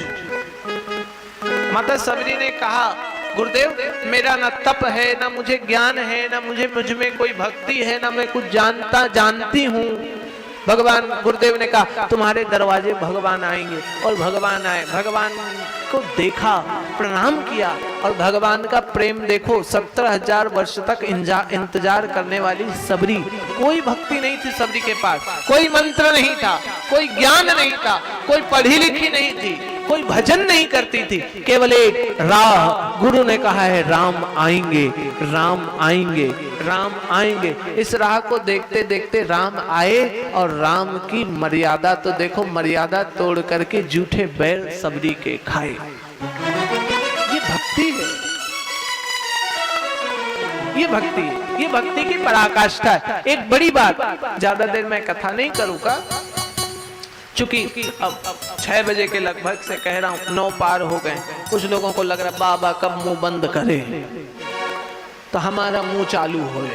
माता सबरी ने कहा गुरुदेव मेरा ना तप है, ना मुझे ज्ञान है, ना मुझ में कोई भक्ति है, ना मैं कुछ जानती हूँ। भगवान गुरुदेव ने कहा तुम्हारे दरवाजे भगवान आएंगे। और भगवान आए, भगवान को देखा, प्रणाम किया, और भगवान का प्रेम देखो। 17,000 वर्ष तक इंतजार करने वाली सबरी, कोई भक्ति नहीं थी सबरी के पास, कोई मंत्र नहीं था, कोई ज्ञान नहीं था, कोई पढ़ी लिखी नहीं थी, कोई भजन नहीं करती थी, केवल एक राह। गुरु ने कहा है राम आएंगे, राम आएंगे, राम आएंगे। इस राह को देखते देखते राम आए, और राम की मर्यादा तो देखो, मर्यादा तोड़ करके जूठे बैल सबरी के खाए। ये भक्ति है, ये भक्ति है, ये भक्ति की पराकाष्ठा है। एक बड़ी बात, ज्यादा देर मैं कथा नहीं करूंगा, चूंकि अब 6 बजे के लगभग से कह रहा हूं, 9 पार हो गए। कुछ लोगों को लग रहा बाबा कब मुंह बंद करे तो हमारा मुंह चालू होए।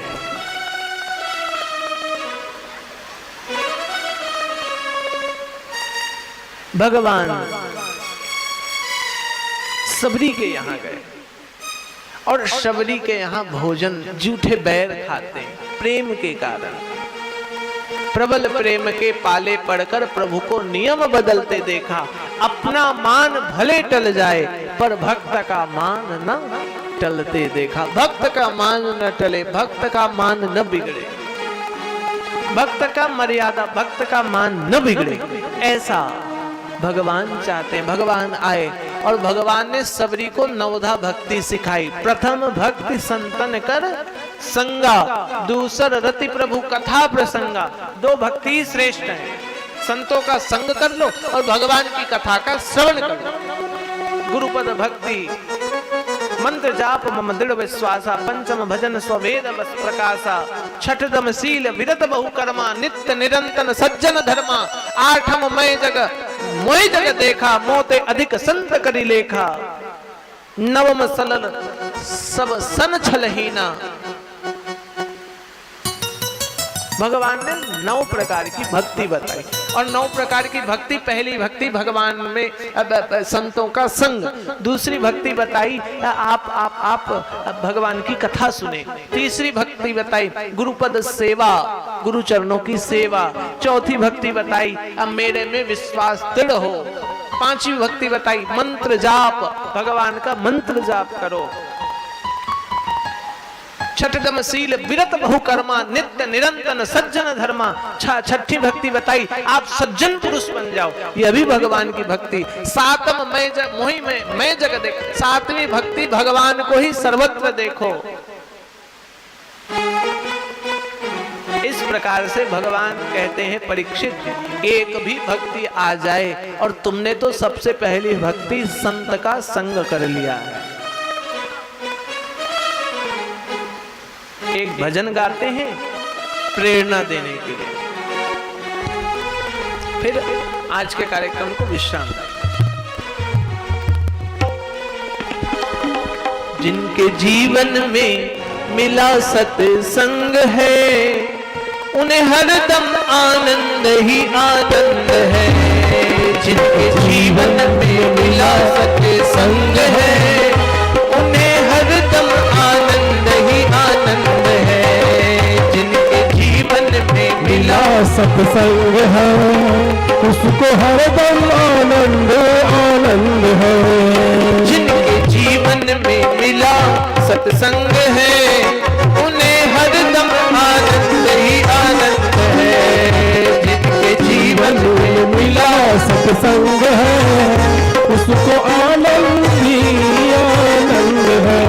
भगवान सबरी के यहाँ गए और शबरी के यहाँ भोजन जूठे बैर खाते प्रेम के कारण। प्रबल प्रेम के पाले पड़कर प्रभु को नियम बदलते देखा। अपना मान भले टल जाए पर भक्त का मान न टलते देखा। भक्त का मान न टले, भक्त का मान न बिगड़े, भक्त का मर्यादा, भक्त का मान न बिगड़े, ऐसा भगवान चाहते हैं। भगवान आए और भगवान ने सबरी को नवधा भक्ति सिखाई। प्रथम भक्ति संतन कर संगा, दूसर रति प्रभु कथा प्रसंगा। दो भक्ति श्रेष्ठ है, संतों का संग कर लो और भगवान की कथा का श्रवण कर लो। गुरुपद भक्ति मंत्र जाप मम दृढ़ विश्वासा, पंचम भजन स्ववेद बस प्रकाशा, छठदम शील विरत बहु कर्मा, नित्य निरंतन सज्जन धर्मा, आठम मय जग मोय जग देखा, मोते अधिक संत करी लेखा, नवम सलल सब सन छलहीना। भगवान ने 9 प्रकार की भक्ति बताई और 9 प्रकार की भक्ति। पहली भक्ति भगवान में संतों का संग, दूसरी भक्ति बताई आप भगवान की कथा सुने, तीसरी भक्ति बताई गुरुपद सेवा, गुरु चरणों की सेवा, चौथी भक्ति बताई अब मेरे में विश्वास दृढ़ हो, पांचवी भक्ति बताई मंत्र जाप, भगवान का मंत्र जाप करो, छठदम शील विरत बहु कर्मा, नित्य निरंतन सज्जन धर्मा, छठी भक्ति बताई आप सज्जन पुरुष बन जाओ, यह भी भगवान की भक्ति। सातम मैं जग देख, सातवीं भक्ति भगवान को ही सर्वत्र देखो। इस प्रकार से भगवान कहते हैं परीक्षित, एक भी भक्ति आ जाए और तुमने तो सबसे पहली भक्ति संत का संग कर लिया है। एक भजन गाते हैं प्रेरणा देने के लिए, फिर आज के कार्यक्रम को विश्राम दें। जिनके जीवन में मिला सत्संग है उन्हें हरदम आनंद ही आनंद है। जिनके जीवन में मिला सत्संग है उन्हें हरदम आनंद ही आनंद है। जिनके जीवन में मिला सत्संग है उसको हरदम आनंद आनंद है। जिनके जीवन में मिला सत्संग है उन्हें हरदम आनंद ही आनंद है। जिनके जीवन में मिला सत्संग है उसको आनंद ही आनंद है।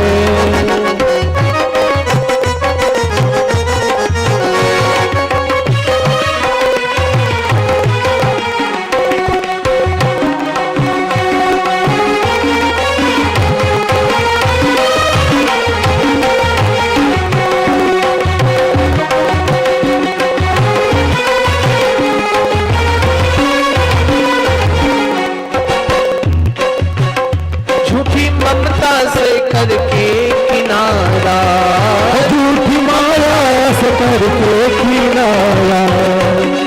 करके किनारा, झूठी माया से करके किनारा,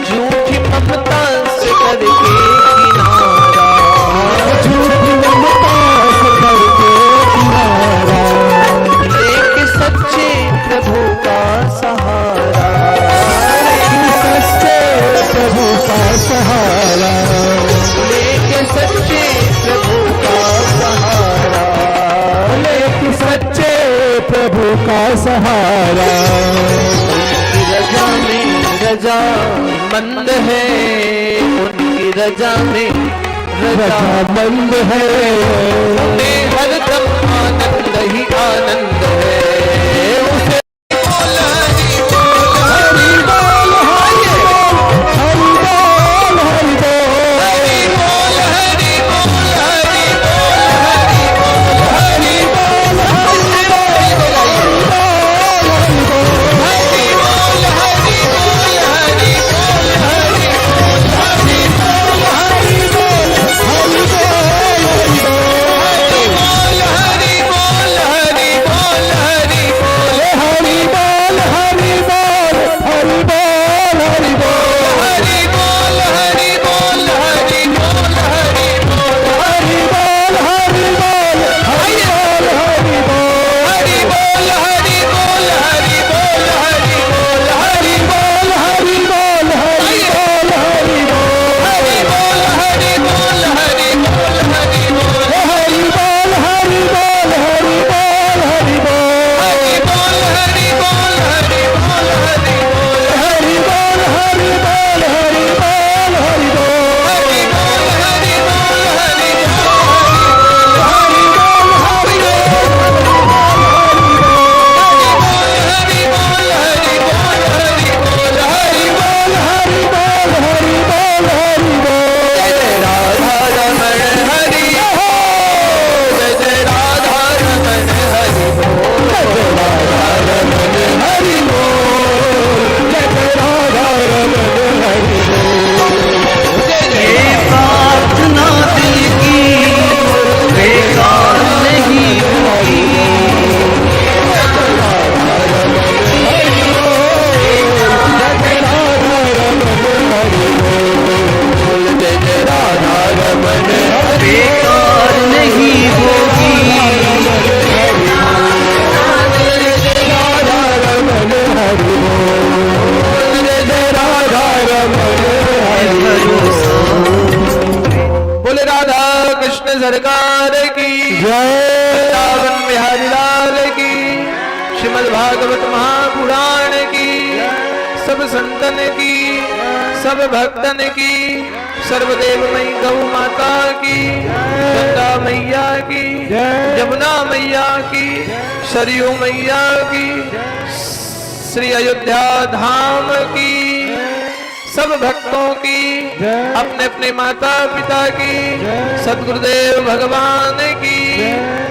झूठी ममता से करके किनारा, झूठी ममता से करके किनारा, लेके सच्चे प्रभु का सहारा, सच्चे प्रभु का सहारा, लेके सच्चे प्रभु का सहारा, सच्चे प्रभु का सहारा। उनकी रजा में रजा मंद है, उनकी रजा में रजा मंद है, उन्हें हरदम आनंद ही आनंद है। उसे सरकार की जय। वृंदावन बिहारी लाल की, श्रीमद् भागवत महापुराण की, सब संतन की, सब भक्तन की, सर्वदेवमयी गौ माता की, गंगा मैया की, जमुना मैया की, सरयू मैया की, श्री अयोध्या धाम की, सब भक्तों की, अपने अपने माता पिता की, सद्गुरुदेव भगवान की,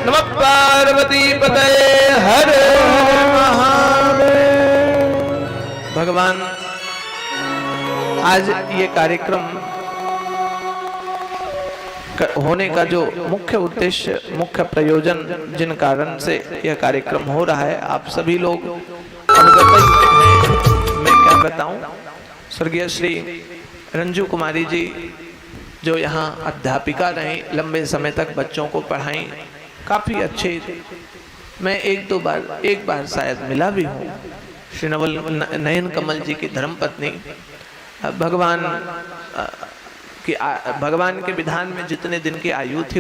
नमः पार्वती पतये हर महादेव। भगवान आज ये कार्यक्रम होने का जो मुख्य उद्देश्य, मुख्य प्रयोजन, जिन कारण से यह कार्यक्रम हो रहा है, आप सभी लोग अवगत हैं। मैं क्या बताऊं, स्वर्गीय श्री रंजू कुमारी जी जो यहाँ अध्यापिका रहीं, लंबे समय तक बच्चों को पढ़ाई, काफ़ी अच्छे। मैं एक बार शायद मिला भी हूँ। श्री नवल नयन कमल जी की धर्मपत्नी, भगवान के विधान में जितने दिन की आयु थी